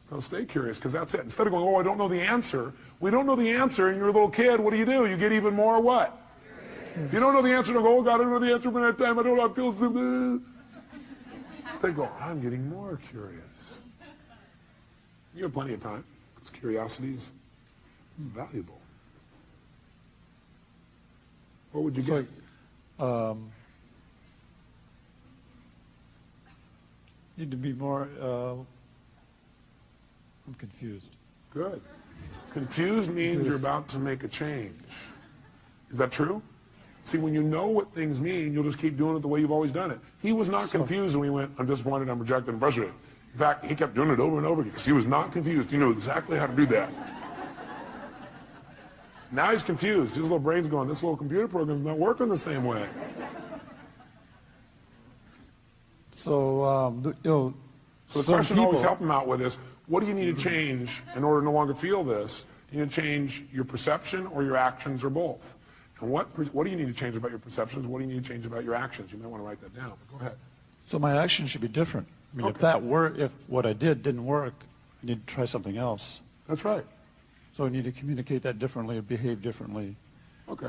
So stay curious, because that's it. Instead of going, oh, I don't know the answer. We don't know the answer, and you're a little kid. What do? You get even more what? Curious. If you don't know the answer, don't go, oh, God, I don't know the answer by that time. I don't know how it feels. They go, I'm getting more curious. You have plenty of time, because curiosity is valuable. What would you get? Need to be more, I'm confused. Good. Confused means you're about to make a change. Is that true? See, when you know what things mean, you'll just keep doing it the way you've always done it. He was not confused when he went, I'm disappointed, I'm rejected, I'm frustrated. In fact, he kept doing it over and over again because he was not confused. He knew exactly how to do that. Now he's confused. His little brain's going, this little computer program's not working the same way. So, So the question always help him out with is, what do you need to change in order to no longer feel this? You need to change your perception or your actions or both. And what do you need to change about your perceptions? What do you need to change about your actions? You might want to write that down. But go ahead. So my actions should be different. I mean, if what I did didn't work, I need to try something else. That's right. So I need to communicate that differently or behave differently. Okay.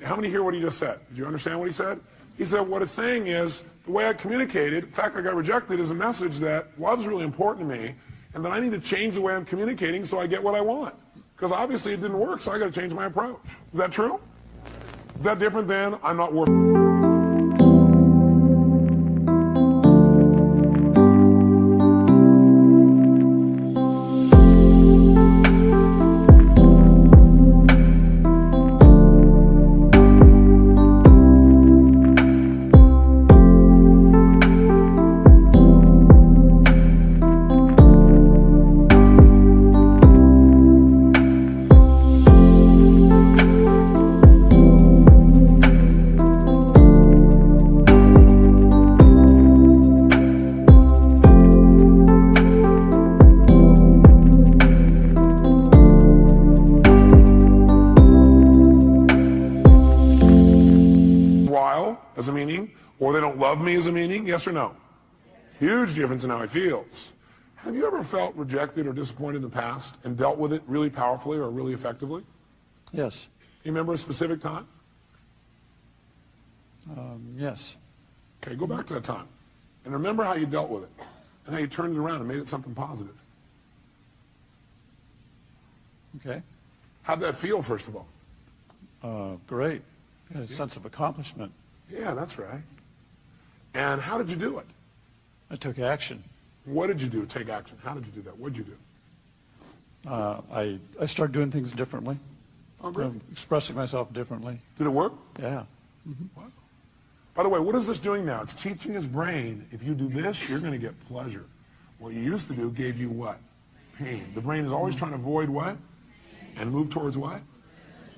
How many hear what he just said? Did you understand what he said? He said what it's saying is the way I communicated, the fact I got rejected is a message that love's really important to me, and that I need to change the way I'm communicating so I get what I want. Because obviously it didn't work, so I got to change my approach. Is that true? Is that different than I'm not worth? As a meaning, or they don't love me as a meaning, yes or no? Huge difference in how he feels. Have you ever felt rejected or disappointed in the past and dealt with it really powerfully or really effectively? Yes. Do you remember a specific time? Yes. Okay, go back to that time and remember how you dealt with it. and now you turned it around and made it something positive. Okay. How'd that feel, first of all? Great. A sense of accomplishment. Yeah, that's right. And how did you do it? I took action. What did you do? Take action. How did you do that? What did you do? I started doing things differently. Oh, great. Expressing myself differently. Did it work? Yeah. Wow. By the way, what is this doing now? It's teaching his brain, if you do this, you're going to get pleasure. What you used to do gave you what? Pain. The brain is always trying to avoid what? And move towards what?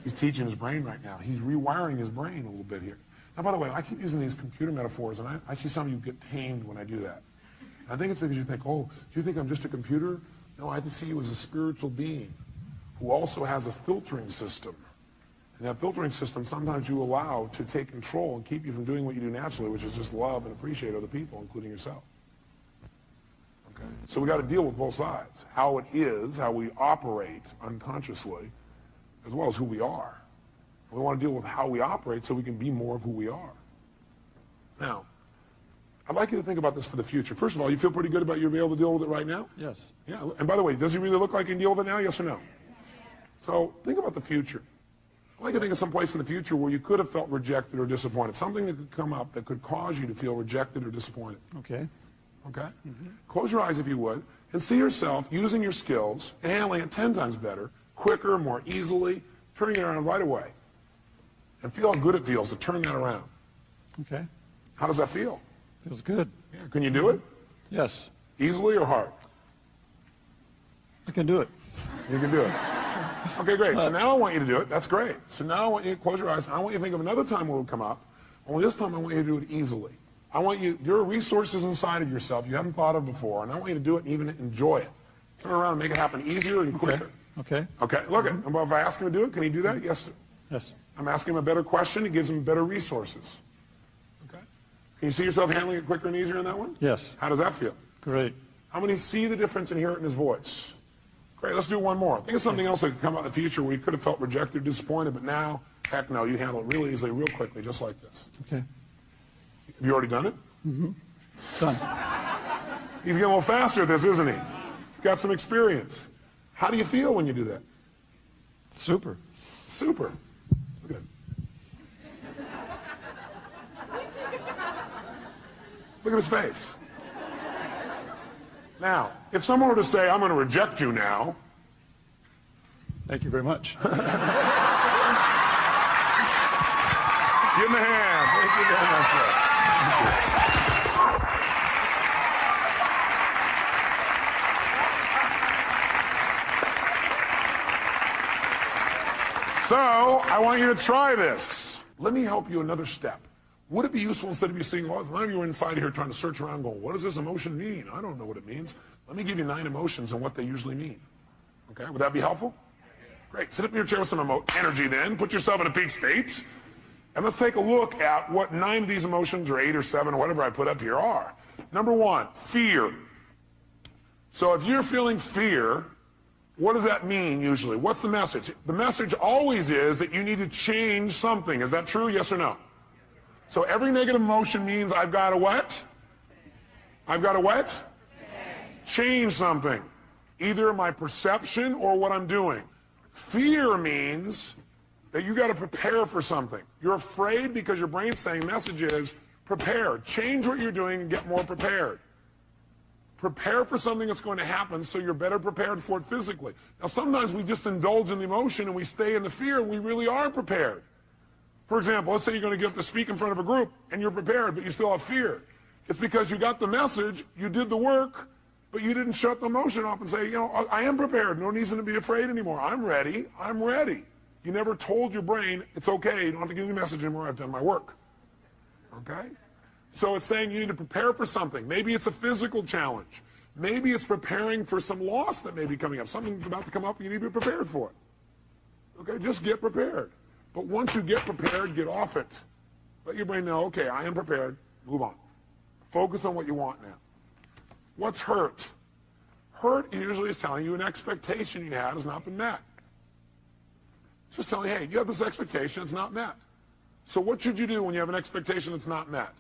He's teaching his brain right now. He's rewiring his brain a little bit here. Now, by the way, I keep using these computer metaphors, and I see some of you get pained when I do that. And I think it's because you think, oh, do you think I'm just a computer? No, I see you as a spiritual being who also has a filtering system. And that filtering system sometimes you allow to take control and keep you from doing what you do naturally, which is just love and appreciate other people, including yourself. Okay? So we got to deal with both sides. How it is, how we operate unconsciously, as well as who we are. We want to deal with how we operate so we can be more of who we are. Now, I'd like you to think about this for the future. First of all, you feel pretty good about you being able to deal with it right now? Yes. Yeah. And by the way, does he really look like he can deal with it now? Yes or no? So think about the future. I'd like you to think of some place in the future where you could have felt rejected or disappointed. Something that could come up that could cause you to feel rejected or disappointed. Okay. Okay? Close your eyes if you would, and see yourself using your skills and handling it 10 times better, quicker, more easily, turning it around right away. And feel how good it feels to turn that around. Okay. How does that feel? Feels good. Yeah. Can you do it? Yes. Easily or hard? I can do it. You can do it. Okay, great. So now I want you to do it. That's great. So now I want you to close your eyes, and I want you to think of another time where it will come up. Only this time I want you to do it easily. I want you, there are resources inside of yourself you haven't thought of before, and I want you to do it and even enjoy it. Turn around and make it happen easier and quicker. Okay. Okay, look at it. If I ask him to do it, can he do that? Yes. Yes. I'm asking him a better question. It gives him better resources. Okay. Can you see yourself handling it quicker and easier in that one? Yes. How does that feel? Great. How many see the difference and hear it in his voice? Great, let's do one more. Think of something else that could come out in the future where you could have felt rejected, disappointed, but now, heck no, you handle it really easily, real quickly, just like this. Okay. Have you already done it? Mm-hmm. Done. He's getting a little faster at this, isn't he? He's got some experience. How do you feel when you do that? Super. Super. Look at him. Look at his face. Now, if someone were to say, I'm going to reject you now. Thank you very much. Give him a hand. Thank you very much, sir. So, I want you to try this. Let me help you another step. Would it be useful instead of you seeing, well, none of you are inside here trying to search around going, what does this emotion mean? I don't know what it means. Let me give you 9 emotions and what they usually mean. Okay, would that be helpful? Great. Sit up in your chair with some energy then. Put yourself in a peak state. And let's take a look at what 9 of these emotions, or 8 or 7 or whatever I put up here are. Number 1, fear. So if you're feeling fear, what does that mean usually? What's the message? The message always is that you need to change something. Is that true? Yes or no? So every negative emotion means I've got to what? I've got to what? Change something. Either my perception or what I'm doing. Fear means that you got to prepare for something. You're afraid because your brain's saying message is prepare. Change what you're doing and get more prepared. Prepare for something that's going to happen so you're better prepared for it physically. Now sometimes we just indulge in the emotion and we stay in the fear and we really aren't prepared. For example, let's say you're going to get up to speak in front of a group and you're prepared, but you still have fear. It's because you got the message, you did the work, but you didn't shut the emotion off and say, you know, I am prepared. No reason to be afraid anymore. I'm ready. I'm ready. You never told your brain, it's okay. You don't have to give me the message anymore. I've done my work. Okay? So it's saying you need to prepare for something. Maybe it's a physical challenge. Maybe it's preparing for some loss that may be coming up. Something's about to come up, you need to be prepared for it. Okay? Just get prepared. But once you get prepared, get off it. Let your brain know, okay, I am prepared. Move on. Focus on what you want now. What's hurt? Hurt usually is telling you an expectation you had has not been met. Just telling you, hey, you have this expectation, it's not met. So what should you do when you have an expectation that's not met?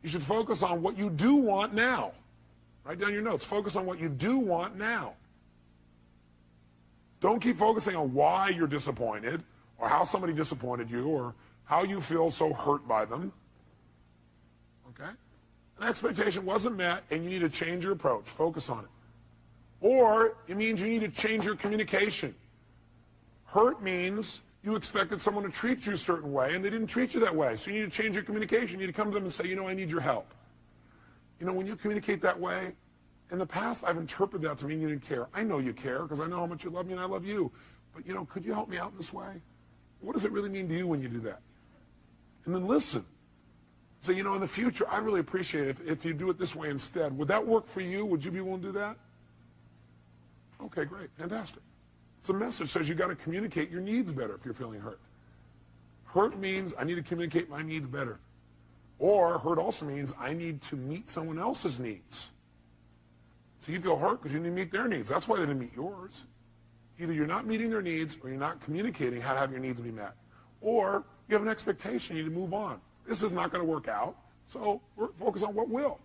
You should focus on what you do want now. Write down your notes. Focus on what you do want now. Don't keep focusing on why you're disappointed or how somebody disappointed you or how you feel so hurt by them. Okay? An expectation wasn't met and you need to change your approach. Focus on it. Or it means you need to change your communication. Hurt means you expected someone to treat you a certain way and they didn't treat you that way. So you need to change your communication. You need to come to them and say, I need your help. When you communicate that way, in the past I've interpreted that to mean you didn't care. I know you care because I know how much you love me and I love you. But could you help me out in this way? What does it really mean to you when you do that? And then listen. Say, in the future, I really appreciate it if you do it this way instead. Would that work for you? Would you be willing to do that? Okay, great. Fantastic. It's a message that says you got to communicate your needs better if you're feeling hurt. Hurt means I need to communicate my needs better. Or hurt also means I need to meet someone else's needs. So you feel hurt because you need to meet their needs. That's why they didn't meet yours. Either you're not meeting their needs or you're not communicating how to have your needs be met. Or you have an expectation, you need to move on. This is not going to work out, so we're focused on what will.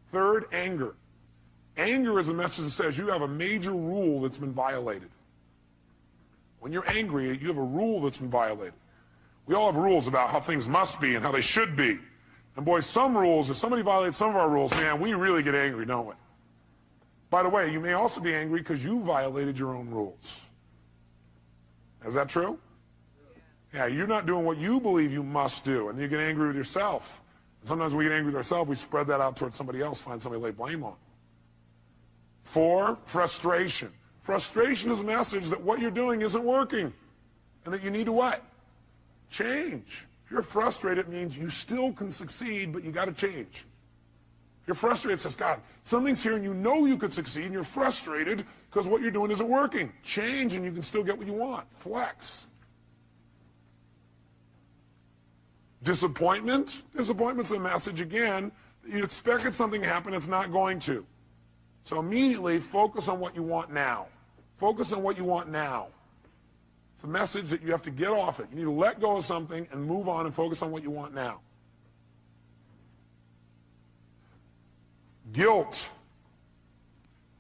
Third, anger. Anger is a message that says you have a major rule that's been violated. When you're angry, you have a rule that's been violated. We all have rules about how things must be and how they should be. And boy, some rules, if somebody violates some of our rules, man, we really get angry, don't we? By the way, you may also be angry because you violated your own rules. Is that true? Yeah, you're not doing what you believe you must do, and you get angry with yourself. And sometimes we get angry with ourselves, we spread that out towards somebody else, find somebody to lay blame on. 4, frustration. Frustration is a message that what you're doing isn't working, and that you need to what? Change. If you're frustrated, it means you still can succeed, but you got to change. If you're frustrated, it says, God, something's here and you know you could succeed, and you're frustrated because what you're doing isn't working. Change and you can still get what you want. Flex. Disappointment. Disappointment's a message, again, that you expected something to happen, it's not going to. So immediately focus on what you want now. Focus on what you want now. It's a message that you have to get off it. You need to let go of something and move on and focus on what you want now. Guilt.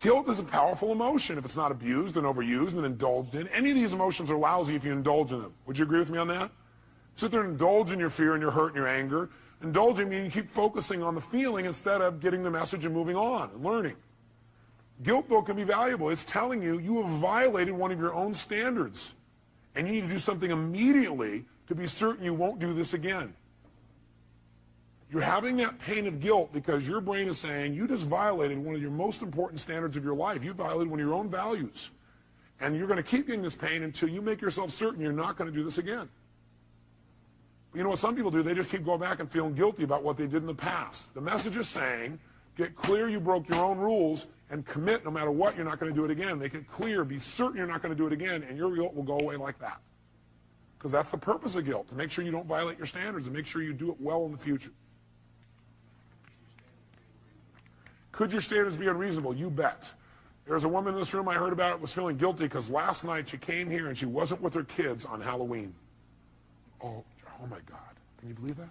Guilt is a powerful emotion if it's not abused and overused and indulged in. Any of these emotions are lousy if you indulge in them. Would you agree with me on that? Sit there and indulge in your fear and your hurt and your anger. Indulging means you keep focusing on the feeling instead of getting the message and moving on and learning. Guilt, though, can be valuable. It's telling you you have violated one of your own standards. And you need to do something immediately to be certain you won't do this again. You're having that pain of guilt because your brain is saying you just violated one of your most important standards of your life. You violated one of your own values. And you're going to keep getting this pain until you make yourself certain you're not going to do this again. You know what some people do? They just keep going back and feeling guilty about what they did in the past. The message is saying, get clear you broke your own rules and commit no matter what, you're not going to do it again. Make it clear, be certain you're not going to do it again, and your guilt will go away like that. Because that's the purpose of guilt, to make sure you don't violate your standards and make sure you do it well in the future. Could your standards be unreasonable? You bet. There's a woman in this room I heard about was feeling guilty because last night she came here and she wasn't with her kids on Halloween. Oh my God. Can you believe that?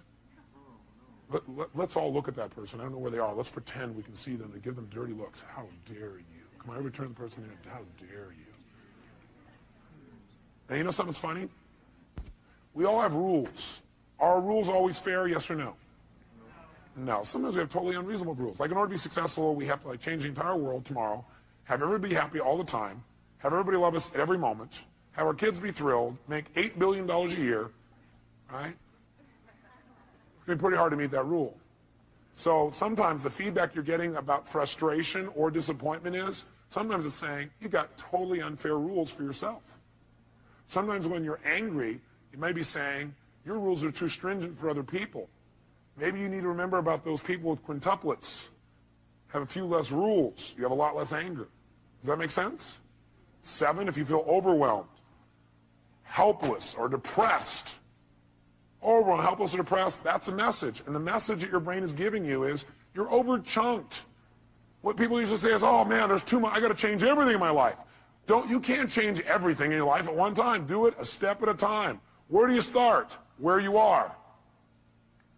Let's all look at that person. I don't know where they are. Let's pretend we can see them and give them dirty looks. How dare you? Come on, every turn the person in. How dare you? And you know something's funny? We all have rules. Are rules always fair, yes or no? No. Sometimes we have totally unreasonable rules. Like in order to be successful, we have to change the entire world tomorrow, have everybody be happy all the time, have everybody love us at every moment, have our kids be thrilled, make $8 billion a year, right? It's going to be pretty hard to meet that rule. So sometimes the feedback you're getting about frustration or disappointment is, sometimes it's saying, you got totally unfair rules for yourself. Sometimes when you're angry, you may be saying, your rules are too stringent for other people. Maybe you need to remember about those people with quintuplets. Have a few less rules. You have a lot less anger. Does that make sense? 7, if you feel overwhelmed, helpless, or depressed. Overwhelmed, helpless, or depressed, that's a message. And the message that your brain is giving you is you're overchunked. What people usually say is, oh man, there's too much. I got to change everything in my life. You can't change everything in your life at one time. Do it a step at a time. Where do you start? Where you are.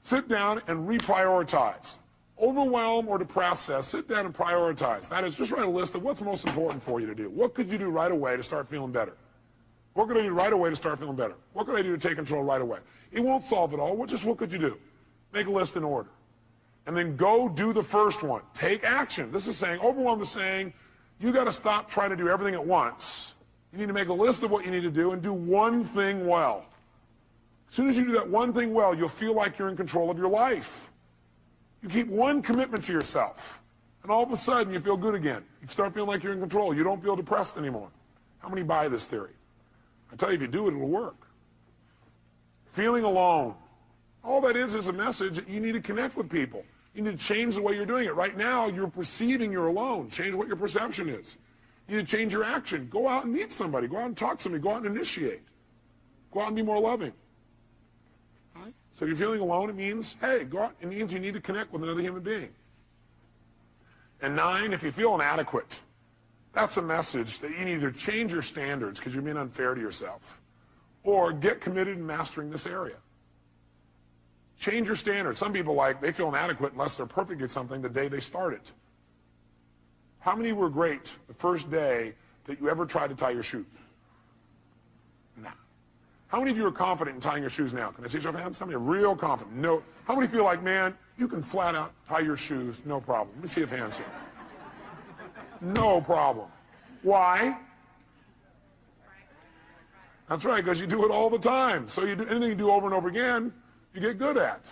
Sit down and reprioritize. Overwhelm or depressed says, sit down and prioritize. That is, just write a list of what's most important for you to do. What could you do right away to start feeling better? What could I do right away to start feeling better? What could I do to take control right away? It won't solve it all. What could you do? Make a list in order. And then go do the first one. Take action. This is saying, overwhelm is saying, you got to stop trying to do everything at once. You need to make a list of what you need to do and do one thing well. As soon as you do that one thing well, you'll feel like you're in control of your life. You keep one commitment to yourself, and all of a sudden you feel good again. You start feeling like you're in control. You don't feel depressed anymore. How many buy this theory? I tell you, if you do it, it'll work. Feeling alone. All that is a message that you need to connect with people. You need to change the way you're doing it. Right now, you're perceiving you're alone. Change what your perception is. You need to change your action. Go out and meet somebody. Go out and talk to somebody. Go out and initiate. Go out and be more loving. Right? So if you're feeling alone, it means, hey, go out. It means you need to connect with another human being. And 9, if you feel inadequate, that's a message that you need to change your standards because you're being unfair to yourself, or get committed in mastering this area. Change your standards. Some people, they feel inadequate unless they're perfect at something the day they start it. How many were great the first day that you ever tried to tie your shoes? Nah. How many of you are confident in tying your shoes now? Can I see your hands? How many are real confident? No. How many feel like, man, you can flat out tie your shoes, no problem? Let me see if hands here. No problem. Why? That's right, because you do it all the time. So you do anything you do over and over again, you get good at.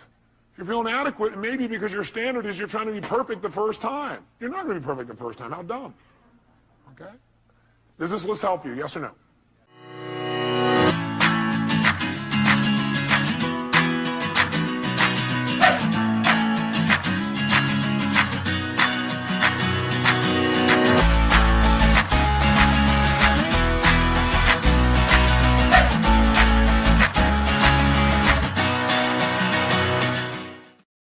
If you're feeling inadequate, it may be because your standard is you're trying to be perfect the first time. You're not going to be perfect the first time. How dumb. Okay? Does this list help you? Yes or no?